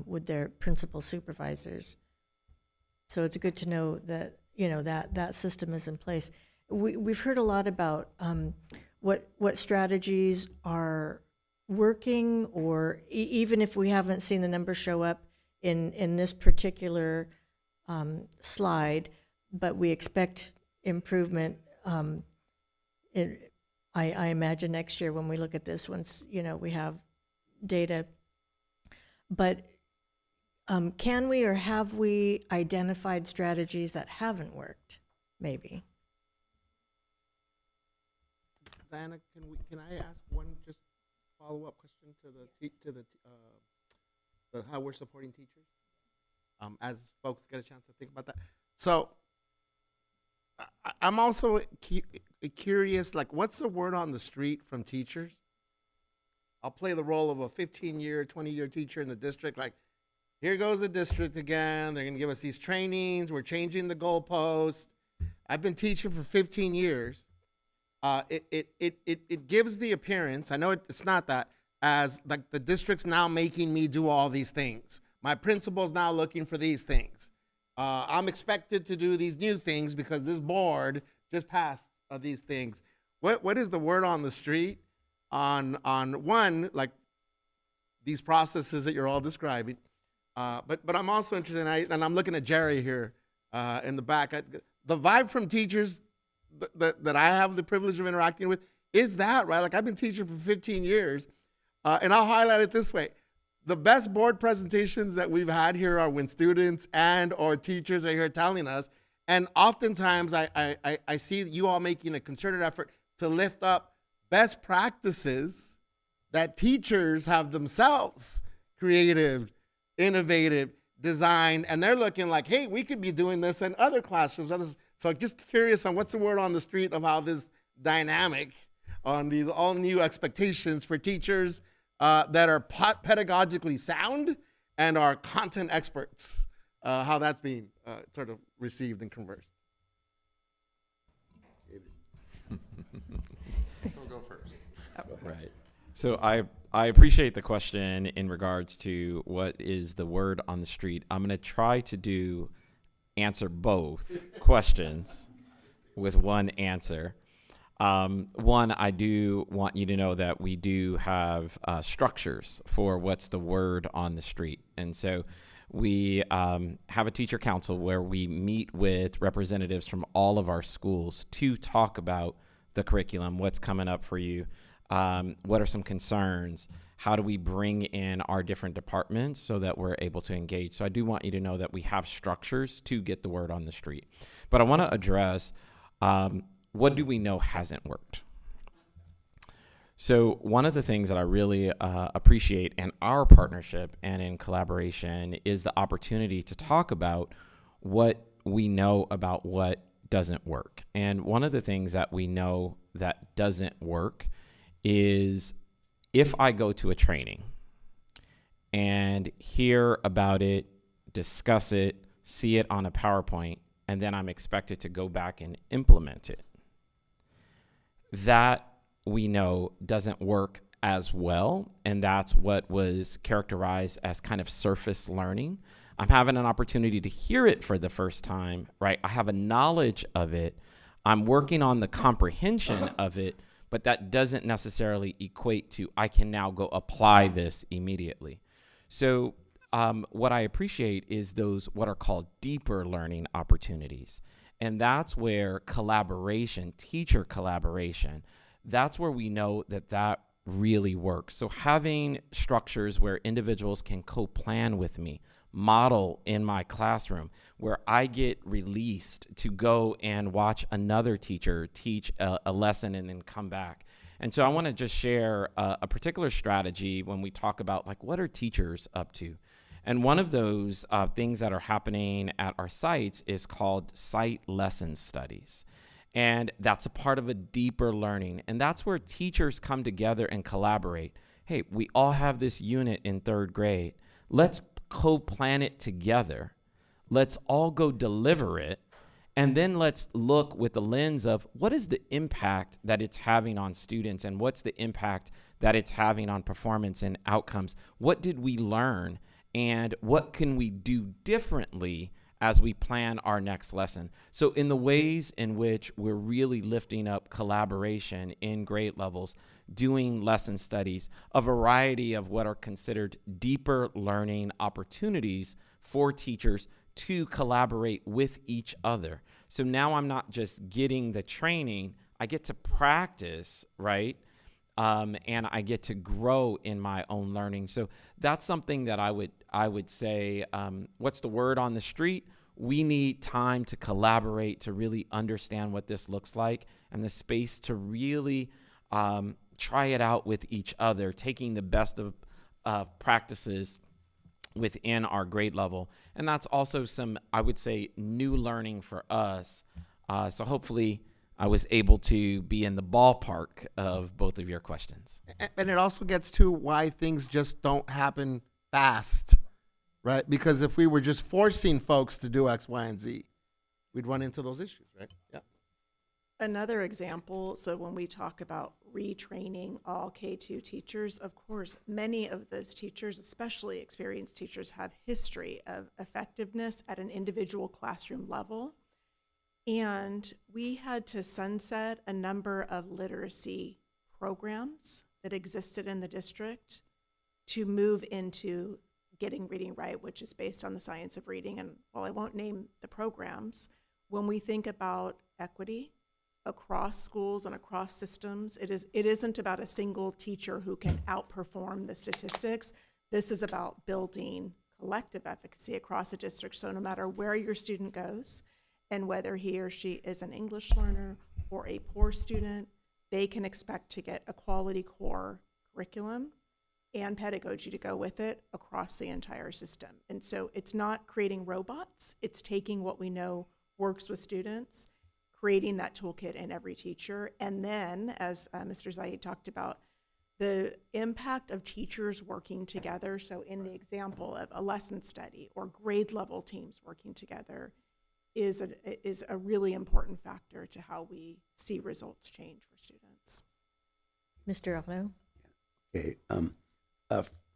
with their principal supervisors. So it's good to know that, that system is in place. We've heard a lot about what strategies are working, or even if we haven't seen the numbers show up in this particular slide, but we expect improvement. I imagine next year when we look at this, once we have data. But can we, or have we identified strategies that haven't worked? Maybe. Diana, can I ask one just follow-up question to the how we're supporting teachers, as folks get a chance to think about that? So I'm also curious, like, what's the word on the street from teachers? I'll play the role of a 15-year, 20-year teacher in the district. Like, here goes the district again. They're going to give us these trainings. We're changing the goalposts. I've been teaching for 15 years. It gives the appearance, I know it's not that, as like the district's now making me do all these things. My principal's now looking for these things. I'm expected to do these new things because this board just passed these things. What is the word on the street on one, like these processes that you're all describing? But I'm also interested, and I'm looking at Jerry here in the back. The vibe from teachers that I have the privilege of interacting with is that, right? Like, I've been teaching for 15 years, and I'll highlight it this way. The best board presentations that we've had here are when students and or teachers are here telling us, and oftentimes I see you all making a concerted effort to lift up best practices that teachers have themselves created, innovative, designed, and they're looking like, hey, we could be doing this in other classrooms. So just curious on what's the word on the street of how this dynamic on these all new expectations for teachers, that are pedagogically sound and are content experts, how that's being sort of received and conversed. We'll go first. Right. So I appreciate the question in regards to what is the word on the street. I'm going to try to answer both questions with one answer. One, I do want you to know that we do have structures for what's the word on the street. And so we have a teacher council where we meet with representatives from all of our schools to talk about the curriculum, what's coming up for you, what are some concerns, how do we bring in our different departments so that we're able to engage. So I do want you to know that we have structures to get the word on the street. But I want to address what do we know hasn't worked? So one of the things that I really appreciate in our partnership and in collaboration is the opportunity to talk about what we know about what doesn't work. And one of the things that we know that doesn't work is if I go to a training and hear about it, discuss it, see it on a PowerPoint, and then I'm expected to go back and implement it, that we know doesn't work as well. And that's what was characterized as kind of surface learning. I'm having an opportunity to hear it for the first time, right? I have a knowledge of it. I'm working on the comprehension of it, but that doesn't necessarily equate to I can now go apply this immediately. So what I appreciate is those what are called deeper learning opportunities. And that's where collaboration, teacher collaboration, that's where we know that that really works. So having structures where individuals can co-plan with me, model in my classroom, where I get released to go and watch another teacher teach a lesson and then come back. And so I want to just share a particular strategy when we talk about like what are teachers up to. And one of those things that are happening at our sites is called site lesson studies. And that's a part of a deeper learning. And that's where teachers come together and collaborate. Hey, we all have this unit in third grade. Let's co-plan it together. Let's all go deliver it. And then let's look with the lens of what is the impact that it's having on students and what's the impact that it's having on performance and outcomes. What did we learn and what can we do differently as we plan our next lesson? So in the ways in which we're really lifting up collaboration in grade levels, doing lesson studies, a variety of what are considered deeper learning opportunities for teachers to collaborate with each other. So now I'm not just getting the training, I get to practice, right? And I get to grow in my own learning. So that's something that I would say, what's the word on the street? We need time to collaborate, to really understand what this looks like, and the space to really try it out with each other, taking the best of practices within our grade level. And that's also some, I would say, new learning for us. So hopefully I was able to be in the ballpark of both of your questions. And it also gets to why things just don't happen fast, right? Because if we were just forcing folks to do X, Y, and Z, we'd run into those issues, right? Yeah. Another example, so when we talk about retraining all K-2 teachers, of course, many of those teachers, especially experienced teachers, have history of effectiveness at an individual classroom level. And we had to sunset a number of literacy programs that existed in the district to move into Getting Reading Right, which is based on the science of reading. And while I won't name the programs, when we think about equity across schools and across systems, it isn't about a single teacher who can outperform the statistics. This is about building collective efficacy across a district. So no matter where your student goes, and whether he or she is an English learner or a poor student, they can expect to get a quality core curriculum and pedagogy to go with it across the entire system. And so it's not creating robots, it's taking what we know works with students, creating that toolkit in every teacher, and then, as Mr. Zaid talked about, the impact of teachers working together, so in the example of a lesson study or grade level teams working together, is a really important factor to how we see results change for students. Mr. Arnaud? Okay.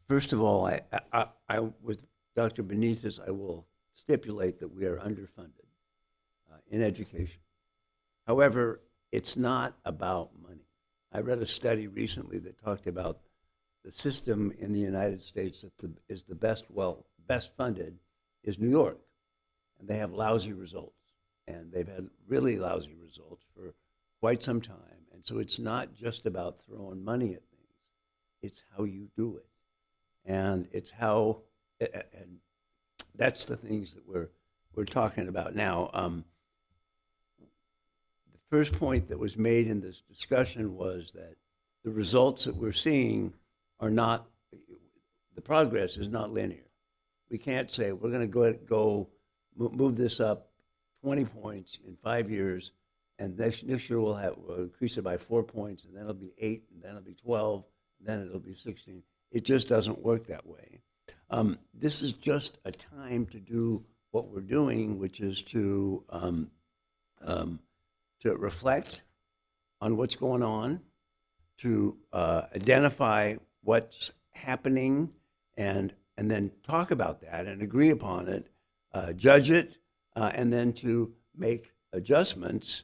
First of all, I with Dr. Benitez, I will stipulate that we are underfunded in education. However, it's not about money. I read a study recently that talked about the system in the United States that is the best funded is New York, and they have lousy results, and they've had really lousy results for quite some time. And so it's not just about throwing money at things; it's how you do it, and it's how, and that's the things that we're talking about now. The first point that was made in this discussion was that the results that we're seeing are not, the progress is not linear. We can't say we're going to move this up 20 points in 5 years, and next year we'll increase it by 4 points, and then it'll be 8, and then it'll be 12, and then it'll be 16. It just doesn't work that way. This is just a time to do what we're doing, which is to reflect on what's going on, to identify what's happening, and then talk about that and agree upon it, judge it, and then to make adjustments.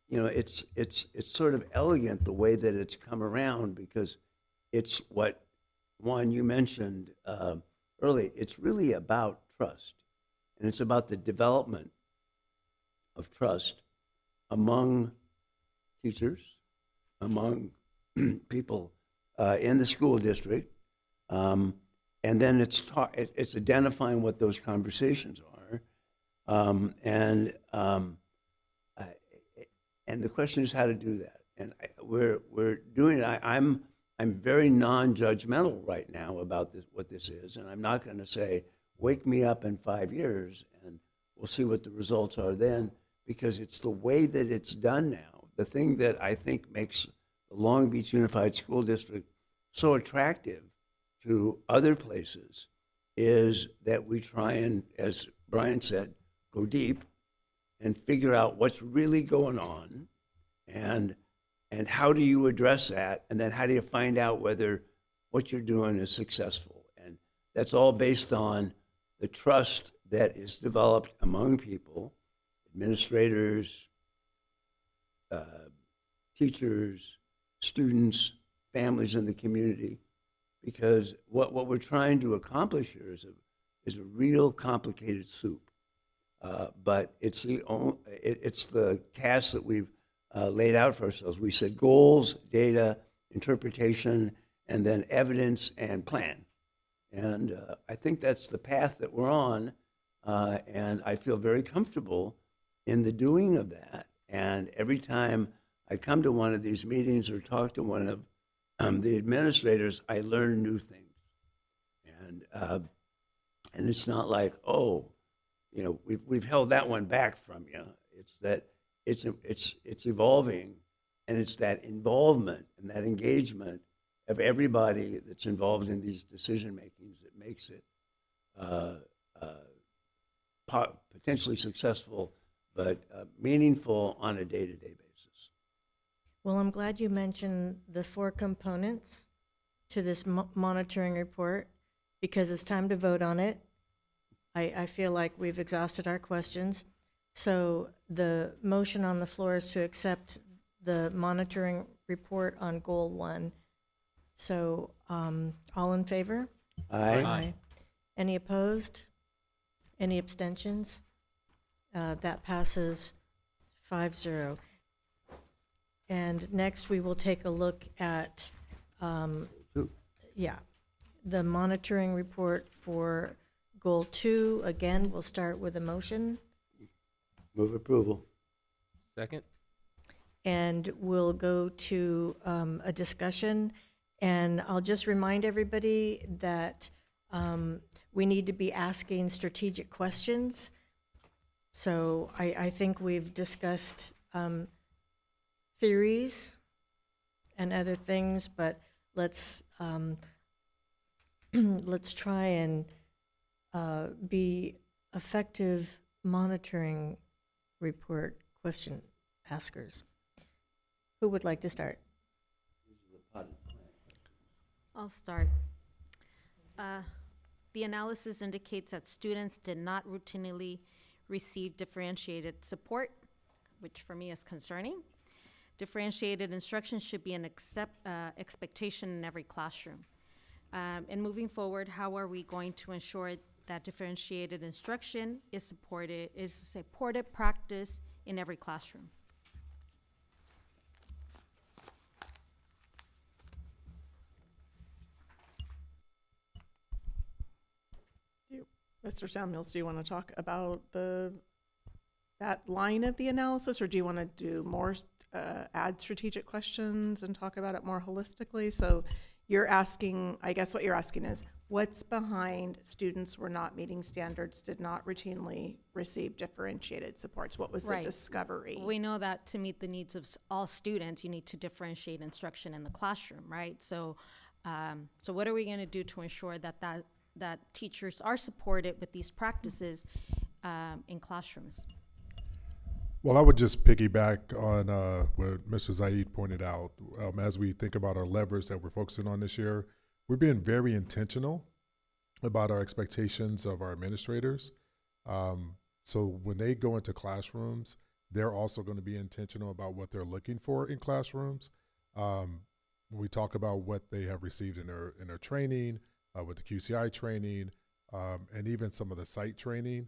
It's sort of elegant the way that it's come around, because it's what, Juan, you mentioned early. It's really about trust, and it's about the development of trust among teachers, among people in the school district, and then it's identifying what those conversations are, and the question is how to do that. And we're doing it. I'm very non-judgmental right now about what this is, and I'm not going to say, wake me up in 5 years and we'll see what the results are then, because it's the way that it's done now. The thing that I think makes the Long Beach Unified School District so attractive to other places is that we try and, as Brian said, go deep and figure out what's really going on, and how do you address that, and then how do you find out whether what you're doing is successful. And that's all based on the trust that is developed among people, administrators, teachers, students, families in the community, because what we're trying to accomplish here is a real complicated soup. But it's the task that we've laid out for ourselves. We said goals, data, interpretation, and then evidence and plan. And I think that's the path that we're on, and I feel very comfortable in the doing of that. And every time I come to one of these meetings or talk to one of the administrators, I learn new things. And it's not like, oh, we've held that one back from you. It's that it's evolving, and it's that involvement and that engagement of everybody that's involved in these decision makings that makes it potentially successful, but meaningful on a day-to-day basis. Well, I'm glad you mentioned the 4 components to this monitoring report, because it's time to vote on it. I feel like we've exhausted our questions. So the motion on the floor is to accept the monitoring report on Goal 1. So all in favor? Aye. Any opposed? Any abstentions? That passes 5-0. And next we will take a look at, the monitoring report for Goal 2. Again, we'll start with a motion. Move approval. Second. And we'll go to a discussion. And I'll just remind everybody that we need to be asking strategic questions. So I think we've discussed theories and other things, but let's let's try and be effective monitoring report question askers. Who would like to start? I'll start. The analysis indicates that students did not routinely receive differentiated support, which for me is concerning. Differentiated instruction should be an expectation in every classroom. And moving forward, how are we going to ensure that differentiated instruction is a supported practice in every classroom? Mr. Samuels, do you want to talk about that line of the analysis, or do you want to do more, add strategic questions and talk about it more holistically? So you're asking, I guess what you're asking is, what's behind students were not meeting standards, did not routinely receive differentiated supports? What was the discovery? We know that to meet the needs of all students, you need to differentiate instruction in the classroom, right? So, so what are we going to do to ensure that teachers are supported with these practices in classrooms? Well, I would just piggyback on what Mr. Zaid pointed out. As we think about our levers that we're focusing on this year, we're being very intentional about our expectations of our administrators. So when they go into classrooms, they're also going to be intentional about what they're looking for in classrooms. When we talk about what they have received in their training, with the QCI training, and even some of the site training,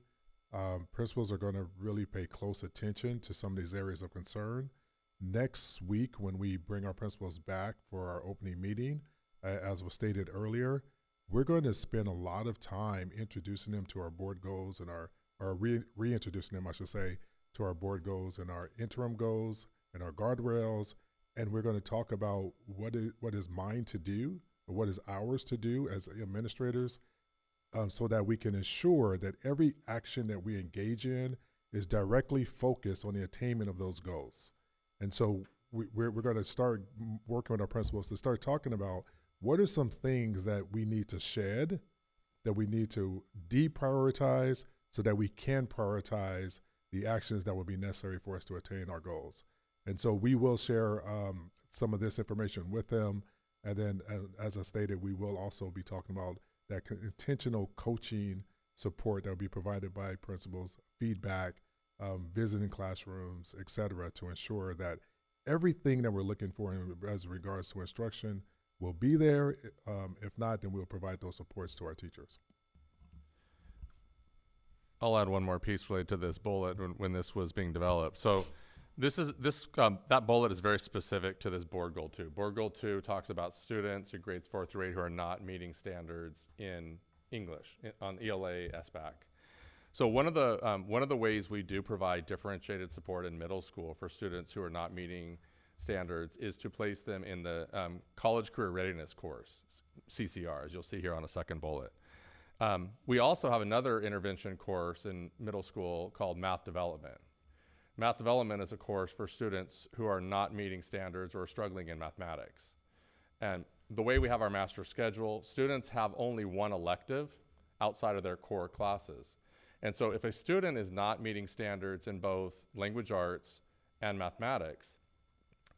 principals are going to really pay close attention to some of these areas of concern. Next week, when we bring our principals back for our opening meeting, as was stated earlier, we're going to spend a lot of time introducing them to our board goals and reintroducing them, I should say, to our board goals and our interim goals and our guardrails. And we're going to talk about what is mine to do, or what is ours to do as administrators, so that we can ensure that every action that we engage in is directly focused on the attainment of those goals. And so we're going to start working with our principals to start talking about what are some things that we need to shed, that we need to deprioritize, so that we can prioritize the actions that will be necessary for us to attain our goals. And so we will share some of this information with them. And then, as I stated, we will also be talking about that intentional coaching support that will be provided by principals, feedback, visiting classrooms, et cetera, to ensure that everything that we're looking for as regards to instruction will be there. If not, then we'll provide those supports to our teachers. I'll add one more piece related to this bullet when this was being developed. So that bullet is very specific to this board goal 2. Board goal 2 talks about students in grades 4 through 8 who are not meeting standards in English on ELA SBAC. So one of the ways we do provide differentiated support in middle school for students who are not meeting standards is to place them in the college career readiness course, CCR, as you'll see here on a second bullet. We also have another intervention course in middle school called Math Development. Math Development is a course for students who are not meeting standards or struggling in mathematics. And the way we have our master schedule, students have only one elective outside of their core classes. And so if a student is not meeting standards in both language arts and mathematics,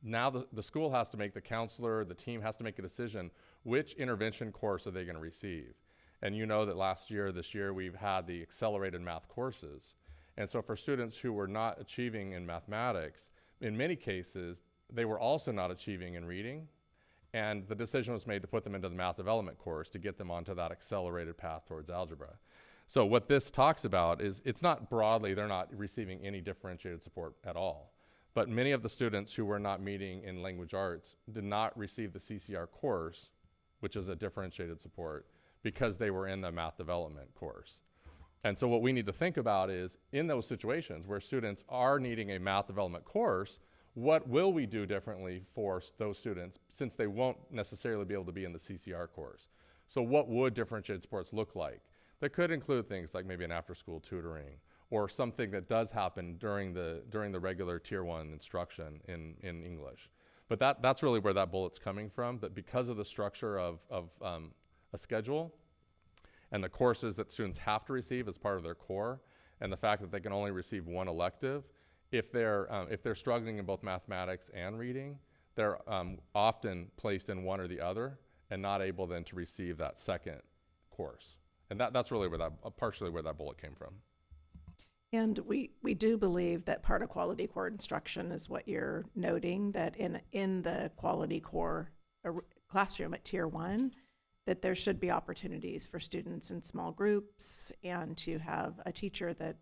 now the school has to make, the counselor, the team has to make a decision, which intervention course are they going to receive? And you know that this year, we've had the accelerated math courses. And so for students who were not achieving in mathematics, in many cases, they were also not achieving in reading. And the decision was made to put them into the math development course to get them onto that accelerated path towards algebra. So what this talks about is, it's not broadly, they're not receiving any differentiated support at all. But many of the students who were not meeting in language arts did not receive the CCR course, which is a differentiated support, because they were in the math development course. And so what we need to think about is, in those situations where students are needing a math development course, what will we do differently for those students, since they won't necessarily be able to be in the CCR course? So what would differentiated supports look like? That could include things like maybe an after-school tutoring, or something that does happen during the regular Tier 1 instruction in English. But that's really where that bullet's coming from, that because of the structure of a schedule and the courses that students have to receive as part of their core, and the fact that they can only receive one elective, if they're struggling in both mathematics and reading, they're often placed in one or the other and not able then to receive that second course. And that's really where partially where that bullet came from. And we do believe that part of quality core instruction is what you're noting, that in the quality core classroom at Tier 1, that there should be opportunities for students in small groups and to have a teacher that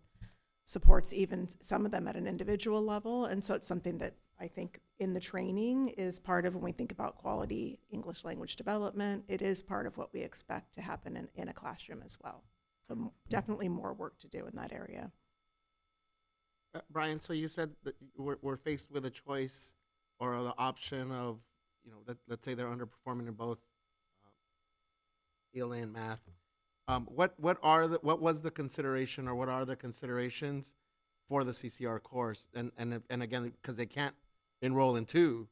supports even some of them at an individual level. And so it's something that I think in the training is part of when we think about quality English language development. It is part of what we expect to happen in a classroom as well. So definitely more work to do in that area. Brian, so you said that we're faced with a choice or the option of, let's say they're underperforming in both ELA and math. What was the consideration, or what are the considerations for the CCR course? And again, because they can't enroll in two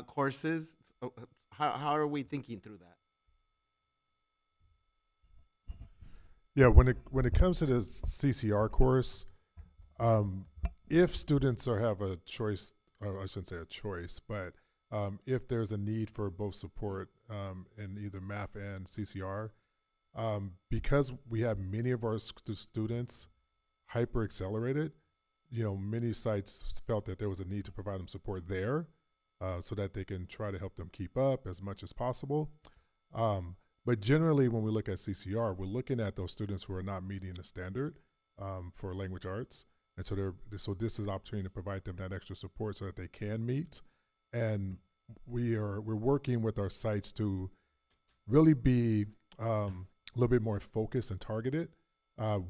courses, how are we thinking through that? Yeah, when it comes to the CCR course, if students have a choice, or I shouldn't say a choice, but if there's a need for both support in either math and CCR, because we have many of our students hyper accelerated, many sites felt that there was a need to provide them support there so that they can try to help them keep up as much as possible. But generally, when we look at CCR, we're looking at those students who are not meeting the standard for language arts. And so this is an opportunity to provide them that extra support so that they can meet. And we're working with our sites to really be a little bit more focused and targeted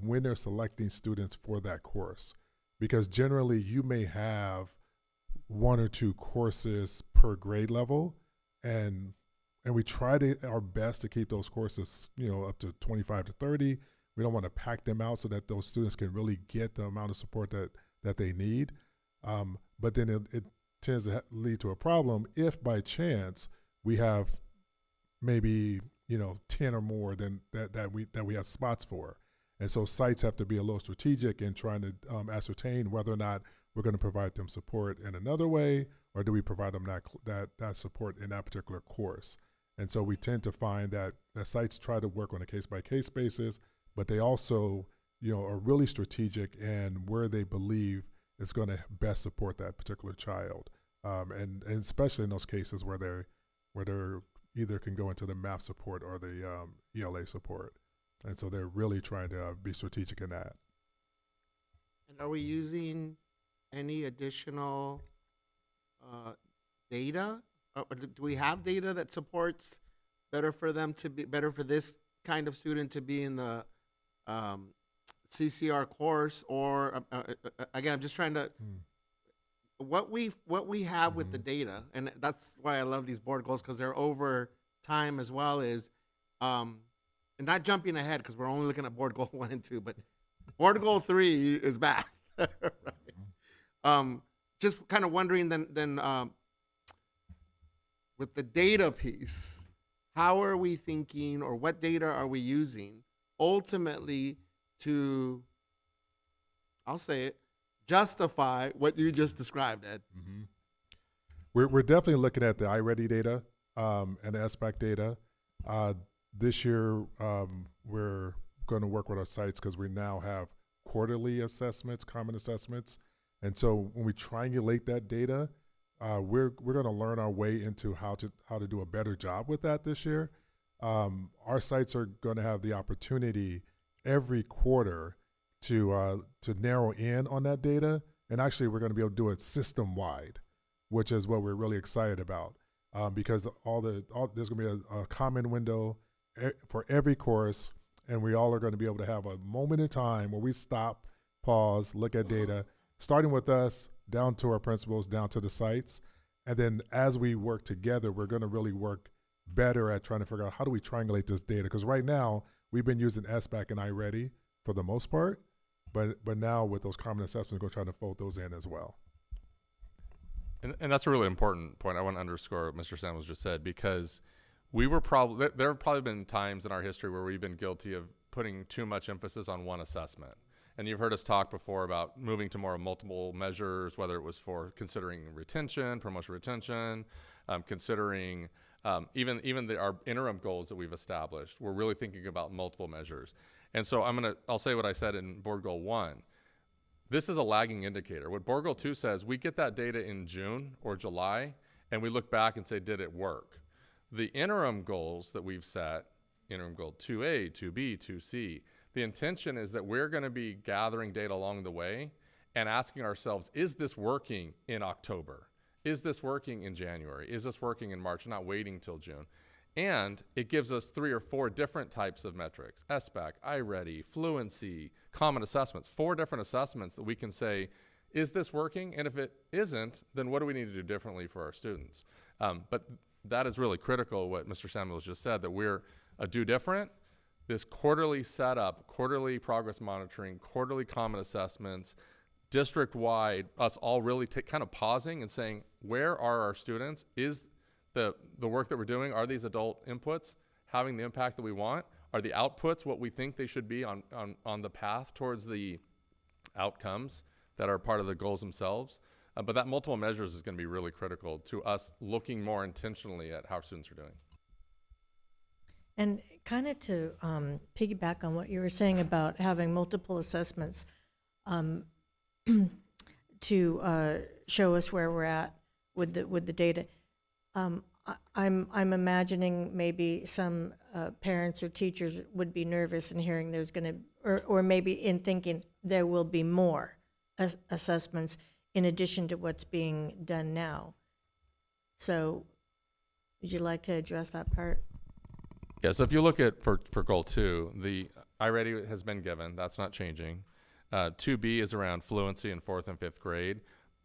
when they're selecting students for that course. Because generally you may have one or two courses per grade level, and we try our best to keep those courses, up to 25 to 30. We don't want to pack them out so that those students can really get the amount of support that they need. But then it tends to lead to a problem if by chance we have maybe 10 or more than that we have spots for. And so sites have to be a little strategic in trying to ascertain whether or not we're going to provide them support in another way, or do we provide them that support in that particular course. And so we tend to find that sites try to work on a case-by-case basis, but they also, are really strategic in where they believe is going to best support that particular child, and especially in those cases where they're either can go into the math support or the ELA support, and so they're really trying to be strategic in that. And are we using any additional data? Do we have data that supports better for this kind of student to be in the CCR course, or again, I'm just trying to what we have with the data, and that's why I love these board goals, because they're over time as well, is and not jumping ahead because we're only looking at board goal 1 and 2, but board goal 3 is back. Right. Just kind of wondering then with the data piece, how are we thinking, or what data are we using ultimately to, I'll say it, justify what you just described, Ed? Mm-hmm. We're definitely looking at the iReady data and the SBAC data. This year, we're going to work with our sites because we now have quarterly assessments, common assessments. And so when we triangulate that data, we're going to learn our way into how to do a better job with that this year. Our sites are going to have the opportunity every quarter to narrow in on that data, and actually we're going to be able to do it system-wide, which is what we're really excited about, because there's going to be a common window for every course, and we all are going to be able to have a moment in time where we stop, pause, look at data, starting with us, down to our principals, down to the sites. And then as we work together, we're going to really work better at trying to figure out how do we triangulate this data. Because right now, we've been using SBAC and iReady for the most part, but now with those common assessments, we're going to try to fold those in as well. And that's a really important point. I want to underscore what Mr. Samuels just said, because we were probably, there have probably been times in our history where we've been guilty of putting too much emphasis on one assessment. And you've heard us talk before about moving to more multiple measures, whether it was for considering retention, promotion retention, considering even our interim goals that we've established. We're really thinking about multiple measures. And so I'll say what I said in Board Goal 1. This is a lagging indicator. What Board Goal 2 says, we get that data in June or July, and we look back and say, did it work? The interim goals that we've set, interim goal 2A, 2B, 2C, the intention is that we're going to be gathering data along the way and asking ourselves, is this working in October? Is this working in January? Is this working in March? Not waiting till June. And it gives us 3 or 4 different types of metrics: SBAC, iReady, fluency, common assessments, 4 different assessments that we can say, is this working? And if it isn't, then what do we need to do differently for our students? But that is really critical, what Mr. Samuels just said, that we're do different. This quarterly setup, quarterly progress monitoring, quarterly common assessments, district-wide, us all really kind of pausing and saying, where are our students? Is the work that we're doing, are these adult inputs having the impact that we want? Are the outputs what we think they should be on the path towards the outcomes that are part of the goals themselves? But that multiple measures is going to be really critical to us looking more intentionally at how students are doing. And kind of to piggyback on what you were saying about having multiple assessments to show us where we're at with the data. I'm imagining maybe some parents or teachers would be nervous in hearing there's going to, or maybe in thinking there will be more assessments in addition to what's being done now. So would you like to address that part? Yeah, so if you look at, for goal 2, the iReady has been given, that's not changing. 2B is around fluency in 4th and 5th grade.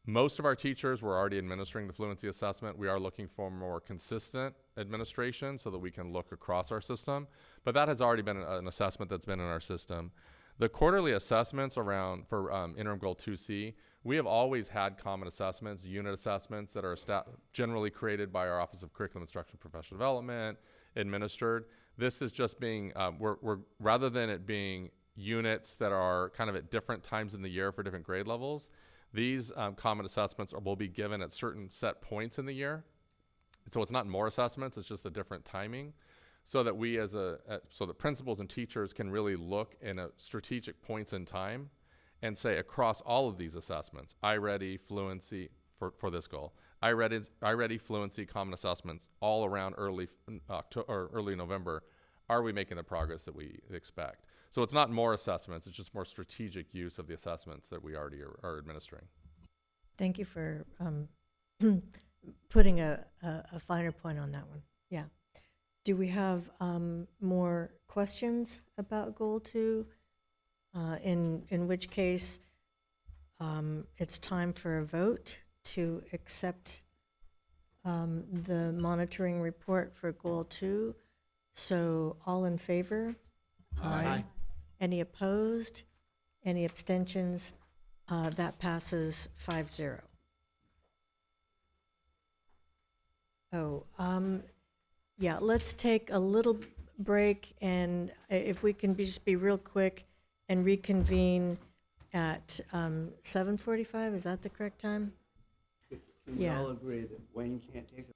Most of our teachers were already administering the fluency assessment. We are looking for more consistent administration so that we can look across our system, but that has already been an assessment that's been in our system. The quarterly assessments around for interim goal 2C, we have always had common assessments, unit assessments that are generally created by our Office of Curriculum Instruction and Professional Development, administered. This is just being, we're rather than it being units that are kind of at different times in the year for different grade levels, these common assessments will be given at certain set points in the year. So it's not more assessments, it's just a different timing, so that we so that principals and teachers can really look in a strategic points in time and say across all of these assessments, iReady, fluency for this goal, iReady, fluency, common assessments, all around early October or early November, are we making the progress that we expect? So it's not more assessments, it's just more strategic use of the assessments that we already are administering. Thank you for putting a finer point on that one. Yeah. Do we have more questions about goal 2? In which case, it's time for a vote to accept the monitoring report for goal 2. So all in favor? Aye. Any opposed? Any abstentions? That passes 5-0. Oh, yeah, let's take a little break, and if we can just be real quick and reconvene at 7:45, is that the correct time? Can we all agree that Wayne can't take a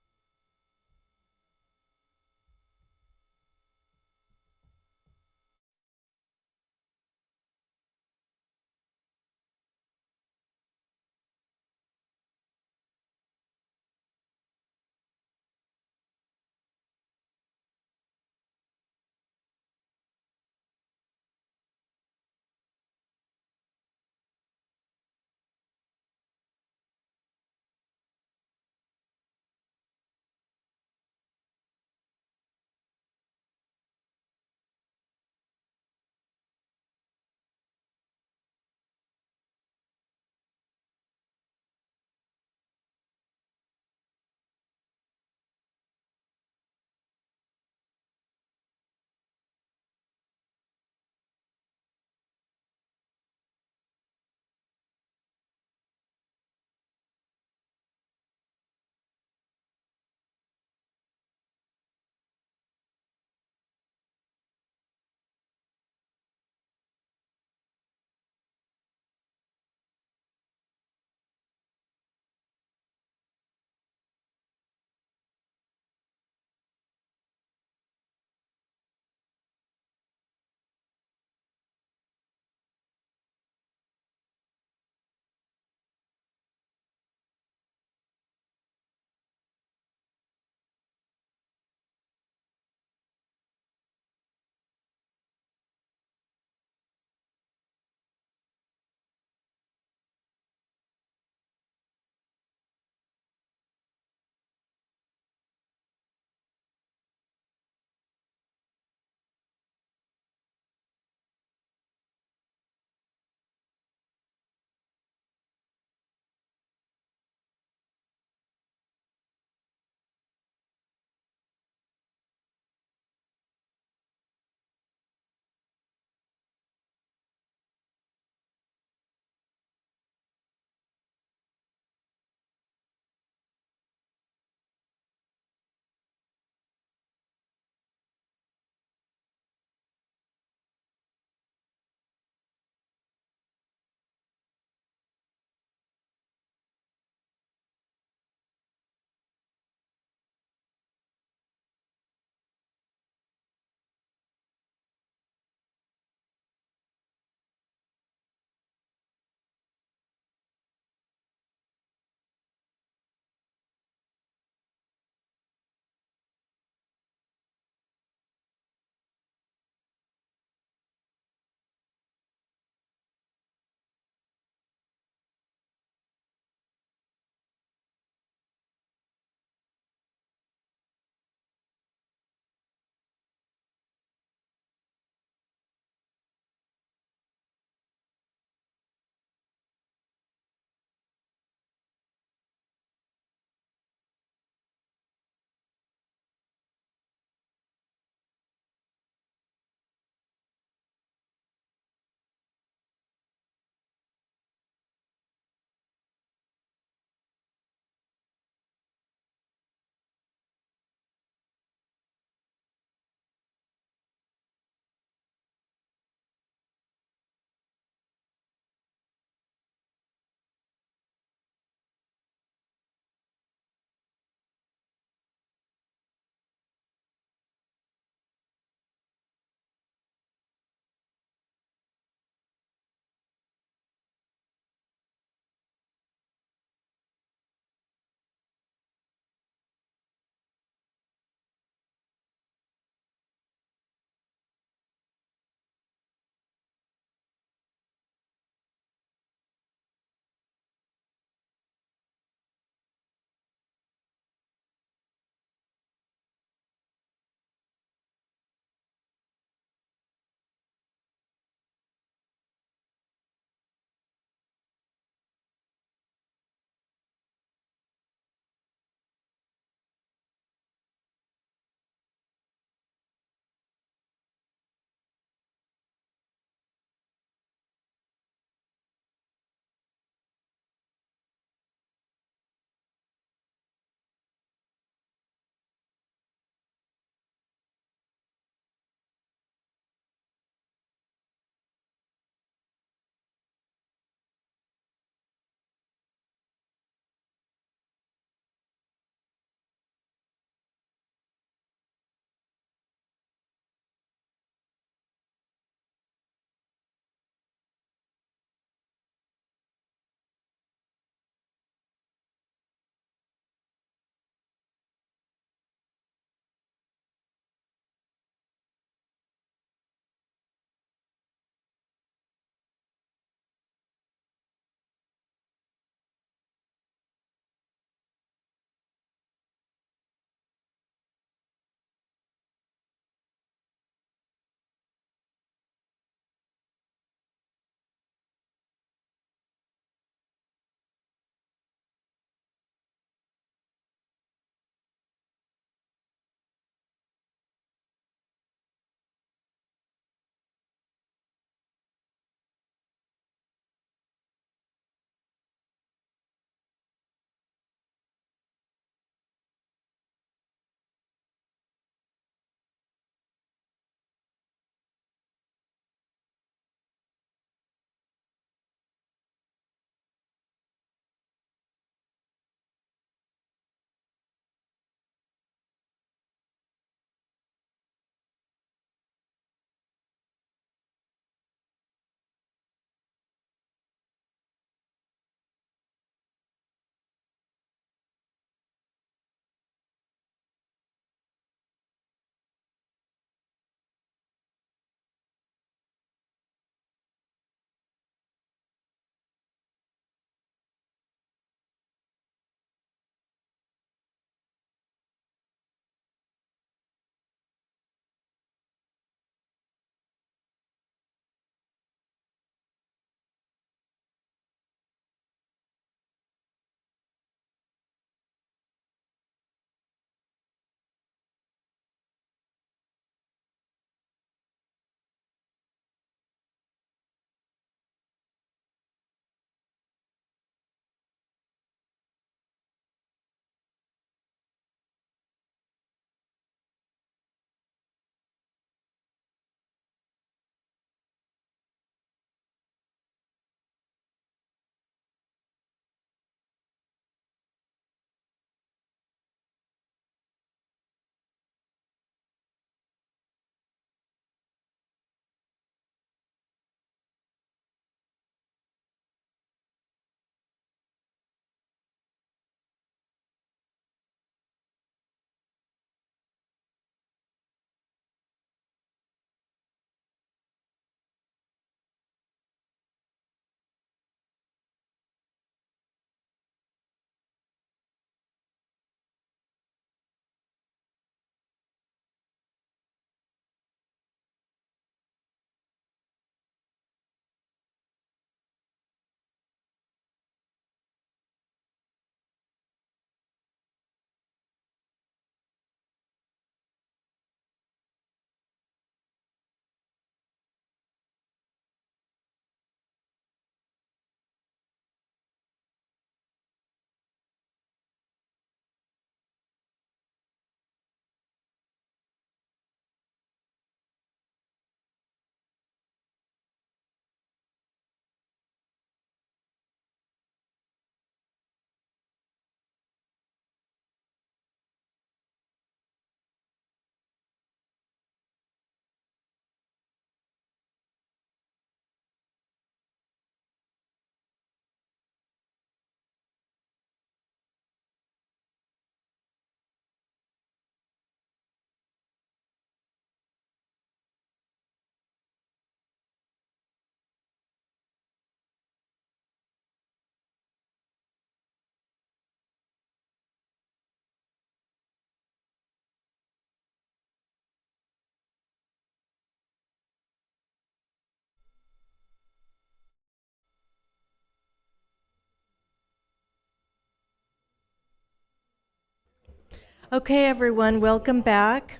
Okay, everyone, welcome back.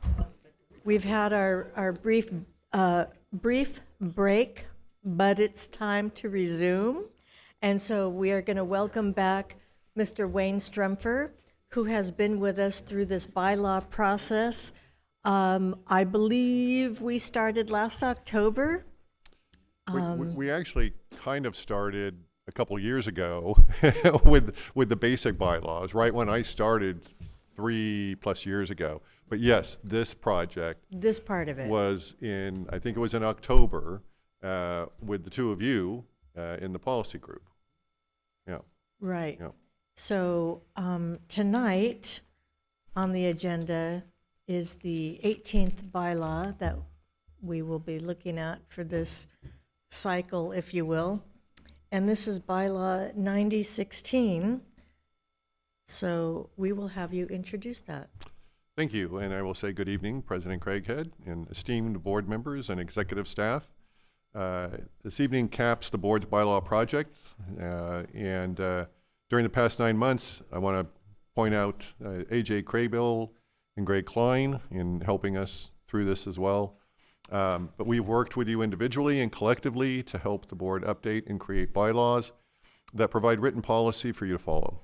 We've had our brief break, but it's time to resume. And so we are going to welcome back Mr. Wayne Strumpfer, who has been with us through this bylaw process. I believe we started last October. We actually kind of started a couple years ago with the basic bylaws, right when I started 3+ years ago. But yes, this project, this part of it, was in, I think it was in October, with the two of you in the policy group. Yeah. Right. Yeah. So tonight on the agenda is the 18th bylaw that we will be looking at for this cycle, if you will. And this is bylaw 9016. So we will have you introduce that. Thank you, and I will say good evening, President Craighead and esteemed board members and executive staff. This evening caps the board's bylaw project, and during the past 9 months, I want to point out AJ Craybill and Greg Klein in helping us through this as well. But we've worked with you individually and collectively to help the board update and create bylaws that provide written policy for you to follow.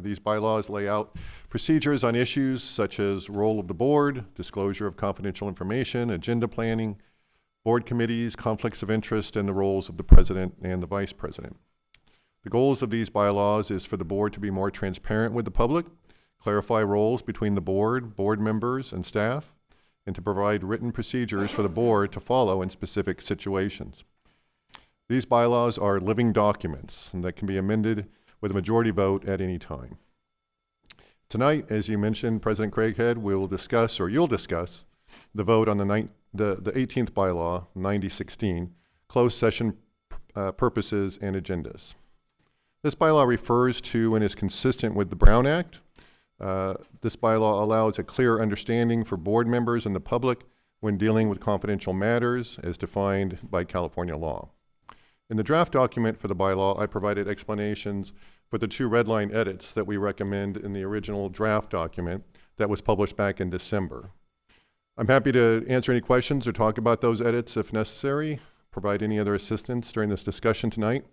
These bylaws lay out procedures on issues such as role of the board, disclosure of confidential information, agenda planning, board committees, conflicts of interest, and the roles of the president and the vice president. The goals of these bylaws is for the board to be more transparent with the public, clarify roles between the board, board members, and staff, and to provide written procedures for the board to follow in specific situations. These bylaws are living documents that can be amended with a majority vote at any time. Tonight, as you mentioned, President Craighead, we'll discuss, or you'll discuss, the vote on the 18th bylaw, 9016, closed session purposes and agendas. This bylaw refers to and is consistent with the Brown Act. This bylaw allows a clear understanding for board members and the public when dealing with confidential matters as defined by California law. In the draft document for the bylaw, I provided explanations for the 2 red line edits that we recommend in the original draft document that was published back in December. I'm happy to answer any questions or talk about those edits if necessary, provide any other assistance during this discussion tonight.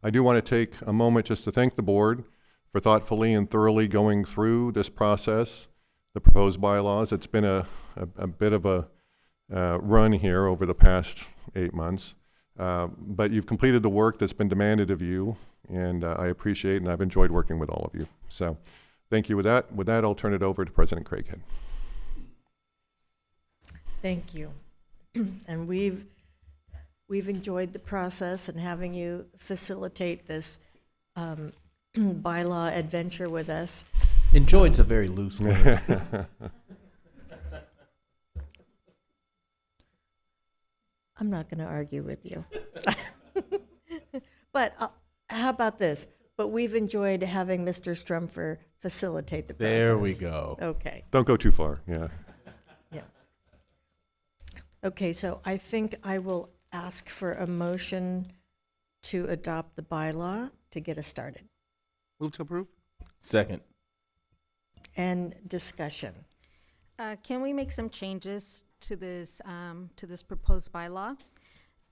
I do want to take a moment just to thank the board for thoughtfully and thoroughly going through this process, the proposed bylaws. It's been a bit of a run here over the past 8 months. But you've completed the work that's been demanded of you, and I appreciate and I've enjoyed working with all of you. So thank you with that. With that, I'll turn it over to President Craighead. Thank you. And we've enjoyed the process and having you facilitate this bylaw adventure with us. Enjoyed's a very loose word. I'm not going to argue with you. But how about this? But we've enjoyed having Mr. Strumpfer facilitate the process. There we go. Okay. Don't go too far, yeah. Yeah. Okay, so I think I will ask for a motion to adopt the bylaw to get us started. Move to approve. Second. And discussion. Can we make some changes to this proposed bylaw?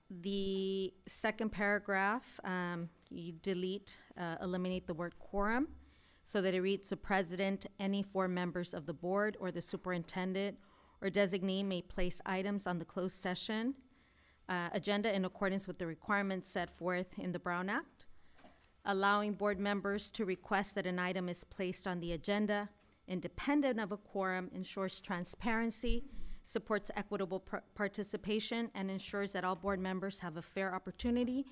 The second paragraph, you eliminate the word quorum, so that it reads: the president, any 4 members of the board, or the superintendent or designee may place items on the closed session agenda in accordance with the requirements set forth in the Brown Act. Allowing board members to request that an item is placed on the agenda independent of a quorum ensures transparency, supports equitable participation, and ensures that all board members have a fair opportunity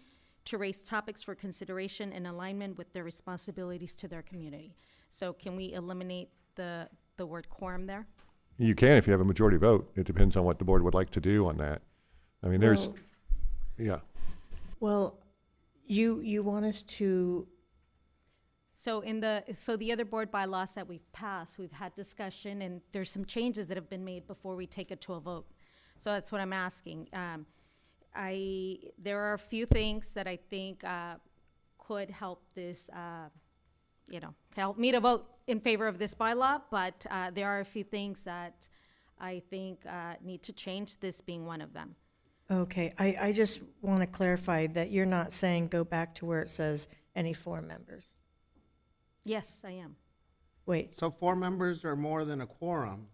to raise topics for consideration in alignment with their responsibilities to their community. So can we eliminate the word quorum there? You can if you have a majority vote. It depends on what the board would like to do on that. I mean, there's, yeah. Well, you want us to. So the other board bylaws that we've passed, we've had discussion, and there's some changes that have been made before we take it to a vote. So that's what I'm asking. There are a few things that I think could help this help me to vote in favor of this bylaw, but there are a few things that I think need to change, this being one of them. Okay, I just want to clarify that you're not saying go back to where it says any 4 members. Yes, I am. Wait, So 4 members are more than a quorum.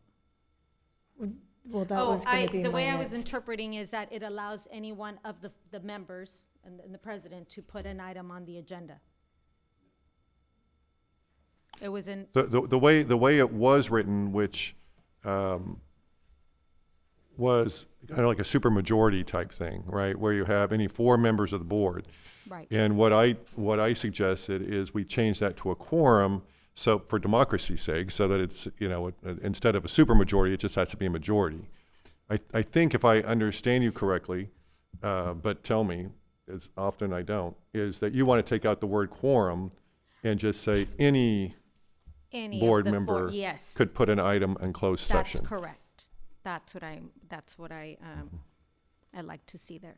well, that was going to be the way my I was next. interpreting is that it allows any one of the members and the president to put an item on the agenda. It was in, The way it was written, which was kind of like a supermajority type thing, right? Where you have any 4 members of the board. right. And what I suggested is we change that to a quorum, so for democracy's sake, so that it's, instead of a supermajority, it just has to be a majority. I think if I understand you correctly, but tell me, as often I don't, is that you want to take out the word quorum and just say any board of the member 4, yes. could put an item in closed That's session. correct. That's what I'd like to see there.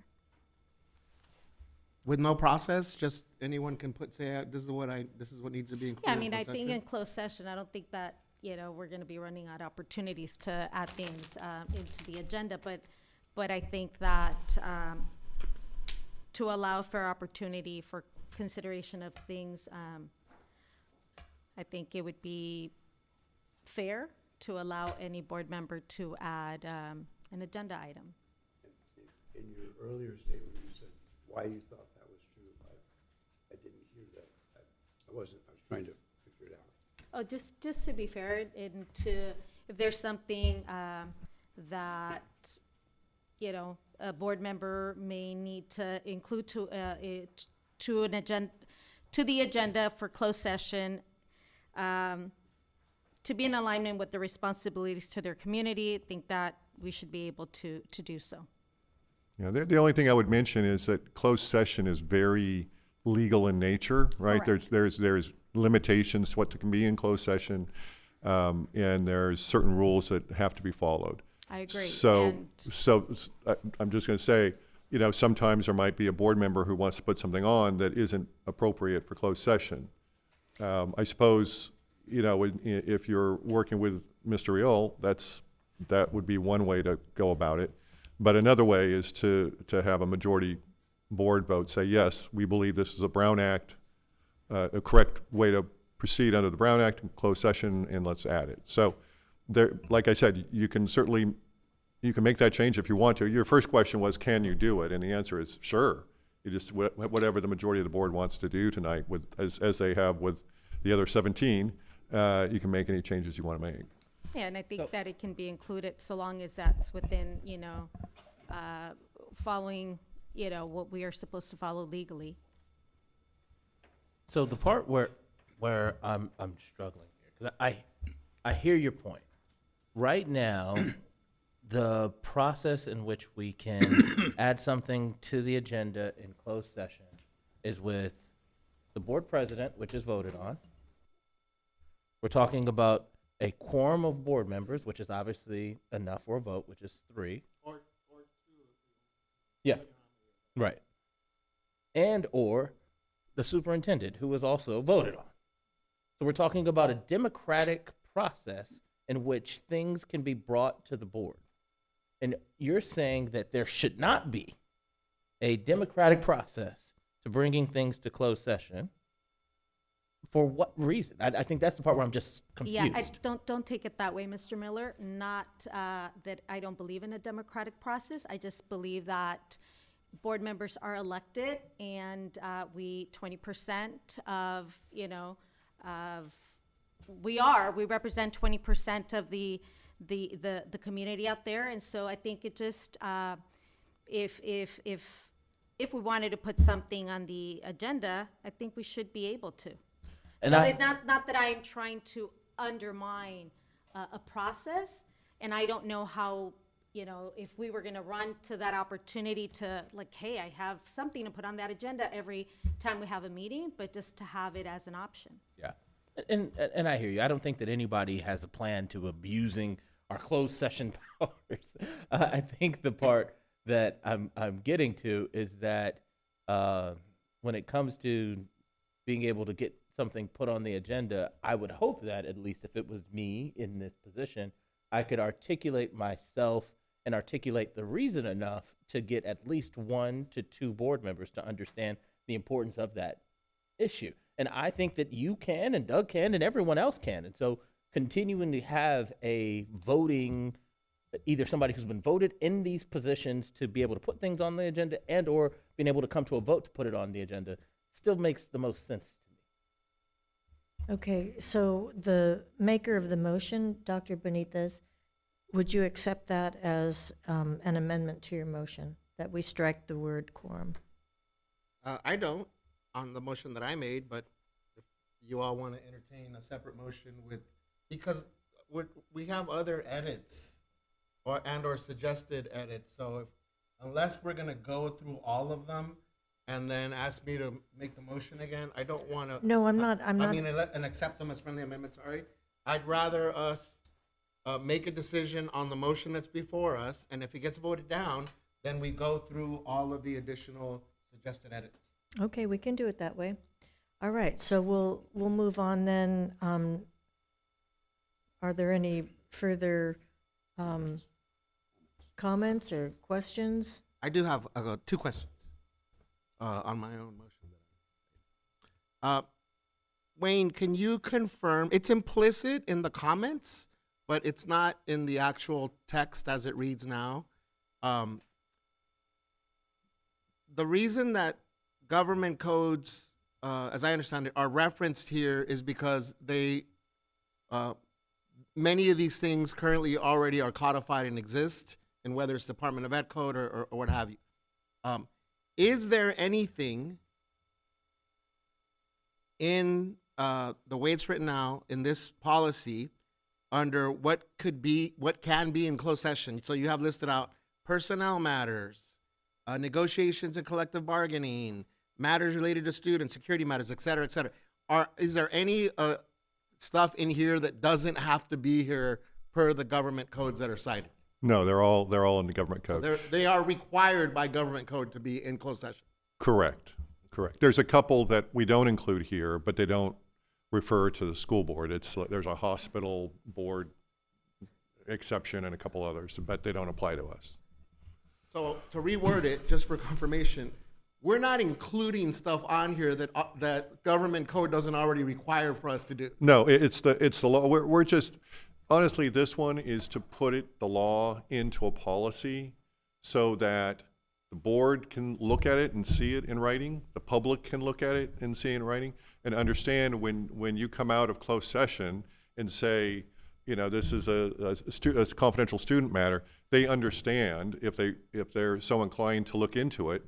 With no process, just anyone can say, this is what needs to be included. Yeah, I mean, in I closed think session." in closed session, I don't think that, we're gonna be running out opportunities to add things into the agenda, but I think that to allow for opportunity for consideration of things, I think it would be fair to allow any board member to add an agenda item. In your earlier statement, you said why you thought that was true. I didn't hear that. I was trying to figure it out. Oh, just to be fair, and if there's something that, a board member may need to include to the agenda for closed session, to be in alignment with the responsibilities to their community, I think that we should be able to do so. Yeah, the only thing I would mention is that closed session is very legal in nature, right? Correct. There's limitations to what can be in closed session, and there's certain rules that have to be followed. I agree. So And I'm just going to say, sometimes there might be a board member who wants to put something on that isn't appropriate for closed session. I suppose, if you're working with Mr. Riol, that would be one way to go about it. But another way is to have a majority board vote say, yes, we believe this is a Brown Act, a correct way to proceed under the Brown Act in closed session, and let's add it. So there, like I said, you can make that change if you want to. Your first question was, can you do it? And the answer is sure. You just, whatever the majority of the board wants to do tonight, as they have with the other 17, you can make any changes you want to make. Yeah, and I think that it can be included so long as that's within, following, what we are supposed to follow legally. So the part where I'm struggling here, because I hear your point. Right now, the process in which we can add something to the agenda in closed session is with the board president, which is voted on. We're talking about a quorum of board members, which is obviously enough for a vote, which is 3. Or 2. Yeah, right. And or the superintendent, who was also voted on. So we're talking about a democratic process in which things can be brought to the board. And you're saying that there should not be a democratic process to bringing things to closed session. For what reason? I think that's the part where I'm just confused. Yeah, don't take it that way, Mr. Miller. Not that I don't believe in a democratic process. I just believe that board members are elected, and we 20% of we represent 20% of the community out there, and so I think it just if we wanted to put something on the agenda, I think we should be able to. And So it's not that I'm trying to undermine a process, and I don't know how, if we were going to run to that opportunity to, like, hey, I have something to put on that agenda every time we have a meeting, but just to have it as an option. Yeah, and I hear you. I don't think that anybody has a plan to abusing our closed session powers. I think the part that I'm getting to is that when it comes to being able to get something put on the agenda, I would hope that at least if it was me in this position, I could articulate myself and articulate the reason enough to get at least 1 to 2 board members to understand the importance of that issue. And I think that you can, and Doug can, and everyone else can. And so continuing to have a voting, either somebody who's been voted in these positions to be able to put things on the agenda and or being able to come to a vote to put it on the agenda still makes the most sense to me. Okay, so the maker of the motion, Dr. Benitez, would you accept that as an amendment to your motion, that we strike the word quorum? I don't on the motion that I made, but if you all want to entertain a separate motion with, because we have other edits or suggested edits. So unless we're going to go through all of them and then ask me to make the motion again, I don't want to. No, I'm not. I mean, and accept them as friendly amendments. Sorry, I'd rather us make a decision on the motion that's before us, and if it gets voted down, then we go through all of the additional suggested edits. Okay, we can do it that way. All right, so we'll move on then. Are there any further comments or questions? I do have 2 questions on my own motion. Wayne, can you confirm, it's implicit in the comments, but it's not in the actual text as it reads now. The reason that government codes, as I understand it, are referenced here is because they, many of these things currently already are codified and exist, and whether it's Department of Ed code or what have you. Is there anything in the way it's written now in this policy under what can be in closed session? So you have listed out personnel matters, negotiations and collective bargaining, matters related to students, security matters, et cetera, et cetera. Is there any stuff in here that doesn't have to be here per the government codes that are cited? No, they're all in the government code. They are required by government code to be in closed session. Correct. There's a couple that we don't include here, but they don't refer to the school board. There's a hospital board exception and a couple others, but they don't apply to us. So to reword it, just for confirmation, we're not including stuff on here that government code doesn't already require for us to do. No, it's the law. We're just, honestly, this one is to put the law into a policy so that the board can look at it and see it in writing. The public can look at it and see it in writing and understand when you come out of closed session and say, you know, this is a confidential student matter, they understand if they're so inclined to look into it.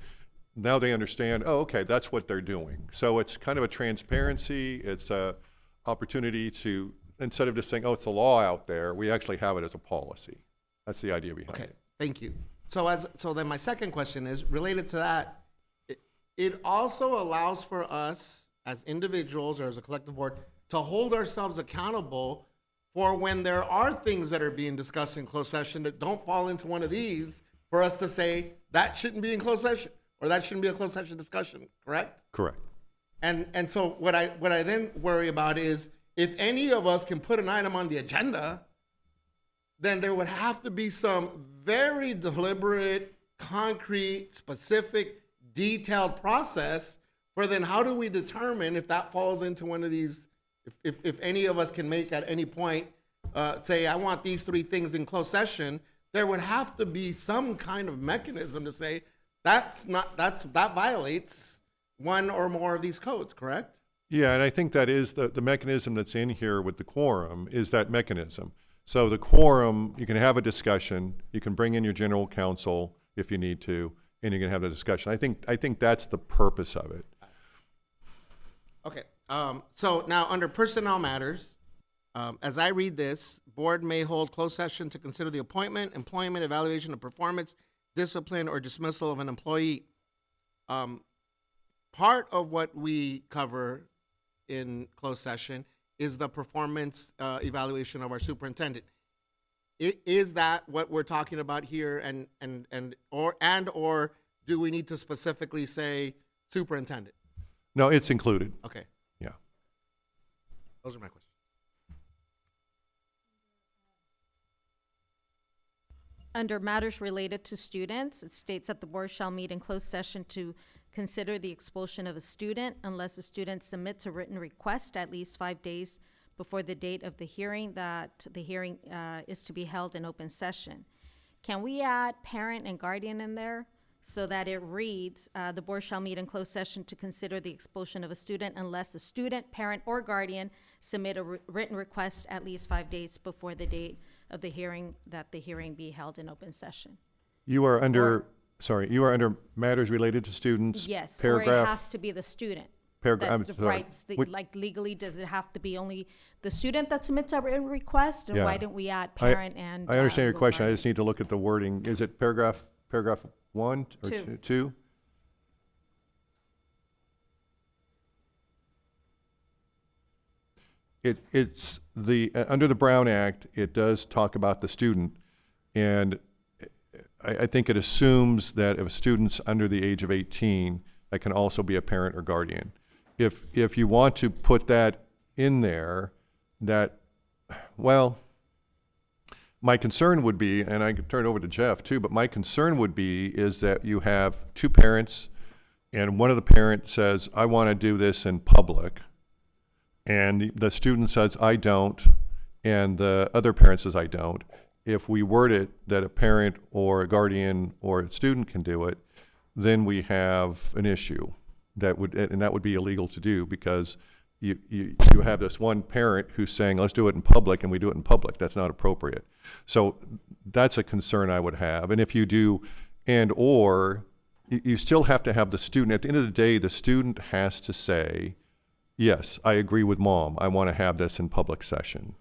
Now they understand, oh, okay, that's what they're doing. So it's kind of a transparency. It's a opportunity to, instead of just saying, oh, it's a law out there, we actually have it as a policy. That's the idea behind it. Thank you. So then my second question is related to that. It also allows for us as individuals or as a collective board to hold ourselves accountable for when there are things that are being discussed in closed session that don't fall into one of these, for us to say that shouldn't be in closed session or that shouldn't be a closed session discussion, correct? Correct. And so what I then worry about is if any of us can put an item on the agenda, then there would have to be some very deliberate, concrete, specific, detailed process for then how do we determine if that falls into one of these, if any of us can make at any point, say, I want these 3 things in closed session, there would have to be some kind of mechanism to say, that violates one or more of these codes, correct? Yeah, and I think that is the mechanism that's in here with the quorum is that mechanism. So the quorum, you can have a discussion, you can bring in your general counsel if you need to, and you can have the discussion. I think that's the purpose of it. Okay, so now under personnel matters, as I read this, board may hold closed session to consider the appointment, employment, evaluation of performance, discipline, or dismissal of an employee. Part of what we cover in closed session is the performance evaluation of our superintendent. Is that what we're talking about here, or do we need to specifically say superintendent? No, it's included. Okay. Yeah. Those are my questions. Under matters related to students, it states that the board shall meet in closed session to consider the expulsion of a student unless the student submits a written request at least 5 days before the date of the hearing, that the hearing is to be held in open session. Can we add parent and guardian in there so that it reads, the board shall meet in closed session to consider the expulsion of a student unless the student, parent, or guardian submit a written request at least 5 days before the date of the hearing, that the hearing be held in open session? You are under, you are under matters related to students. Yes, or Paragraph. it has to be the student. Paragraph. That I'm the sorry. rights, like legally, does it have to be only the student that submits a written request? And Yeah. why don't we add parent and? I understand your legal question. I guardian? just need to look at the wording. Is it paragraph 1 or Two. 2? It's the, under the Brown Act, it does talk about the student. And I think it assumes that if a student's under the age of 18, that can also be a parent or guardian. If you want to put that in there, that, well, my concern would be, and I could turn it over to Jeff too, but my concern would be is that you have two parents and one of the parents says, I want to do this in public. And the student says, I don't, and the other parent says, I don't. If we word it that a parent or a guardian or a student can do it, then we have an issue that would be illegal to do, because you have this one parent who's saying, let's do it in public, and we do it in public. That's not appropriate. So that's a concern I would have. And if you do, and or, you still have to have the student, at the end of the day, the student has to say, yes, I agree with mom. I want to have this in public session.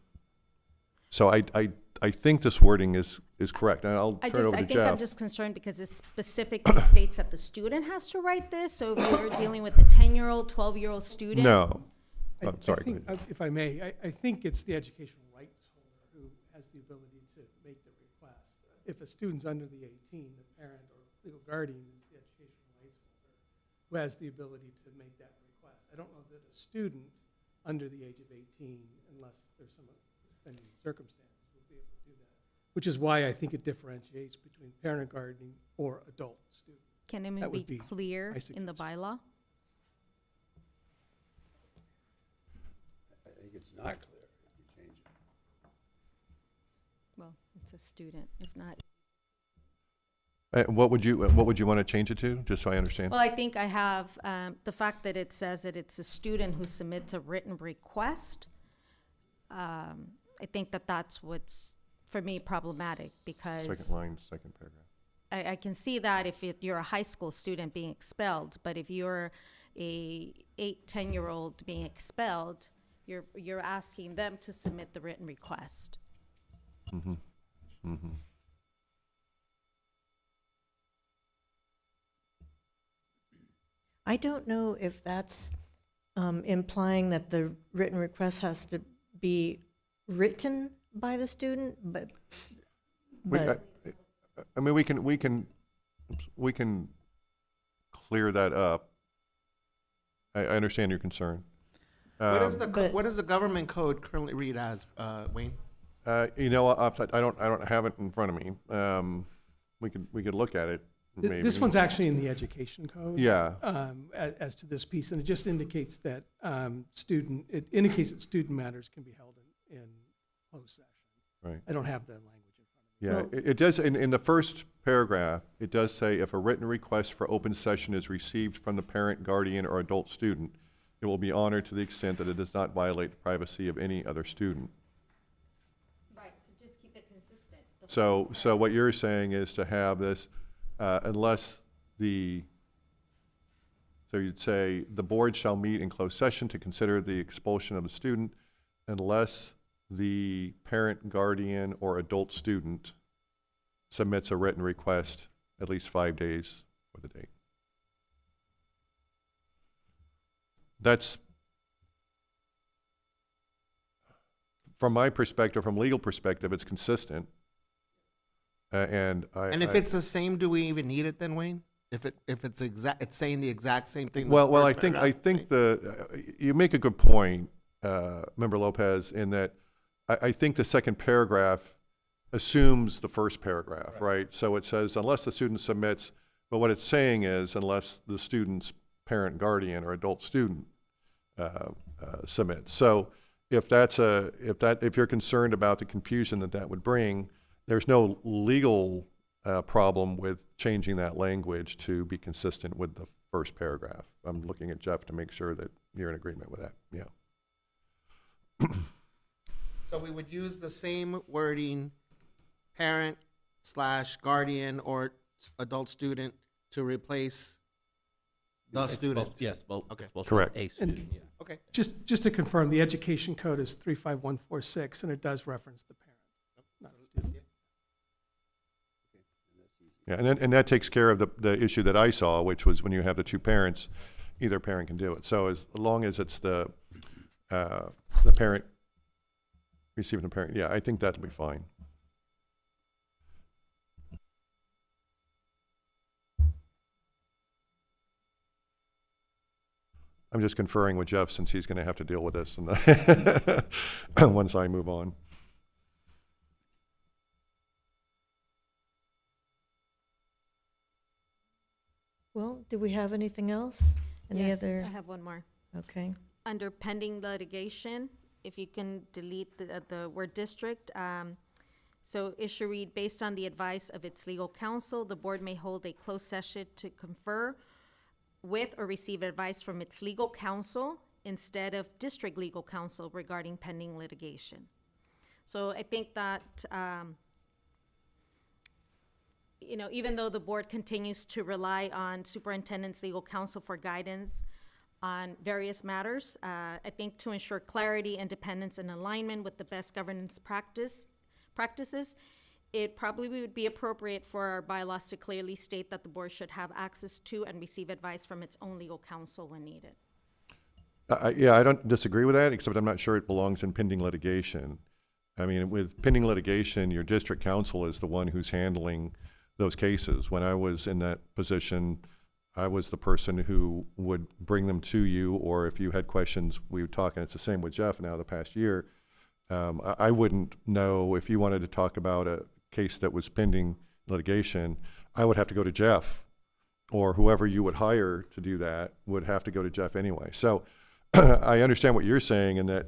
So I think this wording is correct. And I'll turn it over to I think Jeff. I'm just concerned because it specifically states that the student has to write this. So if you're dealing with a 10-year-old, 12-year-old student. No. I Sorry. think, if I may, I think it's the educational rights holder who has the ability to make the request. If a student's under the 18, the parent or legal guardian is the educational rights holder who has the ability to make that request. I don't know that a student under the age of 18, unless there's some suspending circumstances, will be able to do that. Which is why I think it differentiates between parent, guardian, or adult student. Can That it would be be clear my in the bylaw? I think it's not clear if you change it. Well, it's a student, if not. What would you want to change it to, just so I understand? Well, I think I have the fact that it says that it's a student who submits a written request. I think that that's what's, for me, problematic, because Second line, second paragraph. I can see that if you're a high school student being expelled, but if you're a 10-year-old being expelled, you're asking them to submit the written request. Mm-hmm. Mm-hmm. I don't know if that's implying that the written request has to be written by the student, but I mean, we can clear that up. I understand your concern. What does the government code currently read as, Wayne? You know, I don't have it in front of me. We could look at it. Maybe. This one's actually in the education code. Yeah. As to this piece, and it just indicates that it indicates that student matters can be held in closed session. Right. I don't have the language in front of me. Yeah, it does, in the first paragraph, it does say if a written request for open session is received from the parent, guardian, or adult student, it will be honored to the extent that it does not violate the privacy of any other student. Right, so just keep it consistent. So what you're saying is to have this, unless so you'd say, the board shall meet in closed session to consider the expulsion of the student unless the parent, guardian, or adult student submits a written request at least 5 days for the date. That's, from my perspective, from legal perspective, it's consistent. And if it's the same, do we even need it then, Wayne? If it's saying the exact same thing. Well, I think you make a good point. Member Lopez, in that I think the second paragraph assumes the first paragraph, right? So it says, unless the student submits, but what it's saying is, unless the student's parent, guardian, or adult student submits. So if you're concerned about the confusion that would bring, there's no legal problem with changing that language to be consistent with the first paragraph. I'm looking at Jeff to make sure that you're in agreement with that. Yeah. So we would use the same wording, parent / guardian or adult student, to replace the student. Yes, both. Okay. Both Correct. A student. Yeah. Okay. Just to confirm, the education code is 35146, and it does reference the parent, not the student. Yeah, and that takes care of the issue that I saw, which was when you have the two parents, either parent can do it. So as long as it's the parent receiving the parent, yeah, I think that'll be fine. I'm just conferring with Jeff since he's going to have to deal with this and once I move on. Well, do we have anything else? Any Yes, other? I have one more. Okay. Under pending litigation, if you can delete the word district. So it should read, based on the advice of its legal counsel, the board may hold a closed session to confer with or receive advice from its legal counsel instead of district legal counsel regarding pending litigation. So I think that, even though the board continues to rely on superintendent's legal counsel for guidance on various matters, I think to ensure clarity, independence, and alignment with the best governance practices, it probably would be appropriate for our bylaws to clearly state that the board should have access to and receive advice from its own legal counsel when needed. Yeah, I don't disagree with that, except I'm not sure it belongs in pending litigation. I mean, with pending litigation, your district counsel is the one who's handling those cases. When I was in that position, I was the person who would bring them to you, or if you had questions, we would talk, and it's the same with Jeff now the past year. I wouldn't know if you wanted to talk about a case that was pending litigation, I would have to go to Jeff, or whoever you would hire to do that would have to go to Jeff anyway. So I understand what you're saying, and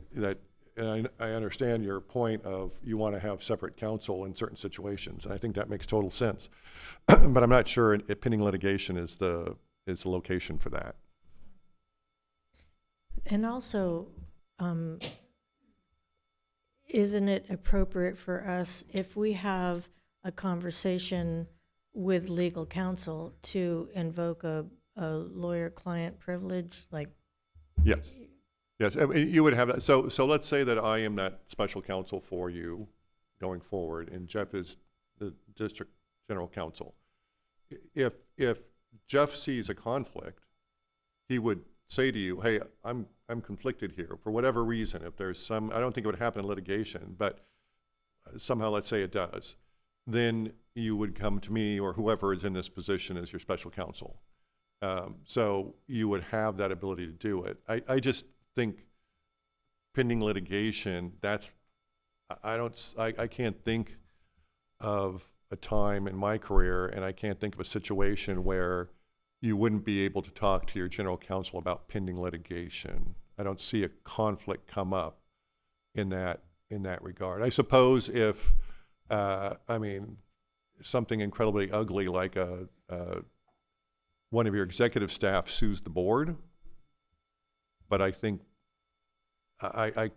and I understand your point of you want to have separate counsel in certain situations, and I think that makes total sense. But I'm not sure if pending litigation is the location for that. And also, isn't it appropriate for us, if we have a conversation with legal counsel, to invoke a lawyer-client privilege? Like, yes, yes, I mean, you would have that. So let's say that I am that special counsel for you going forward, and Jeff is the district general counsel. If Jeff sees a conflict, he would say to you, hey, I'm conflicted here for whatever reason. If there's some, I don't think it would happen in litigation, but somehow let's say it does, then you would come to me or whoever is in this position as your special counsel. So you would have that ability to do it. I just think pending litigation, I can't think of a time in my career, and I can't think of a situation where you wouldn't be able to talk to your general counsel about pending litigation. I don't see a conflict come up in that regard. I suppose if, something incredibly ugly like one of your executive staff sues the board, but I think I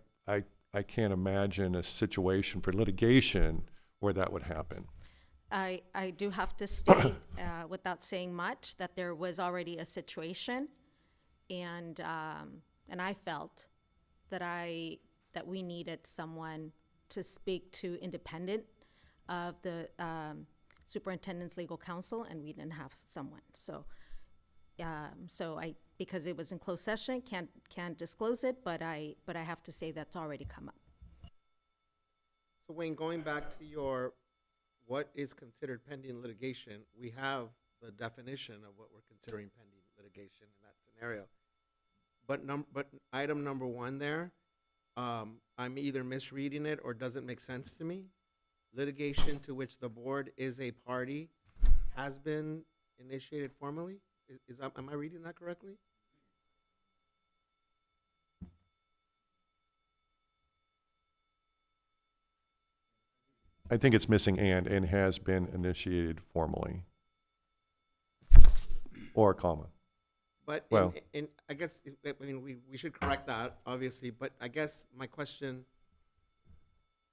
can't imagine a situation for litigation where that would happen. I do have to state, without saying much, that there was already a situation, and I felt that we needed someone to speak to independent of the superintendent's legal counsel, and we didn't have someone. So because it was in closed session, can't disclose it, but I have to say that's already come up. So Wayne, going back to your what is considered pending litigation, we have the definition of what we're considering pending litigation in that scenario. But item number 1 there I'm either misreading it or doesn't make sense to me. Litigation to which the board is a party has been initiated formally. Am I reading that correctly? I think it's missing and has been initiated formally. Or a comma. But Well- in I guess, I mean, we should correct that, obviously, but I guess my question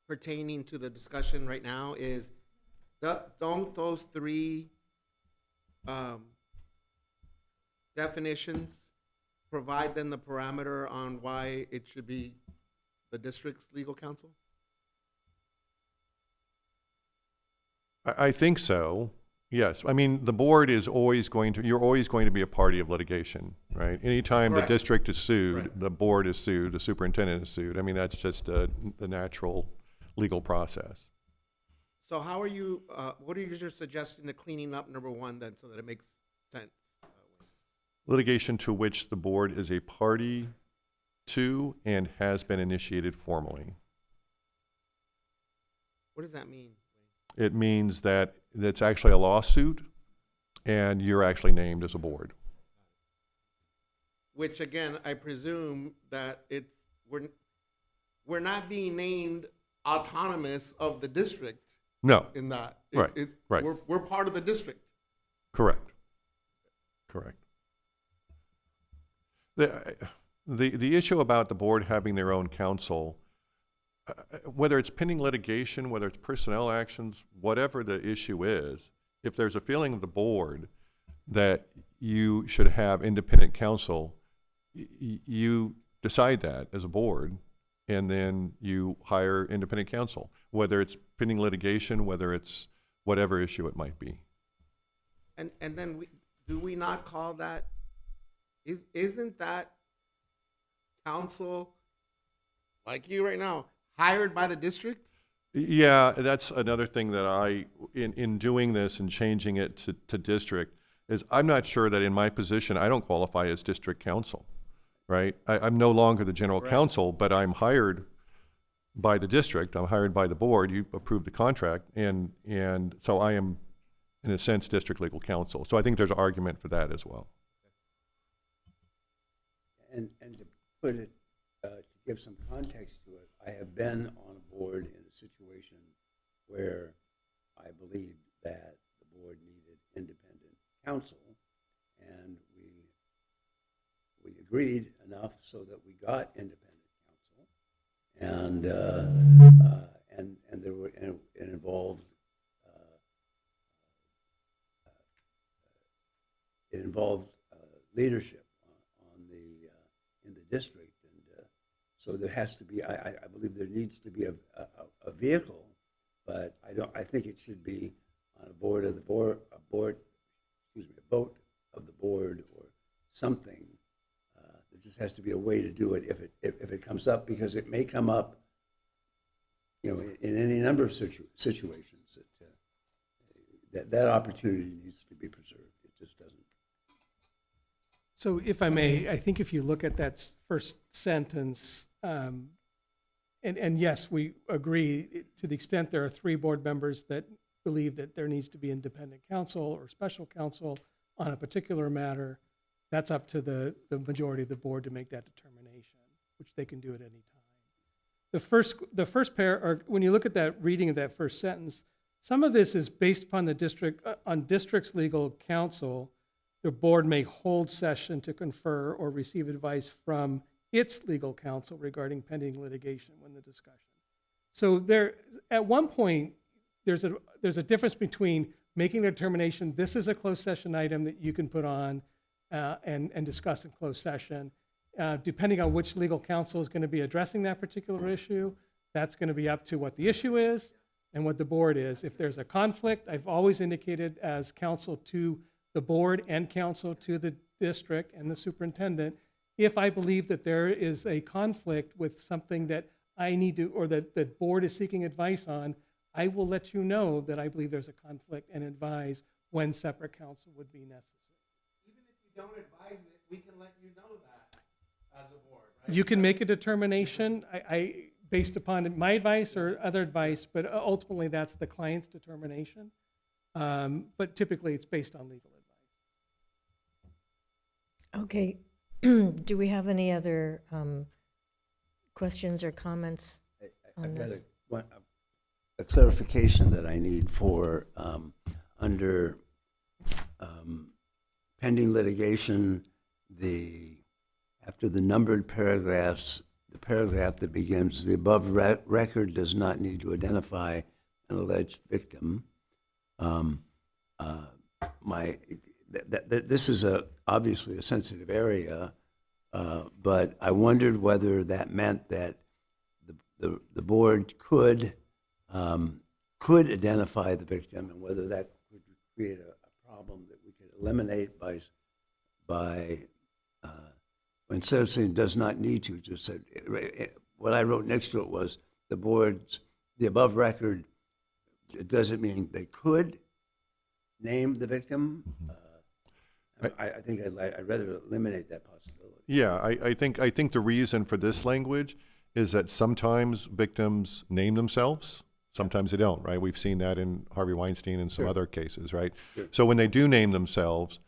pertaining to the discussion right now is, don't those three definitions provide then the parameter on why it should be the district's legal counsel? I think so, yes. I mean, the board is always you're always going to be a party of litigation, right? Anytime Correct. the district is sued, Correct. the board is sued, the superintendent is sued. I mean, that's just the natural legal process. So how are you, what are you suggesting to cleaning up number one then, so that it makes sense? Litigation to which the board is a party to and has been initiated formally. What does that mean? It means that it's actually a lawsuit and you're actually named as a board. Which again, I presume that we're not being named autonomous of the district. No. In that. Right, right. We're part of the district. Correct. Correct. The issue about the board having their own counsel, whether it's pending litigation, whether it's personnel actions, whatever the issue is, if there's a feeling of the board that you should have independent counsel, you decide that as a board, and then you hire independent counsel, whether it's pending litigation, whether it's whatever issue it might be. And then do we not call that, isn't that counsel, like you right now, hired by the district? Yeah, that's another thing that in doing this and changing it to district, is I'm not sure that in my position, I don't qualify as district counsel, right? I'm no longer the general counsel, but I'm hired by the district, I'm hired by the board, you approved the contract, and so I am, in a sense, district legal counsel. So I think there's an argument for that as well. And to put it, to give some context to it, I have been on a board in a situation where I believed that the board needed independent counsel, and we agreed enough so that we got independent counsel, and there were, and it involved leadership in the district, and so there has to be. I believe there needs to be a vehicle, but I think it should be on a vote of the board, a vote of the board or something. There just has to be a way to do it if it comes up, because it may come up, in any number of situations that opportunity needs to be preserved. It just doesn't. So if I may, I think if you look at that first sentence, and yes, we agree to the extent there are 3 board members that believe that there needs to be independent counsel or special counsel on a particular matter, that's up to the majority of the board to make that determination, which they can do at any time. The first pair, or when you look at that reading of that first sentence, some of this is based upon the district's legal counsel. The board may hold session to confer or receive advice from its legal counsel regarding pending litigation when the discussion. So there, at one point, there's a difference between making a determination, this is a closed session item that you can put on and discuss in closed session. Depending on which legal counsel is going to be addressing that particular issue, that's going to be up to what the issue is and what the board is. If there's a conflict, I've always indicated as counsel to the board and counsel to the district and the superintendent, if I believe that there is a conflict with something that I need to, or that the board is seeking advice on, I will let you know that I believe there's a conflict and advise when separate counsel would be necessary. Even if you don't advise it, we can let you know that as a board, You can make a determination, based upon my advice or other advice, but ultimately that's the client's determination. But typically it's based on legal advice. Okay. Do we have any other questions or comments on I've got this? a clarification that I need for under pending litigation, after the numbered paragraphs, the paragraph that begins, the above record does not need to identify an alleged victim. This is obviously a sensitive area, but I wondered whether that meant that the board could identify the victim, and whether that could create a problem that we could eliminate by instead of saying does not need to, just said, what I wrote next to it was the above record, it doesn't mean they could name the victim. I think I'd rather eliminate that possibility. Yeah, I think the reason for this language is that sometimes victims name themselves, sometimes they don't, right? We've seen that in Harvey Weinstein and some other cases, right? Sure. So when they do name themselves,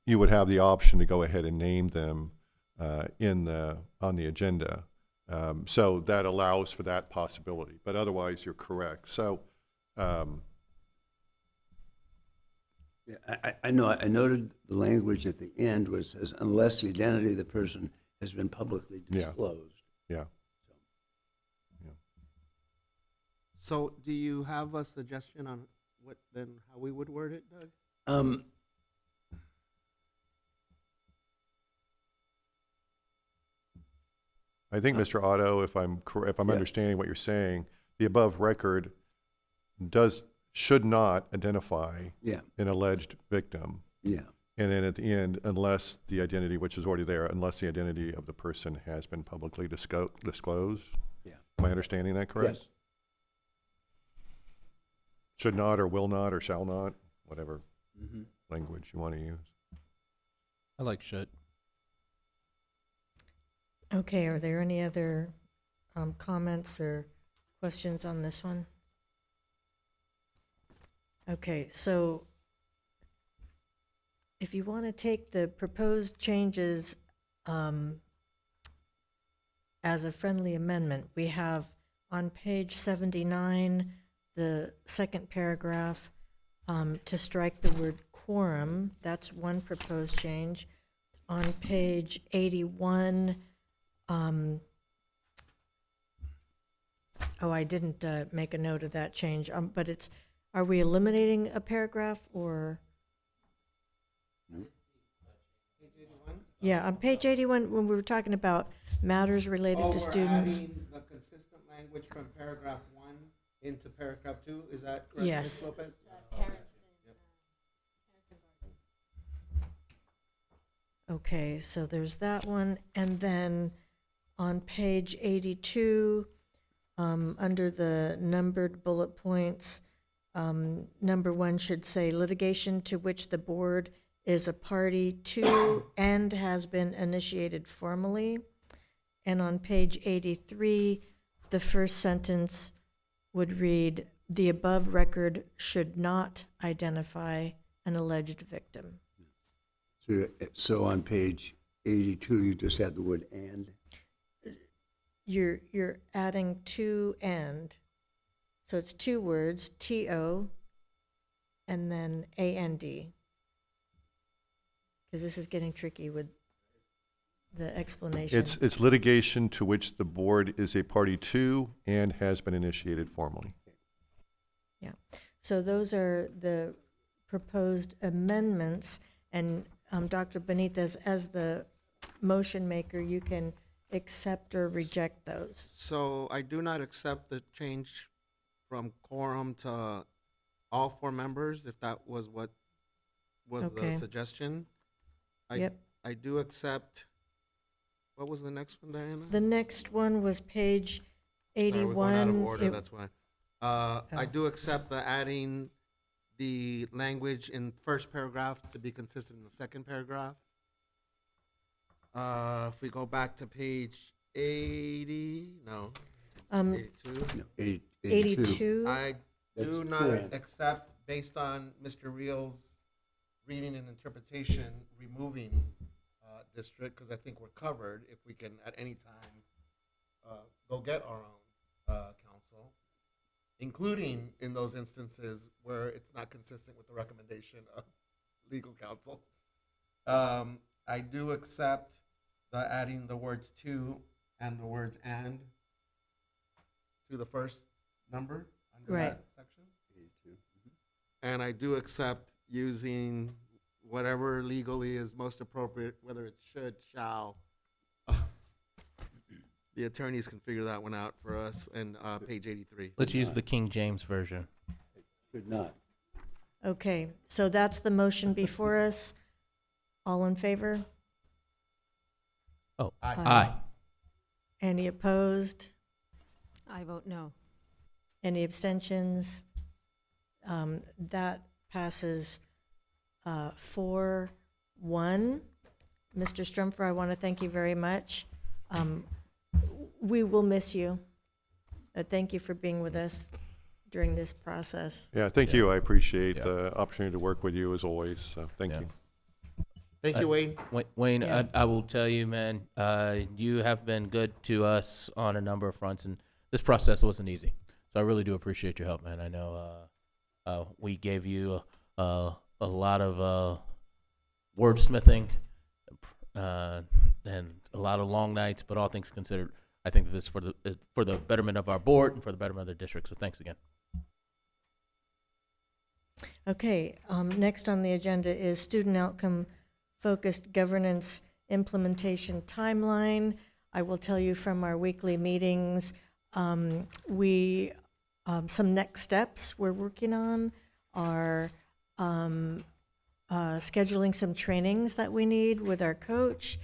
you would have the option to go ahead and name them on the agenda. So that allows for that possibility, but otherwise you're correct. So I know. I noted the language at the end where it says, unless the identity of the person has been publicly disclosed. Yeah. So do you have a suggestion on how we would word it, Doug? I think, Mr. Otto, if I'm understanding what you're saying, the above record should not identify an alleged victim. Yeah. And then at the end, unless the identity, which is already there, unless the identity of the person has been publicly disclosed. Yeah. Am I understanding that correct? Yes. Should not or will not or shall not, whatever Mm-hmm. language you want to use. I like should. Okay, are there any other comments or questions on this one? Okay, so if you want to take the proposed changes as a friendly amendment, we have on page 79, the second paragraph, to strike the word quorum. That's one proposed change. On page 81, I didn't make a note of that change, but are we eliminating a paragraph or? No. Yeah, on page 81, when we were talking about matters related to students. Adding the consistent language from paragraph 1 into paragraph 2, is that correct, Yes. Ms. Lopez? Okay, so there's that one, and then on page 82, under the numbered bullet points, number 1 should say litigation to which the board is a party to and has been initiated formally. And on page 83, the first sentence would read, the above record should not identify an alleged victim. So on page 82, you just add the word and? You're adding to and. So it's 2 words, T-O, and then A-N-D. Because this is getting tricky with the explanation. It's litigation to which the board is a party to and has been initiated formally. Yeah. So those are the proposed amendments, and Dr. Benitez, as the motion maker, you can accept or reject those. So I do not accept the change from quorum to all 4 members, if that was what was Okay. the suggestion. Yep. I do accept, what was the next one, Diana? The next one was page 81. Sorry, we're going out of order, It- that's why. I do accept the adding the language in first paragraph to be consistent in the second paragraph. If we go back to page 80, no, Um, 82. No, 82. 82. I That's do not correct. accept, based on Mr. Real's reading and interpretation, removing district, because I think we're covered if we can at any time go get our own counsel, including in those instances where it's not consistent with the recommendation of legal counsel. I do accept the adding the words to and the words and to the first number under Right. that section. And I do accept using whatever legally is most appropriate, whether it should, shall. The attorneys can figure that one out for us, and page 83. Let's use the King James Version. Should not. Okay, so that's the motion before us. All in favor? Oh, Aye. aye. Any opposed? I vote no. Any abstentions? That passes 4-1. Mr. Strumpfer, I want to thank you very much. We will miss you. Thank you for being with us during this process. Yeah, thank you. I appreciate the opportunity to work with you as always. So thank you. Thank you, Wayne. Wayne, Yeah. I will tell you, man, you have been good to us on a number of fronts, and this process wasn't easy. So I really do appreciate your help, man. I know we gave you a lot of wordsmithing and a lot of long nights, but all things considered, I think that this is for the betterment of our board and for the betterment of the district. So thanks again. Okay, next on the agenda is student outcome focused governance implementation timeline. I will tell you from our weekly meetings, some next steps we're working on are scheduling some trainings that we need with our coach,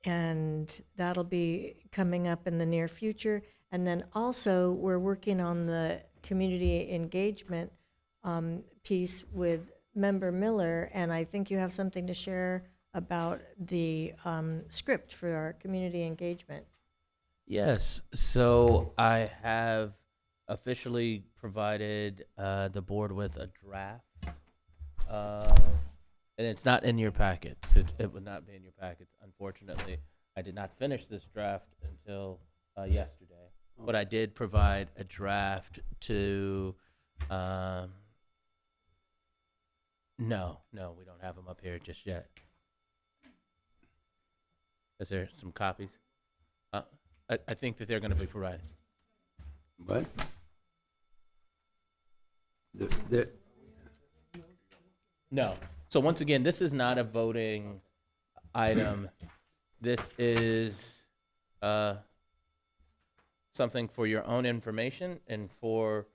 and that'll be coming up in the near future. And then also, we're working on the community engagement piece with Member Miller, and I think you have something to share about the script for our community engagement. Yes, so I have officially provided the board with a draft, and it's not in your packets. It would not be in your packets, unfortunately. I did not finish this draft until yesterday, but I did provide a draft to. No, we don't have them up here just yet. Is there some copies? I think that they're going to be provided. What? No. So once again, this is not a voting item. This is something for your own information and for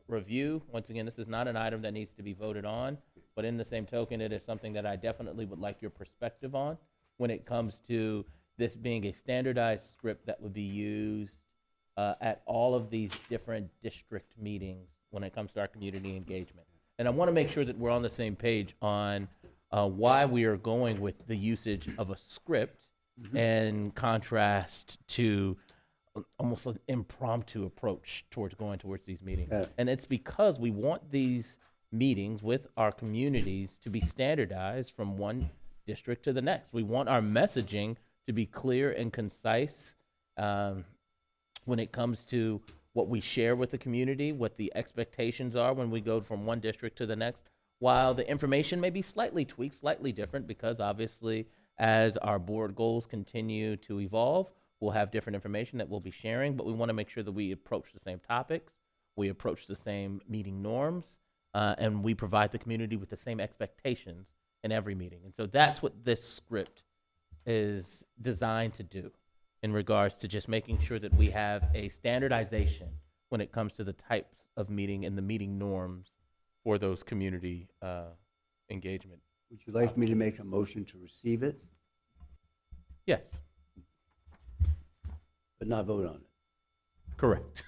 review. Once again, this is not an item that needs to be voted on, but in the same token, it is something that I definitely would like your perspective on when it comes to this being a standardized script that would be used at all of these different district meetings when it comes to our community engagement. And I want to make sure that we're on the same page on why we are going with the usage of a script in contrast to almost an impromptu approach towards going towards these meetings. And it's because we want these meetings with our communities to be standardized from one district to the next. We want our messaging to be clear and concise when it comes to what we share with the community, what the expectations are when we go from one district to the next, while the information may be slightly tweaked, slightly different, because obviously as our board goals continue to evolve, we'll have different information that we'll be sharing, but we want to make sure that we approach the same topics, we approach the same meeting norms, and we provide the community with the same expectations in every meeting. And so that's what this script is designed to do in regards to just making sure that we have a standardization when it comes to the types of meeting and the meeting norms for those community engagement. Would you like me to make a motion to receive it, Yes, but not vote on it? correct.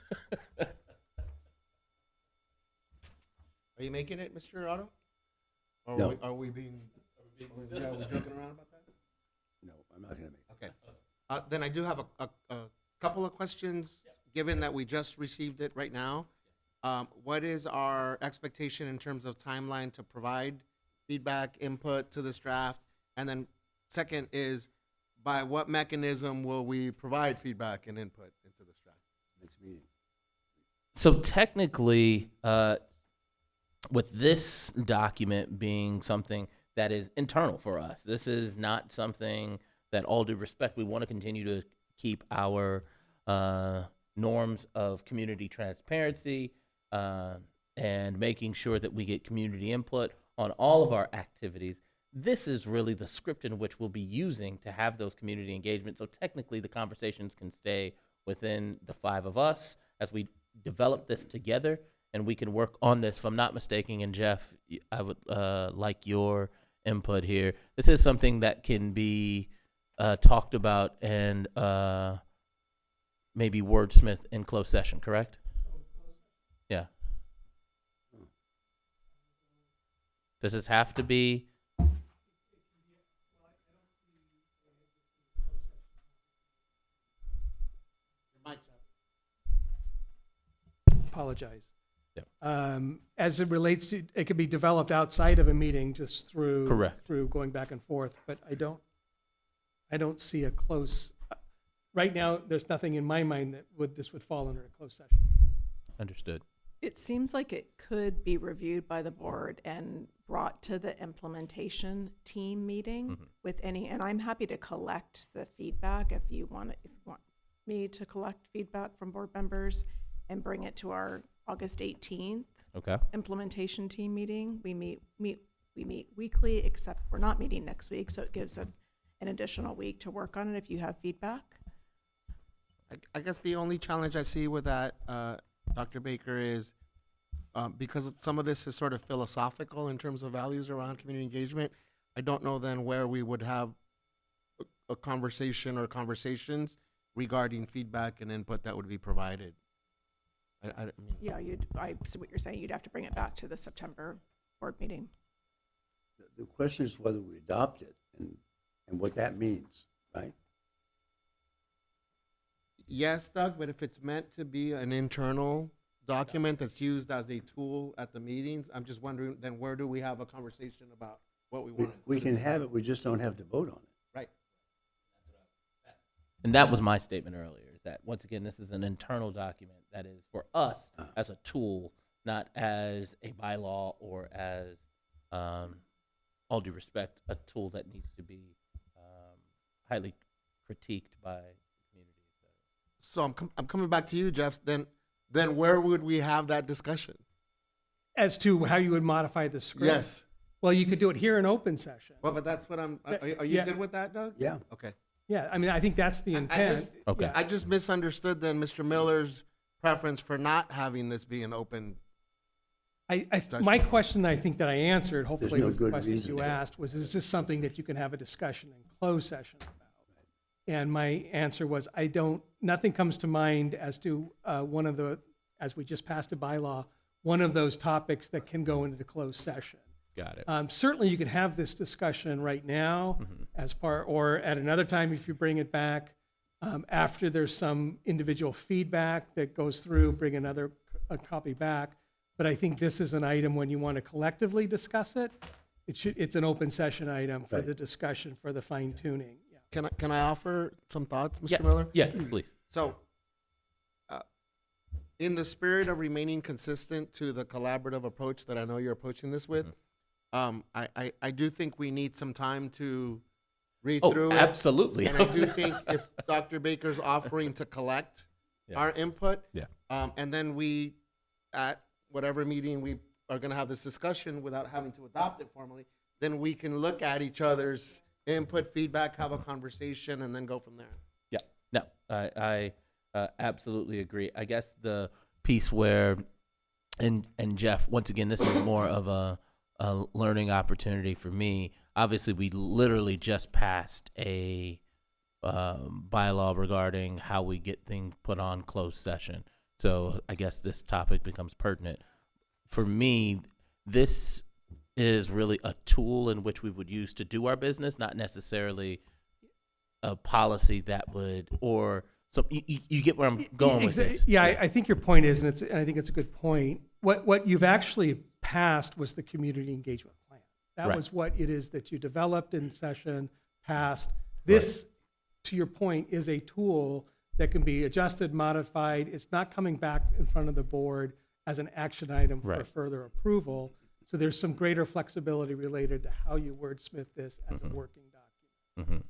Are you making it, Mr. Otto? Or No. are we being, are we joking around about that? No, I'm not going to make it. Okay. Then I do have a couple of questions, given that we just received it right now. What is our expectation in terms of timeline to provide feedback, input to this draft? And then second is, by what mechanism will we provide feedback and input into this draft? Next meeting. So technically, with this document being something that is internal for us, this is not something that, all due respect, we want to continue to keep our norms of community transparency and making sure that we get community input on all of our activities. This is really the script in which we'll be using to have those community engagements. So technically, the conversations can stay within the 5 of us as we develop this together, and we can work on this. If I'm not mistaken, and Jeff, I would like your input here. This is something that can be talked about and maybe wordsmith in closed session, correct? Yeah. Does this have to be? Apologize. Yeah. As it relates to, it could be developed outside of a meeting, just through Correct. through going back and forth. But I don't see a close. Right now, there's nothing in my mind that this would fall under a closed session. Understood. It seems like it could be reviewed by the board and brought to the implementation team meeting with any, and I'm happy to collect the feedback if you want me to collect feedback from board members and bring it to our August 18th Okay. implementation team meeting. We meet weekly, except we're not meeting next week, so it gives an additional week to work on it if you have feedback. I guess the only challenge I see with that, Dr. Baker, is because some of this is sort of philosophical in terms of values around community engagement. I don't know then where we would have a conversation or conversations regarding feedback and input that would be provided. I mean, Yeah, I see what you're saying. You'd have to bring it back to the September board meeting. The question is whether we adopt it and what that means, right? yes, Doug, but if it's meant to be an internal document that's used as a tool at the meetings, I'm just wondering, then where do we have a conversation about what we want? We can have it, we just don't have to vote on it. Right. And that was my statement earlier, is that, once again, this is an internal document that is for us as a tool, not as a bylaw or as, all due respect, a tool that needs to be highly critiqued by the community. So I'm coming back to you, Jeff. Then where would we have that discussion? As to how you would modify the script? Yes. Well, you could do it here in open session. Well, but that's what I'm, are you Yeah. good with that, Doug? Yeah. Okay. Yeah, I mean, I think that's the intent. Okay. I just misunderstood then Mr. Miller's preference for not having this be an open. My question, I think that I answered, hopefully no was the good question reason you to. asked, was, is this something that you can have a discussion in closed session about? And my answer was, nothing comes to mind as to one of the, as we just passed a bylaw, one of those topics that can go into the closed session. Got it. Certainly, you could have this discussion right now as part, or at another time if you bring it back after there's some individual feedback that goes through, bring a copy back. But I think this is an item when you want to collectively discuss it. It's an open session item for the discussion, for the fine tuning. Yeah. Can I offer some thoughts, Mr. Miller? Yeah, please. So, in the spirit of remaining consistent to the collaborative approach that I know you're approaching this with, I do think we need some time to read through it. Absolutely. And I do think if Dr. Baker's offering to collect our input, and then we, at whatever meeting we are going to have this discussion without having to adopt it formally, then we can look at each other's input, feedback, have a conversation, and then go from there. Yeah, no, I absolutely agree. I guess the piece where, and Jeff, once again, this is more of a learning opportunity for me. Obviously, we literally just passed a bylaw regarding how we get things put on closed session. So I guess this topic becomes pertinent. For me, this is really a tool in which we would use to do our business, not necessarily a policy that would, or so you get where I'm going with this. Yeah, I think your point is, and I think it's a good point. What you've actually passed was the community engagement plan. That Right. was what it is that you developed in session, passed. This, to your point, is a tool that can be adjusted, modified. It's not coming back in front of the board as an action item for Right. further approval. So there's some greater flexibility related to how you wordsmith this as a working document.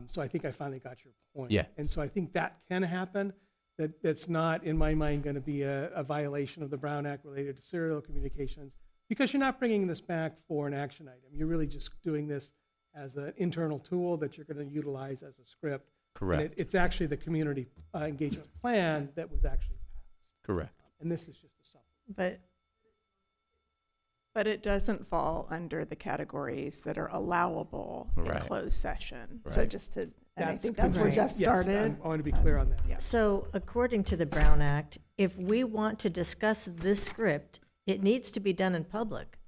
So I think I finally got your point. Yeah. And so I think that can happen. That's not, in my mind, going to be a violation of the Brown Act related to serial communications, because you're not bringing this back for an action item. You're really just doing this as an internal tool that you're going to utilize as a script. Correct. And it's actually the community engagement plan that was actually passed. Correct. And this is just a supplement. But it doesn't fall under the categories that are allowable in Right. closed session. So Right. just to, and I think correct. that's where Jeff Yes, started. I want to be clear on that. So according to the Brown Act, if we want to discuss this script, it needs to be done in public.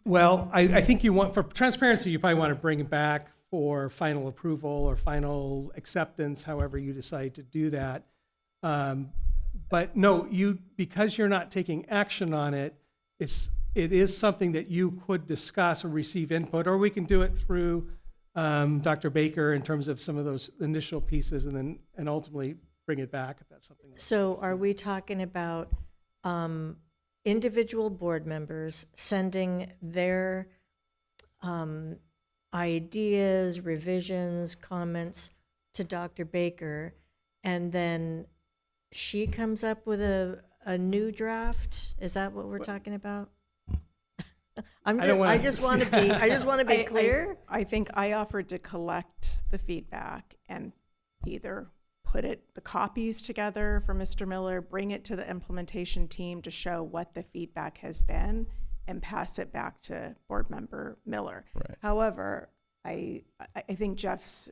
Well, I think you want, for transparency, you probably want to bring it back for final approval or final acceptance, however you decide to do that. But no, because you're not taking action on it, it is something that you could discuss or receive input, or we can do it through Dr. Baker in terms of some of those initial pieces, and ultimately bring it back if that's something. So are we talking about individual board members sending their ideas, revisions, comments to Dr. Baker, and then she comes up with a new draft? Is that what we're talking about? I just want to be clear. I think I offered to collect the feedback and either put the copies together for Mr. Miller, bring it to the implementation team to show what the feedback has been, and pass it back to board member Miller. Right. However, I think Jeff's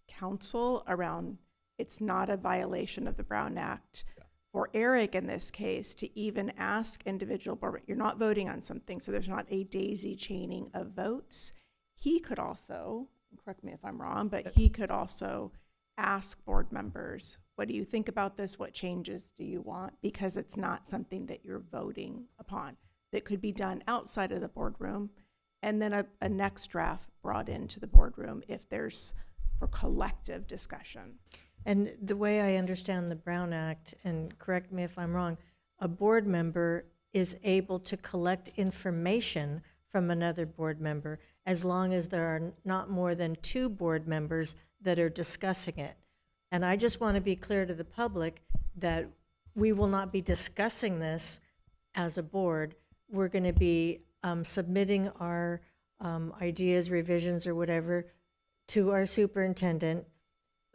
counsel around it's not a violation of the Brown Act for Eric in this case to even ask individual board, you're not voting on something, so there's not a daisy chaining of votes. He could also, correct me if I'm wrong, but he could also ask board members, what do you think about this? What changes do you want? Because it's not something that you're voting upon. That could be done outside of the boardroom, and then a next draft brought into the boardroom if there's for collective discussion. And the way I understand the Brown Act, and correct me if I'm wrong, a board member is able to collect information from another board member as long as there are not more than 2 board members that are discussing it. And I just want to be clear to the public that we will not be discussing this as a board. We're going to be submitting our ideas, revisions, or whatever to our superintendent,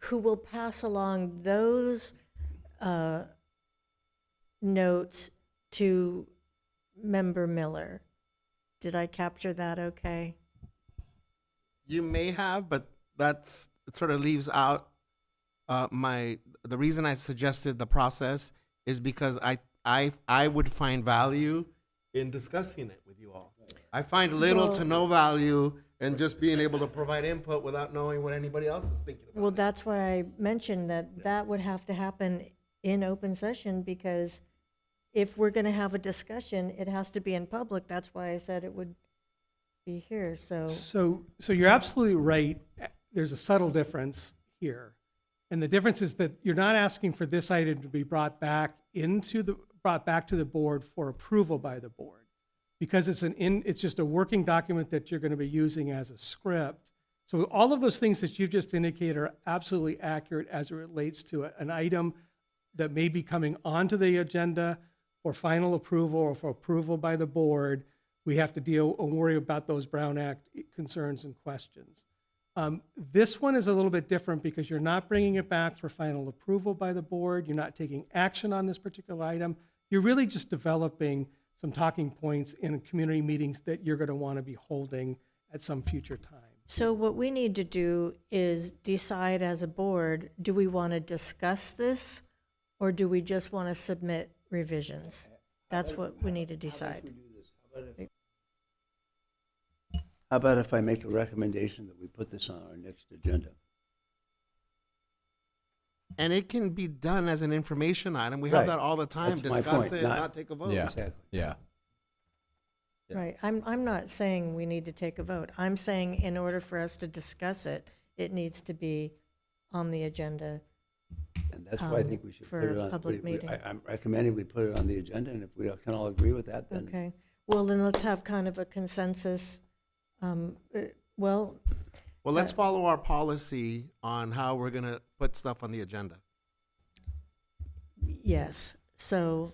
who will pass along those notes to Member Miller. Did I capture that okay? You may have, but it sort of leaves out the reason I suggested the process is because I would find value in discussing it with you all. I find little to no value in just being able to provide input without knowing what anybody else is thinking about. Well, that's why I mentioned that would have to happen in open session, because if we're going to have a discussion, it has to be in public. That's why I said it would be here, So you're absolutely right. There's a subtle difference here. And the difference is that you're not asking for this item to be brought back to the board for approval by the board, because it's just a working document that you're going to be using as a script. So all of those things that you've just indicated are absolutely accurate as it relates to an item that may be coming onto the agenda for final approval or for approval by the board. We have to deal and worry about those Brown Act concerns and questions. This one is a little bit different because you're not bringing it back for final approval by the board. You're not taking action on this particular item. You're really just developing some talking points in community meetings that you're going to want to be holding at some future time. So what we need to do is decide as a board, do we want to discuss this, or do we just want to submit revisions? That's what we need to decide. How about if I make a recommendation that we put this on our next agenda? And it can be done as an information item. We Right. have that all the time. That's my Discuss point, it, not- not take a vote. Yeah. Exactly. Yeah. Yeah. Right, I'm not saying we need to take a vote. I'm saying in order for us to discuss it, it needs to be on the agenda. And that's why I think we should for put it a on. public meeting. I'm recommending we put it on the agenda, and if we can all agree with that, then. Okay, well, then let's have kind of a consensus. Well, Well, let's follow our policy on how we're going to put stuff on the agenda. yes, so.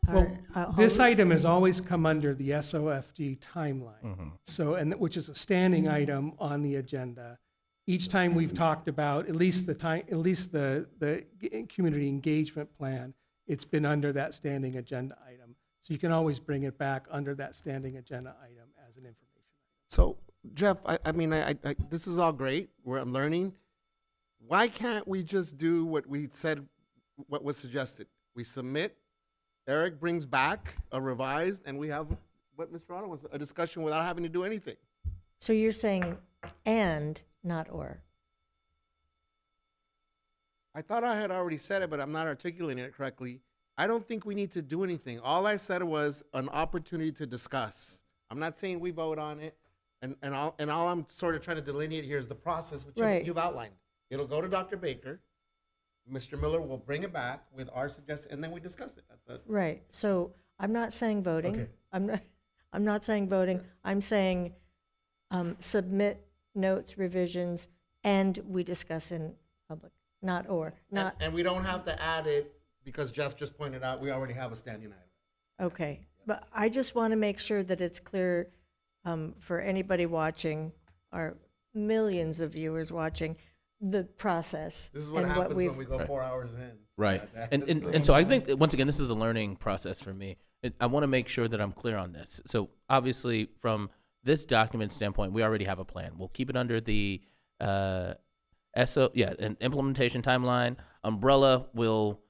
Well, I'll- this item has always come under the SOFG timeline. Mm-hmm. So, and which is a standing item on the agenda. Each time we've talked about, at least the community engagement plan, it's been under that standing agenda item. So you can always bring it back under that standing agenda item as an information. So, Jeff, I mean, this is all great, where I'm learning. Why can't we just do what we said, what was suggested? We submit, Eric brings back a revised, and we have what Mr. Otto was, a discussion without having to do anything. So you're saying and, not or? I thought I had already said it, but I'm not articulating it correctly. I don't think we need to do anything. All I said was an opportunity to discuss. I'm not saying we vote on it, and all I'm sort of trying to delineate here is the process which Right. you've outlined. It'll go to Dr. Baker. Mr. Miller will bring it back with our suggestion, and then we discuss it. Right, so I'm not saying voting. Okay. I'm not saying voting. I'm saying submit notes, revisions, and we discuss in public, not or, not, And we don't have to add it because Jeff just pointed out we already have a standing item. okay. But I just want to make sure that it's clear for anybody watching, or millions of viewers watching, the process. This is what and happens we've- when we go 4 hours in. Right. Yeah, And so I think that, once again, this is a learning process for me. I want to make sure that I'm clear on this. So obviously, from this document standpoint, we already have a plan. We'll keep it under the an implementation timeline. Umbrella will,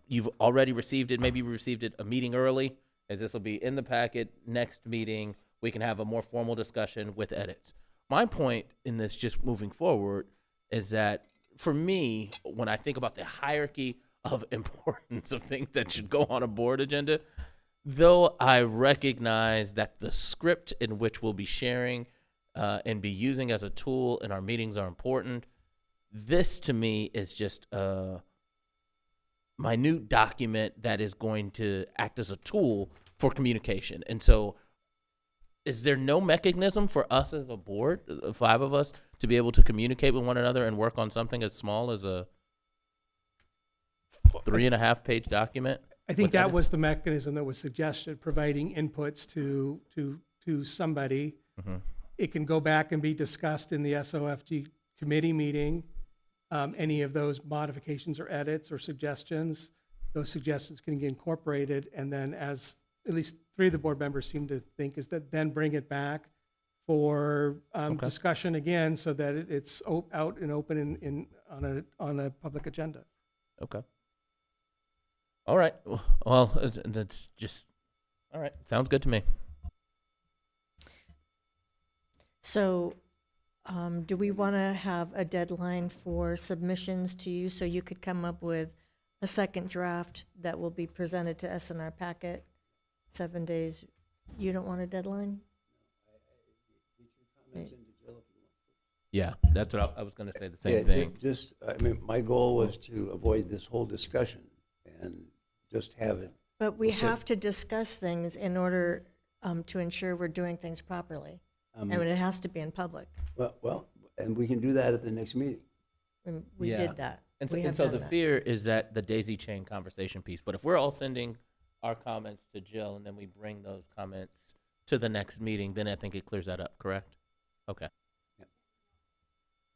you've already received it. Maybe you received it a meeting early, as this will be in the packet. Next meeting, we can have a more formal discussion with edits. My point in this, just moving forward, is that for me, when I think about the hierarchy of importance of things that should go on a board agenda, though I recognize that the script in which we'll be sharing and be using as a tool in our meetings are important, this to me is just a minute document that is going to act as a tool for communication. And so is there no mechanism for us as a board, the 5 of us, to be able to communicate with one another and work on something as small as a 3.5-page document? I think with that edits? was the mechanism that was suggested, providing inputs to somebody. Mhm. It can go back and be discussed in the SOFG committee meeting. Any of those modifications or edits or suggestions, those suggestions can get incorporated, and then, as at least 3 of the board members seem to think, is that then bring it back for discussion again, so that it's out and open on a public agenda. Okay. All right. Well, that's just, all right. Sounds good to me. So, do we want to have a deadline for submissions to you, so you could come up with a second draft that will be presented to us in our packet? 7 days. You don't want a deadline? Yeah, that's what I was going to say, the same Yeah, thing. Just, I mean, my goal was to avoid this whole discussion and just have it. But we set. have to discuss things in order to ensure we're doing things properly. And it has to be in public. Well, and we can do that at the next meeting. And we Yeah. did that. And We so, have the done that. fear is that the daisy chain conversation piece. But if we're all sending our comments to Jill and then we bring those comments to the next meeting, then I think it clears that up, correct? Okay.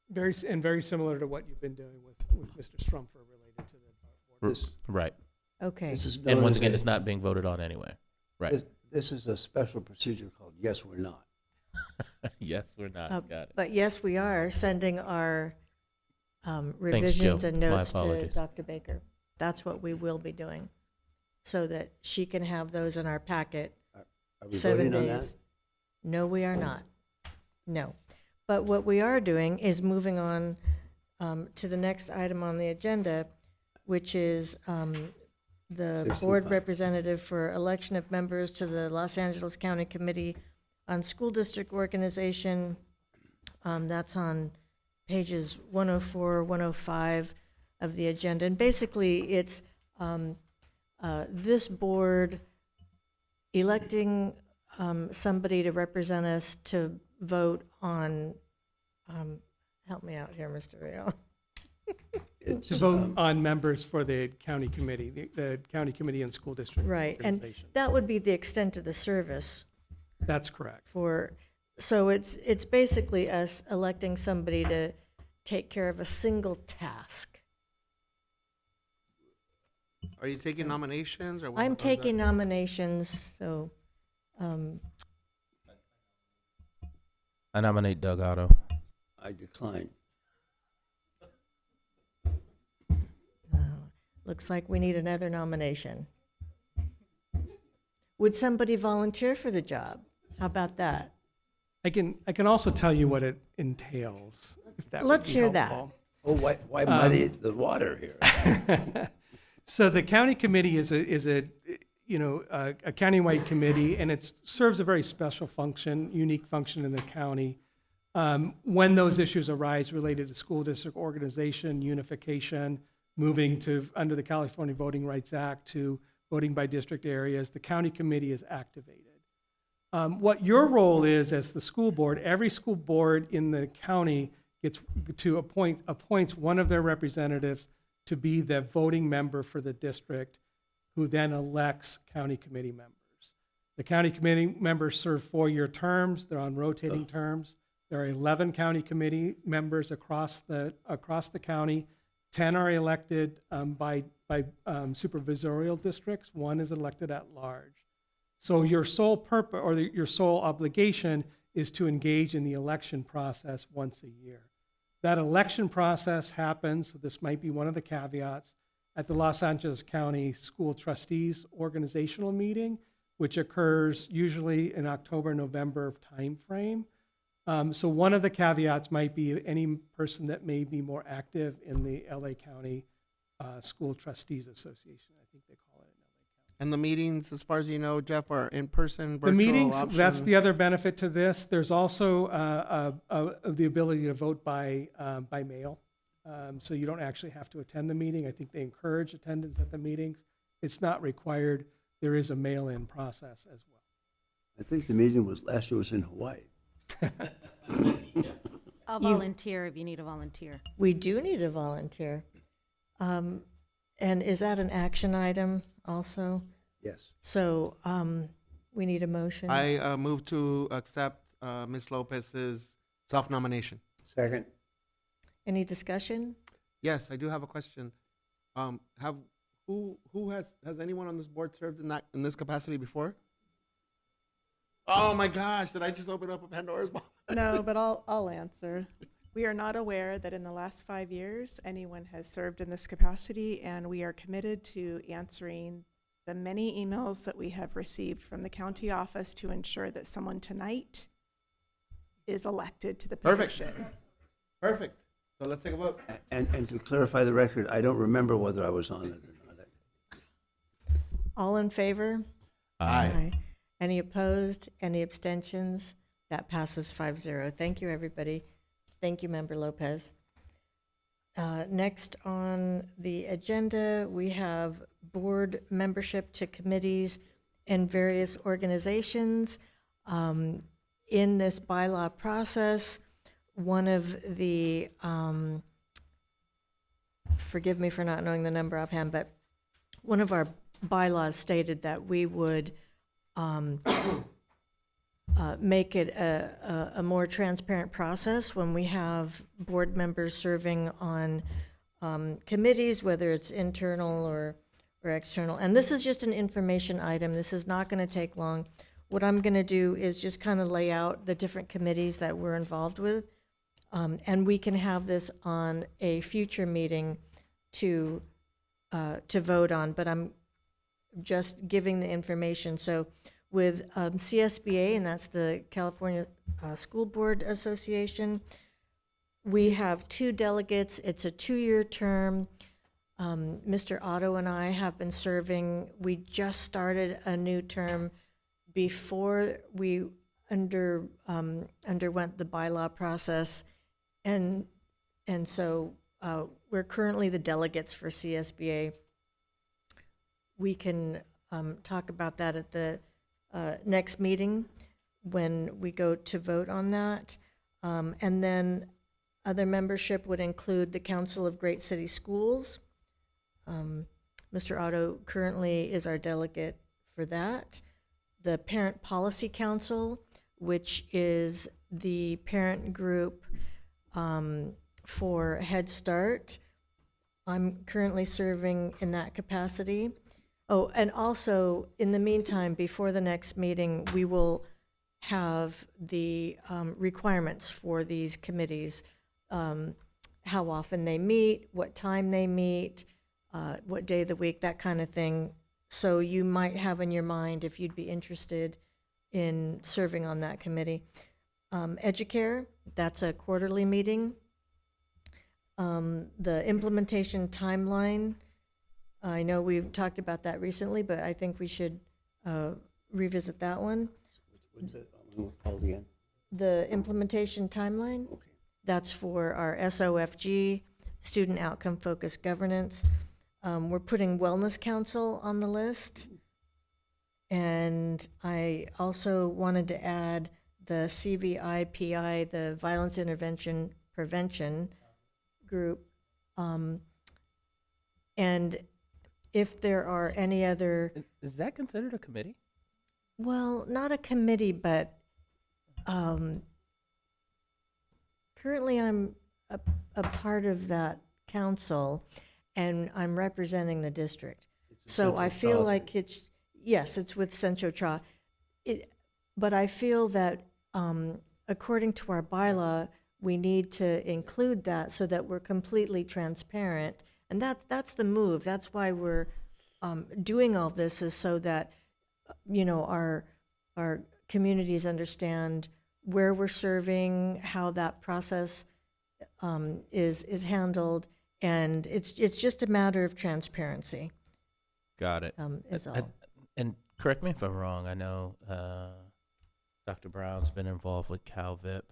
Very similar to what you've been doing with Mr. Strumfer related to the board. Right. Okay. This is And known once as again, a- it's not being voted on anyway. Right. This is a special procedure called Yes, We're Not. Yes, we're not. Got it. But yes, we are sending our Jill. revisions and My notes to apologies. Dr. Baker. That's what we will be doing, so that she can have those in our packet Are we 7 voting on that? days. No, we are not. No. But what we are doing is moving on to the next item on the agenda, which is the board 65. representative for election of members to the Los Angeles County Committee on School District Organization. That's on pages 104, 105 of the agenda. And basically, it's this board electing somebody to represent us to vote on, help me out here, Mr. Real. To vote on members for the county committee, the county committee and school district Right, and organization. that would be the extent of the service That's correct. for, so it's basically us electing somebody to take care of a single task. Are you taking nominations or? I'm how's that? taking nominations, so, I nominate Doug Otto. I decline. looks like we need another nomination. Would somebody volunteer for the job? How about that? I can also tell you what it entails, if that would Let's be hear that. helpful. Oh, why muddy the water here? So the county committee is a countywide committee, and it serves a very special function, unique function in the county. When those issues arise related to school district organization, unification, moving to, under the California Voting Rights Act, to voting by district areas, the county committee is activated. What your role is as the school board, every school board in the county gets to appoints one of their representatives to be the voting member for the district, who then elects county committee members. The county committee members serve 4-year terms. They're on rotating terms. There are 11 county committee members across the county. 10 are elected by supervisorial districts. 1 is elected at large. So your sole purpose or your sole obligation is to engage in the election process once a year. That election process happens, so this might be one of the caveats, at the Los Angeles County School Trustees Organizational Meeting, which occurs usually in October, November timeframe. So one of the caveats might be any person that may be more active in the LA County School Trustees Association. I think they call it in LA County. And the meetings, as far as you know, Jeff, are in person, virtual, The meetings, option? that's the other benefit to this. There's also the ability to vote by mail. So you don't actually have to attend the meeting. I think they encourage attendance at the meetings. It's not required. There is a mail-in process as well. I think the meeting last year was in Hawaii. I'll volunteer if you need a volunteer. We do need a volunteer. And is that an action item also? Yes. So we need a motion. I move to accept Ms. Lopez's self-nomination. Second. Any discussion? Yes, I do have a question. Has anyone on this board served in this capacity before? Oh my gosh, did I just open up a Pandora's box? No, but I'll answer. We are not aware that in the last 5 years anyone has served in this capacity, and we are committed to answering the many emails that we have received from the county office to ensure that someone tonight is elected to the position. Perfect. So let's take a vote. And to clarify the record, I don't remember whether I was on it or not. All in favor? Aye. Any opposed? Any abstentions? That passes 5-0. Thank you, everybody. Thank you, Member Lopez. Next on the agenda, we have board membership to committees and various organizations. In this bylaw process, one of the, forgive me for not knowing the number offhand, but one of our bylaws stated that we would make it a more transparent process when we have board members serving on committees, whether it's internal or external. And this is just an information item. This is not going to take long. What I'm going to do is just kind of lay out the different committees that we're involved with, and we can have this on a future meeting to vote on, but I'm just giving the information. So with CSBA, and that's the California School Board Association. We have 2 delegates. It's a 2-year term. Mr. Otto and I have been serving. We just started a new term before we underwent the bylaw process, and so we're currently the delegates for CSBA. We can talk about that at the next meeting when we go to vote on that. And then other membership would include the Council of Great City Schools. Mr. Otto currently is our delegate for that. The Parent Policy Council, which is the parent group for Head Start. I'm currently serving in that capacity. Oh, and also, in the meantime, before the next meeting, we will have the requirements for these committees, how often they meet, what time they meet, what day of the week, that kind of thing. So you might have in your mind if you'd be interested in serving on that committee. Educare, that's a quarterly meeting. The implementation timeline, I know we've talked about that recently, but I think we should revisit that one. What's that called again? The implementation timeline, that's for our SOFG, Student Outcome Focused Governance. We're putting Wellness Council on the list. And I also wanted to add the CVIPI, the Violence Intervention Prevention group. And if there are any other... Is that considered a committee? Well, not a committee, but currently I'm a part of that council, and I'm representing the district. So I feel like it's, yes, it's with Centro Tra. But I feel that according to our bylaw, we need to include that so that we're completely transparent. And that's the move. That's why we're doing all this, is so that, you know, our communities understand where we're serving, how that process is handled, and it's just a matter of transparency. Got it. Is all. And correct me if I'm wrong. I know Dr. Brown's been involved with CalVIP,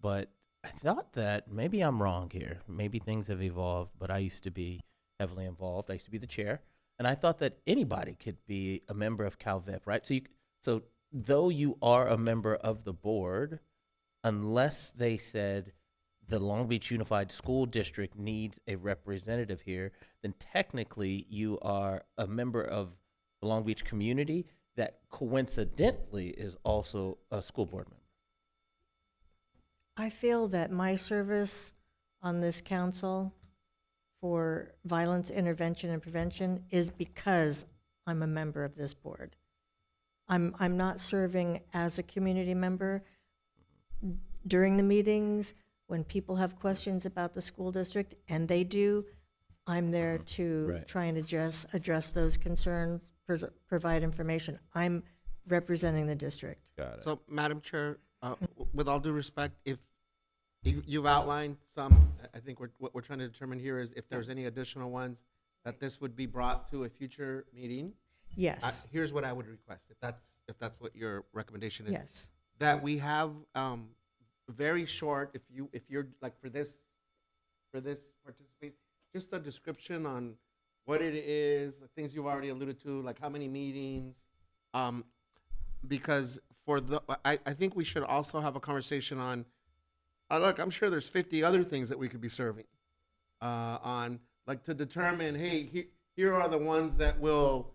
but I thought that, maybe I'm wrong here, maybe things have evolved, but I used to be heavily involved. I used to be the chair, and I thought that anybody could be a member of CalVIP, right? So though you are a member of the board, unless they said the Long Beach Unified School District needs a representative here, then technically you are a member of the Long Beach community that coincidentally is also a school board member. I feel that my service on this council for violence intervention and prevention is because I'm a member of this board. I'm not serving as a community member. During the meetings, when people have questions about the school district, and they do, I'm there to try and address those concerns, provide information. I'm representing the district. Got it. So, Madam Chair, with all due respect, if you've outlined some, I think what we're trying to determine here is if there's any additional ones, that this would be brought to a future meeting. Yes. Here's what I would request, if that's what your recommendation is. Yes. That we have very short, if you're like for this participate, just a description on what it is, the things you've already alluded to, like how many meetings, because I think we should also have a conversation on, look, I'm sure there's 50 other things that we could be serving on, like to determine, hey, here are the ones that we'll,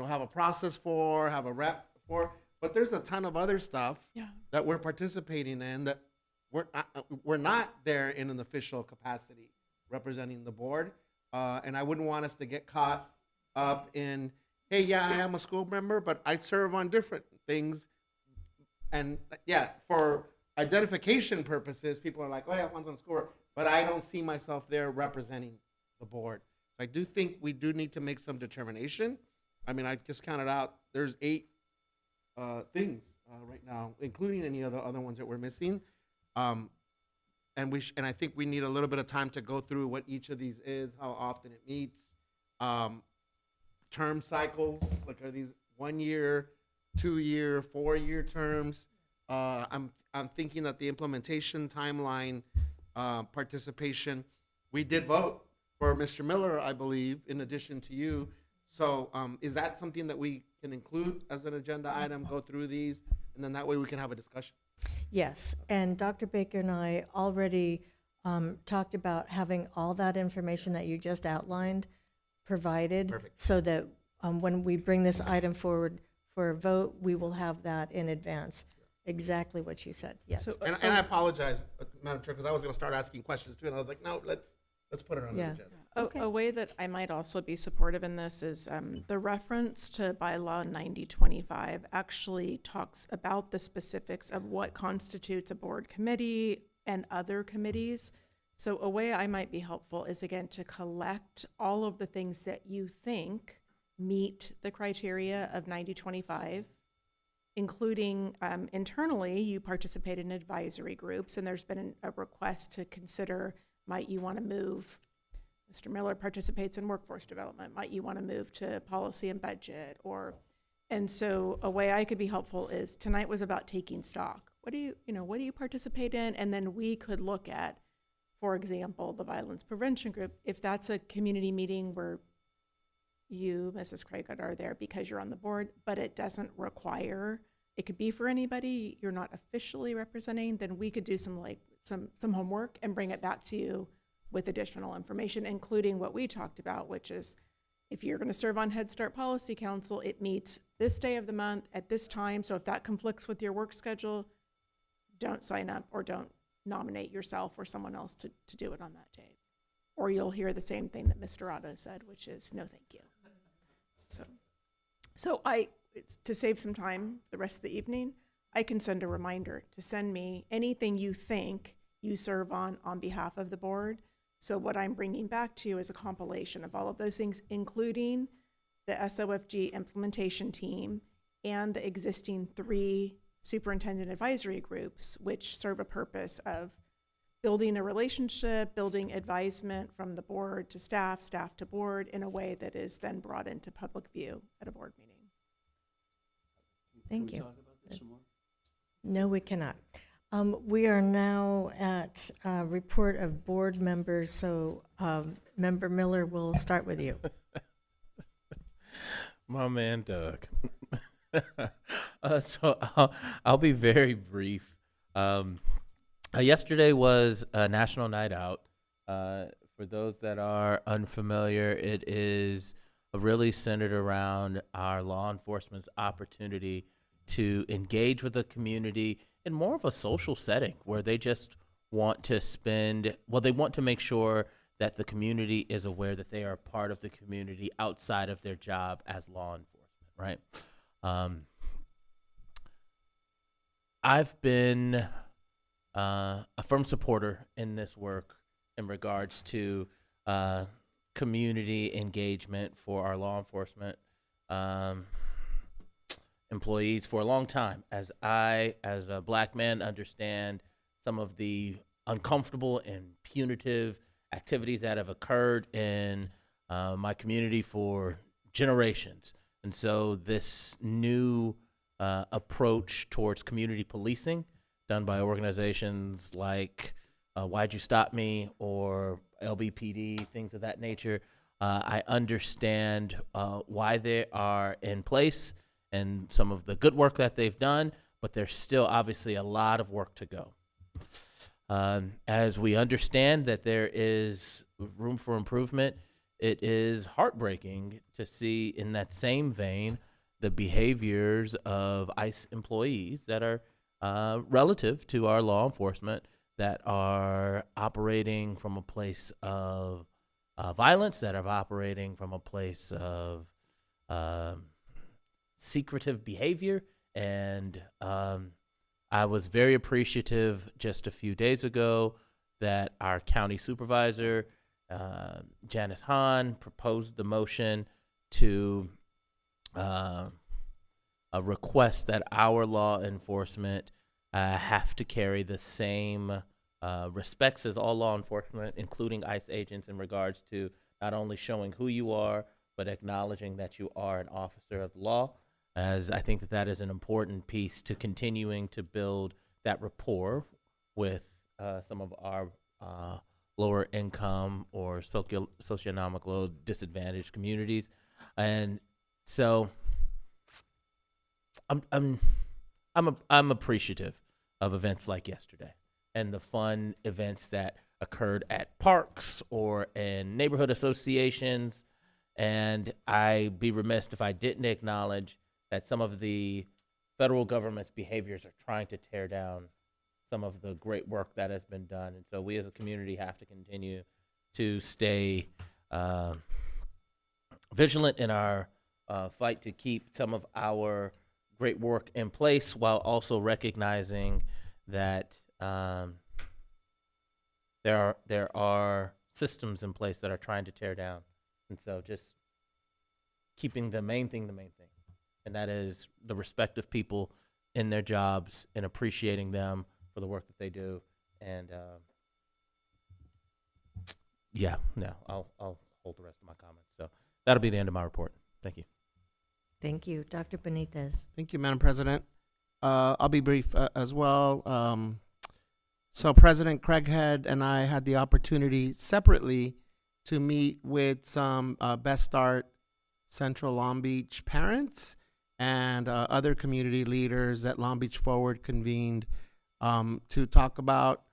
have a process for, have a rep for, but there's a ton of other stuff that we're participating in that we're not there in an official capacity representing the board, and I wouldn't want us to get caught up in, hey, yeah, I am a school member, but I serve on different things, and for identification purposes, people are like, oh yeah, one's on school, but I don't see myself there representing the board. So I do think we do need to make some determination. I mean, I just counted out, there's 8 things right now, including any other ones that we're missing. And I think we need a little bit of time to go through what each of these is, how often it meets, term cycles, like are these 1 year, 2 year, 4 year terms? I'm thinking that the implementation timeline, participation, we did vote for Mr. Miller, I believe, in addition to you. So is that something that we can include as an agenda item, go through these, and then that way we can have a discussion? Yes, and Dr. Baker and I already talked about having all that information that you just outlined provided. Perfect. So that when we bring this item forward for a vote, we will have that in advance. Exactly what you said, yes. So, And I apologize, Madam Chair, because I was going to start asking questions too, and I was like, no, let's put it on the Yeah. agenda. A way that I might also be supportive in this is the reference to bylaw 9025 actually talks about the specifics of what constitutes a board committee and other committees. So a way I might be helpful is, again, to collect all of the things that you think meet the criteria of 9025, including internally, you participate in advisory groups, and there's been a request to consider, might you want to move? Mr. Miller participates in workforce development. Might you want to move to policy and budget? And so a way I could be helpful is, tonight was about taking stock. What do you participate in? And then we could look at, for example, the violence prevention group. If that's a community meeting where you, Mrs. Craighead, are there because you're on the board, but it doesn't require, it could be for anybody you're not officially representing, then we could do some homework and bring it back to you with additional information, including what we talked about, which is if you're going to serve on Head Start Policy Council, it meets this day of the month at this time. So if that conflicts with your work schedule, don't sign up or don't nominate yourself or someone else to do it on that date. Or you'll hear the same thing that Mr. Otto said, which is no thank you. So it's to save some time the rest of the evening, I can send a reminder to send me anything you think you serve on behalf of the board. So what I'm bringing back to you is a compilation of all of those things, including the SOFG implementation team and the existing 3 superintendent advisory groups, which serve a purpose of building a relationship, building advisement from the board to staff, staff to board, in a way that is then brought into public view at a board meeting. Thank you. Talk about this some more? No, we cannot. We are now at report of board members, so Member Miller, will start with you. My man, Doug. So I'll be very brief. Yesterday was a National Night Out. For those that are unfamiliar, it is really centered around our law enforcement's opportunity to engage with the community in more of a social setting where they just want to they want to make sure that the community is aware that they are part of the community outside of their job as law enforcement, right? I've been a firm supporter in this work in regards to community engagement for our law enforcement employees for a long time, as I, as a black man, understand some of the uncomfortable and punitive activities that have occurred in my community for generations. And so this new approach towards community policing done by organizations like Why'd You Stop Me or LBPD, things of that nature, I understand why they are in place and some of the good work that they've done, but there's still obviously a lot of work to go. As we understand that there is room for improvement, it is heartbreaking to see in that same vein the behaviors of ICE employees that are relative to our law enforcement that are operating from a place of violence, that are operating from a place of secretive behavior. And I was very appreciative just a few days ago that our county supervisor, Janice Hahn, proposed the motion to request that our law enforcement have to carry the same respects as all law enforcement, including ICE agents, in regards to not only showing who you are, but acknowledging that you are an officer of the law, as I think that that is an important piece to continuing to build that rapport with some of our lower income or socioeconomical disadvantaged communities. And so I'm appreciative of events like yesterday and the fun events that occurred at parks or in neighborhood associations. And I'd be remiss if I didn't acknowledge that some of the federal government's behaviors are trying to tear down some of the great work that has been done. And so we as a community have to continue to stay vigilant in our fight to keep some of our great work in place, while also recognizing that there are systems in place that are trying to tear down. And so just keeping the main thing, and that is the respect of people in their jobs and appreciating them for the work that they do. And I'll hold the rest of my comments. So that'll be the end of my report. Thank you. Thank you. Dr. Benitez. Thank you, Madam President. I'll be brief as well. So President Craighead and I had the opportunity separately to meet with some Best Start Central Long Beach parents and other community leaders that Long Beach Forward convened to talk about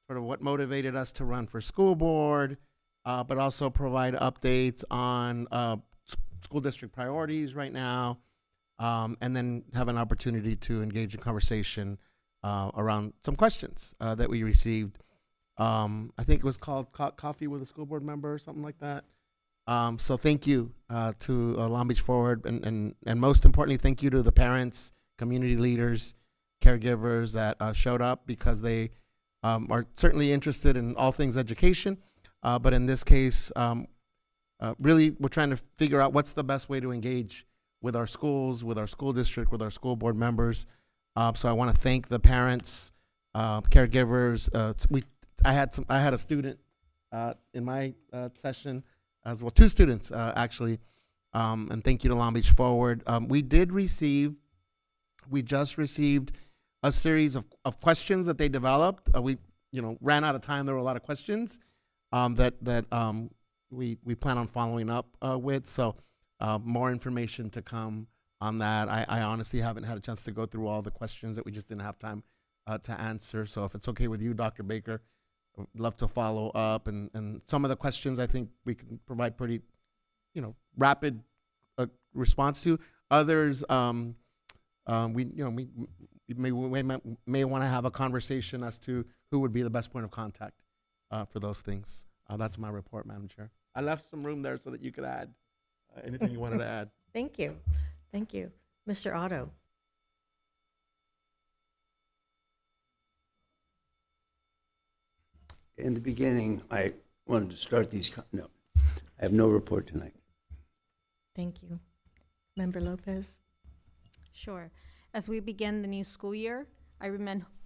sort of what motivated us to run for school board, but also provide updates on school district priorities right now, and then have an opportunity to engage in conversation around some questions that we received. I think it was called Coffee with a School Board Member or something like that. So thank you to Long Beach Forward, and most importantly, thank you to the parents, community leaders, caregivers that showed up, because they are certainly interested in all things education. But in this case, really, we're trying to figure out what's the best way to engage with our schools, with our school district, with our school board members. So I want to thank the parents, caregivers. I had a student in my session as well, 2 students actually, and thank you to Long Beach Forward. We just received a series of questions that they developed. We ran out of time. There were a lot of questions that we plan on following up with. So more information to come on that. I honestly haven't had a chance to go through all the questions that we just didn't have time to answer. So if it's okay with you, Dr. Baker, I'd love to follow up. And some of the questions I think we can provide pretty, rapid response to. Others, we may want to have a conversation as to who would be the best point of contact for those things. That's my report, Madam Chair. I left some room there so that you could add anything you wanted to add. Thank you. Thank you. Mr. Otto. In the beginning, I wanted to start these. No, I have no report tonight. Thank you. Member Lopez. Sure. As we begin the new school year, I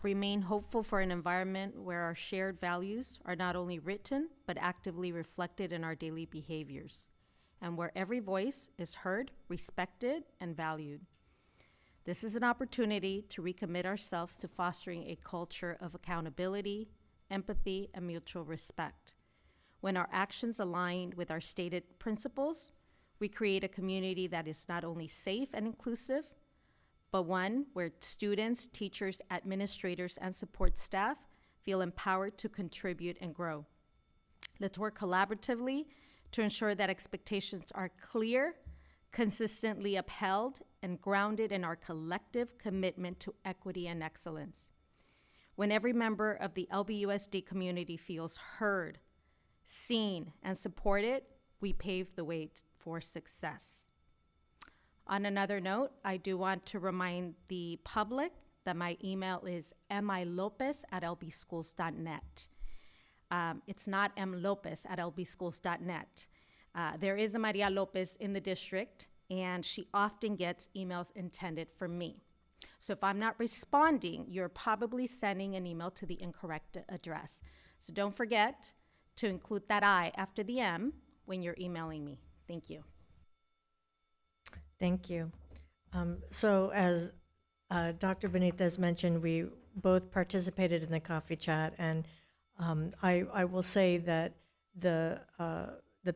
remain hopeful for an environment where our shared values are not only written, but actively reflected in our daily behaviors, and where every voice is heard, respected, and valued. This is an opportunity to recommit ourselves to fostering a culture of accountability, empathy, and mutual respect. When our actions align with our stated principles, we create a community that is not only safe and inclusive, but one where students, teachers, administrators, and support staff feel empowered to contribute and grow. Let's work collaboratively to ensure that expectations are clear, consistently upheld, and grounded in our collective commitment to equity and excellence. When every member of the LBUSD community feels heard, seen, and supported, we pave the way for success. On another note, I do want to remind the public that my email is milopez@lbschools.net. It's not mlopez@lbschools.net. There is a Maria Lopez in the district, and she often gets emails intended for me. So if I'm not responding, you're probably sending an email to the incorrect address. So don't forget to include that I after the M when you're emailing me. Thank you. Thank you. So as Dr. Benitez mentioned, we both participated in the coffee chat, and I will say that the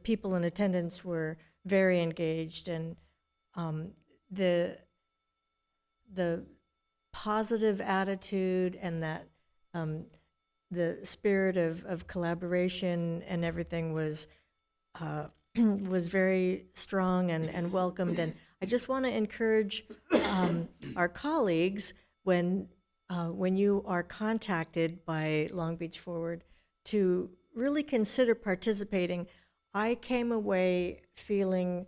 people in attendance were very engaged, and the positive attitude and that the spirit of collaboration and everything was was very strong and welcomed. And I just want to encourage our colleagues when you are contacted by Long Beach Forward to really consider participating. I came away feeling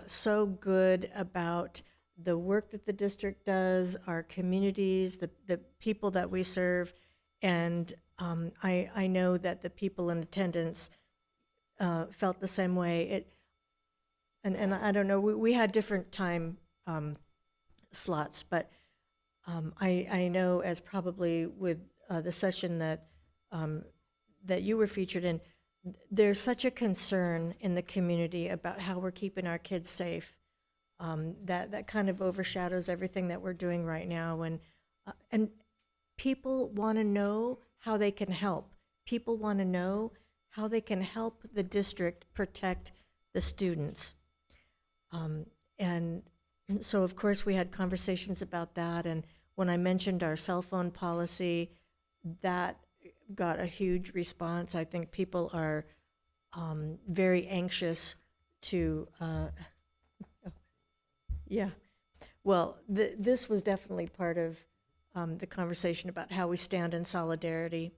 so good about the work that the district does, our communities, the people that we serve, and I know that the people in attendance felt the same way. And I don't know, we had different time slots, but I know, as probably with the session that you were featured in, there's such a concern in the community about how we're keeping our kids safe. That kind of overshadows everything that we're doing right now, and people want to know how they can help. People want to know how they can help the district protect the students. And so, of course, we had conversations about that, and when I mentioned our cell phone policy, that got a huge response. I think people are very anxious to yeah. Well, this was definitely part of the conversation about how we stand in solidarity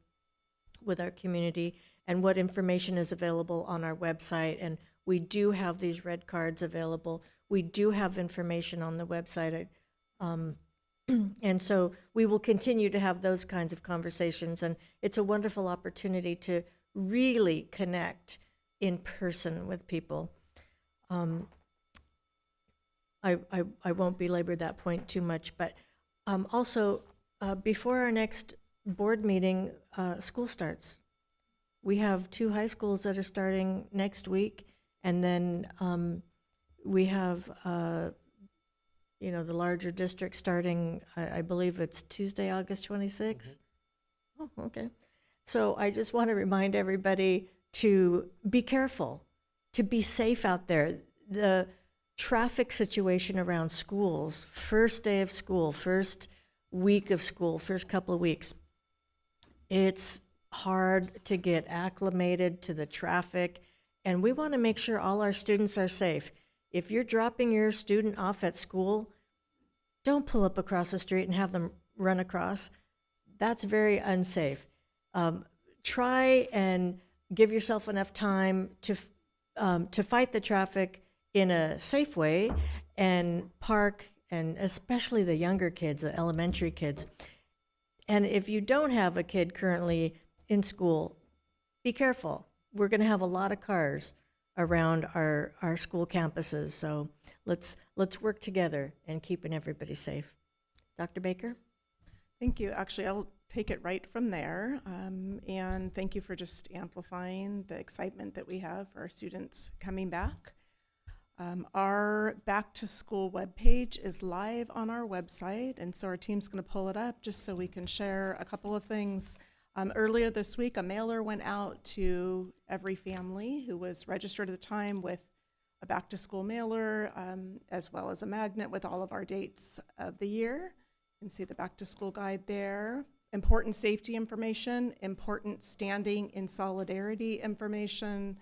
with our community and what information is available on our website. And we do have these red cards available. We do have information on the website. And so we will continue to have those kinds of conversations. And it's a wonderful opportunity to really connect in person with people. I won't belabor that point too much, but also before our next board meeting, school starts. We have 2 high schools that are starting next week, and then we have the larger district starting, I believe it's Tuesday, August 26th. Oh, okay. So I just want to remind everybody to be careful, to be safe out there. The traffic situation around schools, first day of school, first week of school, first couple of weeks, it's hard to get acclimated to the traffic, and we want to make sure all our students are safe. If you're dropping your student off at school, don't pull up across the street and have them run across. That's very unsafe. Try and give yourself enough time to fight the traffic in a safe way and park, and especially the younger kids, the elementary kids. And if you don't have a kid currently in school, be careful. We're going to have a lot of cars around our school campuses, so let's work together in keeping everybody safe. Dr. Baker? Thank you. Actually, I'll take it right from there. And thank you for just amplifying the excitement that we have for our students coming back. Our back to school webpage is live on our website, and so our team's going to pull it up just so we can share a couple of things. Earlier this week, a mailer went out to every family who was registered at the time with a back to school mailer, as well as a magnet with all of our dates of the year. You can see the back to school guide there. Important safety information, important standing in solidarity information,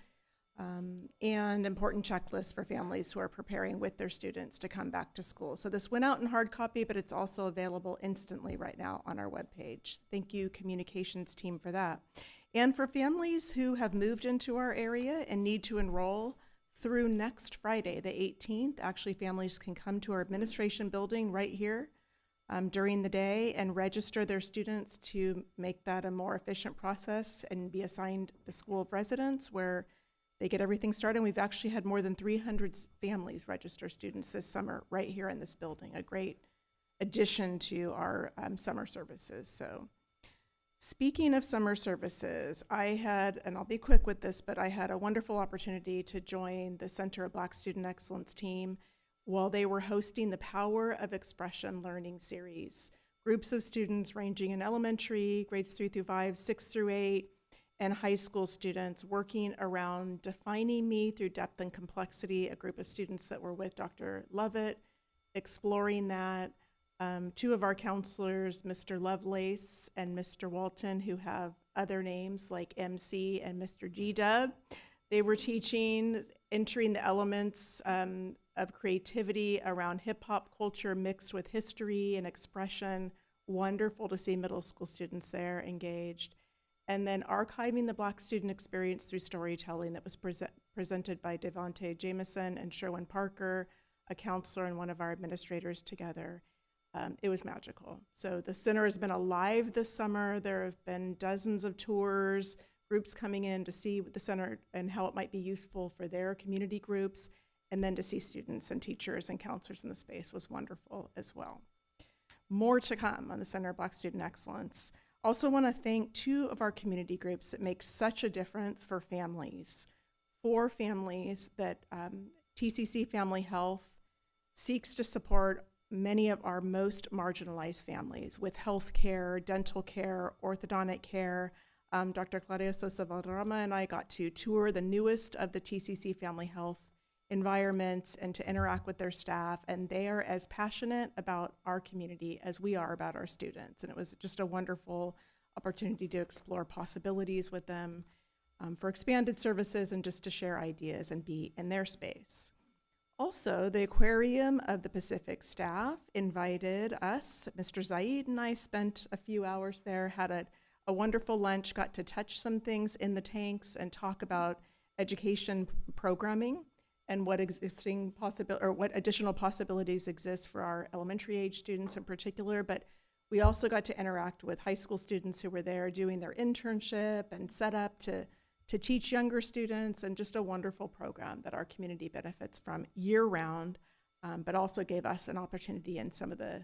and important checklists for families who are preparing with their students to come back to school. So this went out in hard copy, but it's also available instantly right now on our webpage. Thank you, communications team, for that. And for families who have moved into our area and need to enroll through next Friday, the 18th, actually families can come to our administration building right here during the day and register their students to make that a more efficient process and be assigned the school of residence, where they get everything started. And we've actually had more than 300 families register students this summer right here in this building, a great addition to our summer services. So speaking of summer services, I had, and I'll be quick with this, but I had a wonderful opportunity to join the Center of Black Student Excellence team while they were hosting the Power of Expression Learning Series. Groups of students ranging in elementary, grades 3 through 5, 6 through 8, and high school students working around defining me through depth and complexity, a group of students that were with Dr. Lovett, exploring that. Two of our counselors, Mr. Lovelace and Mr. Walton, who have other names like MC and Mr. G-Dub, they were teaching, entering the elements of creativity around hip hop culture mixed with history and expression. Wonderful to see middle school students there engaged. And then archiving the Black student experience through storytelling that was presented by Devontae Jameson and Sherwin Parker, a counselor and one of our administrators together. It was magical. So the center has been alive this summer. There have been dozens of tours, groups coming in to see the center and how it might be useful for their community groups, and then to see students and teachers and counselors in the space was wonderful as well. More to come on the Center of Black Student Excellence. Also want to thank two of our community groups that make such a difference for families. 4 families that TCC Family Health seeks to support many of our most marginalized families with health care, dental care, orthodontic care. Dr. Claudia Sosa Valderrama and I got to tour the newest of the TCC Family Health environments and to interact with their staff, and they are as passionate about our community as we are about our students. And it was just a wonderful opportunity to explore possibilities with them for expanded services and just to share ideas and be in their space. Also, the Aquarium of the Pacific staff invited us. Mr. Zaid and I spent a few hours there, had a wonderful lunch, got to touch some things in the tanks and talk about education programming and what what additional possibilities exist for our elementary age students in particular. But we also got to interact with high school students who were there doing their internship and set up to teach younger students, and just a wonderful program that our community benefits from year-round, but also gave us an opportunity in some of the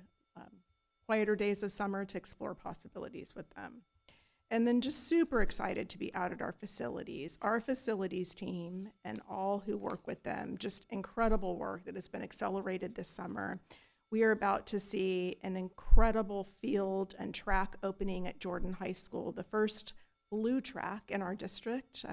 quieter days of summer to explore possibilities with them. And then just super excited to be out at our facilities. Our facilities team and all who work with them, just incredible work that has been accelerated this summer. We are about to see an incredible field and track opening at Jordan High School, the first blue track in our district.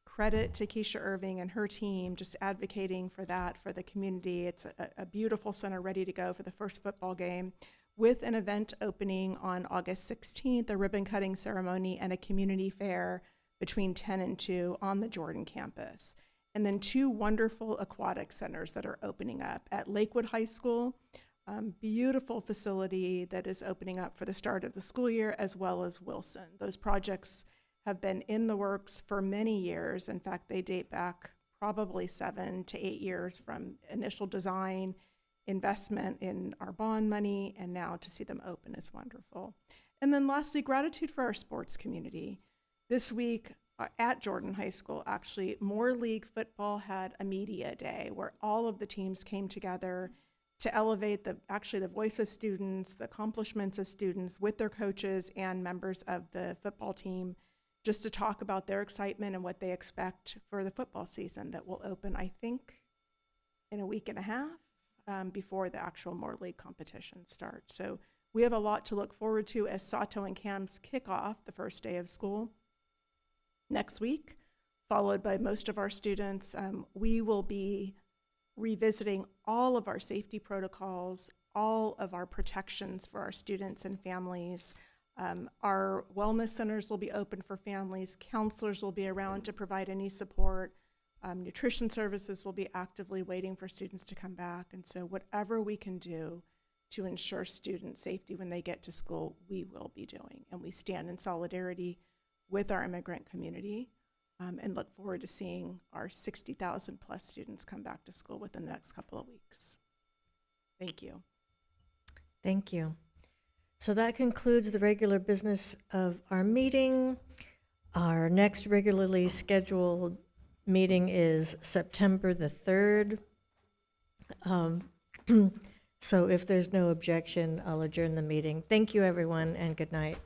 Credit to Keisha Irving and her team just advocating for that for the community. It's a beautiful center ready to go for the first football game, with an event opening on August 16th, a ribbon cutting ceremony and a community fair between 10 and 2 on the Jordan campus. And then 2 wonderful aquatic centers that are opening up at Lakewood High School, beautiful facility that is opening up for the start of the school year, as well as Wilson. Those projects have been in the works for many years. In fact, they date back probably 7 to 8 years from initial design, investment in our bond money, and now to see them open is wonderful. And then lastly, gratitude for our sports community. This week at Jordan High School, actually, Moore League Football had a media day where all of the teams came together to elevate the voice of students, the accomplishments of students with their coaches and members of the football team, just to talk about their excitement and what they expect for the football season that will open, I think, in a week and a half. Before the actual Moore League competition starts. So we have a lot to look forward to as Sato and Cam's kick off the first day of school next week, followed by most of our students. We will be revisiting all of our safety protocols, all of our protections for our students and families. Our wellness centers will be open for families. Counselors will be around to provide any support. Nutrition services will be actively waiting for students to come back. And so whatever we can do to ensure student safety when they get to school, we will be doing. And we stand in solidarity with our immigrant community and look forward to seeing our 60,000 plus students come back to school within the next couple of weeks. Thank you. Thank you. So that concludes the regular business of our meeting. Our next regularly scheduled meeting is September the 3rd. So if there's no objection, I'll adjourn the meeting. Thank you, everyone, and good night.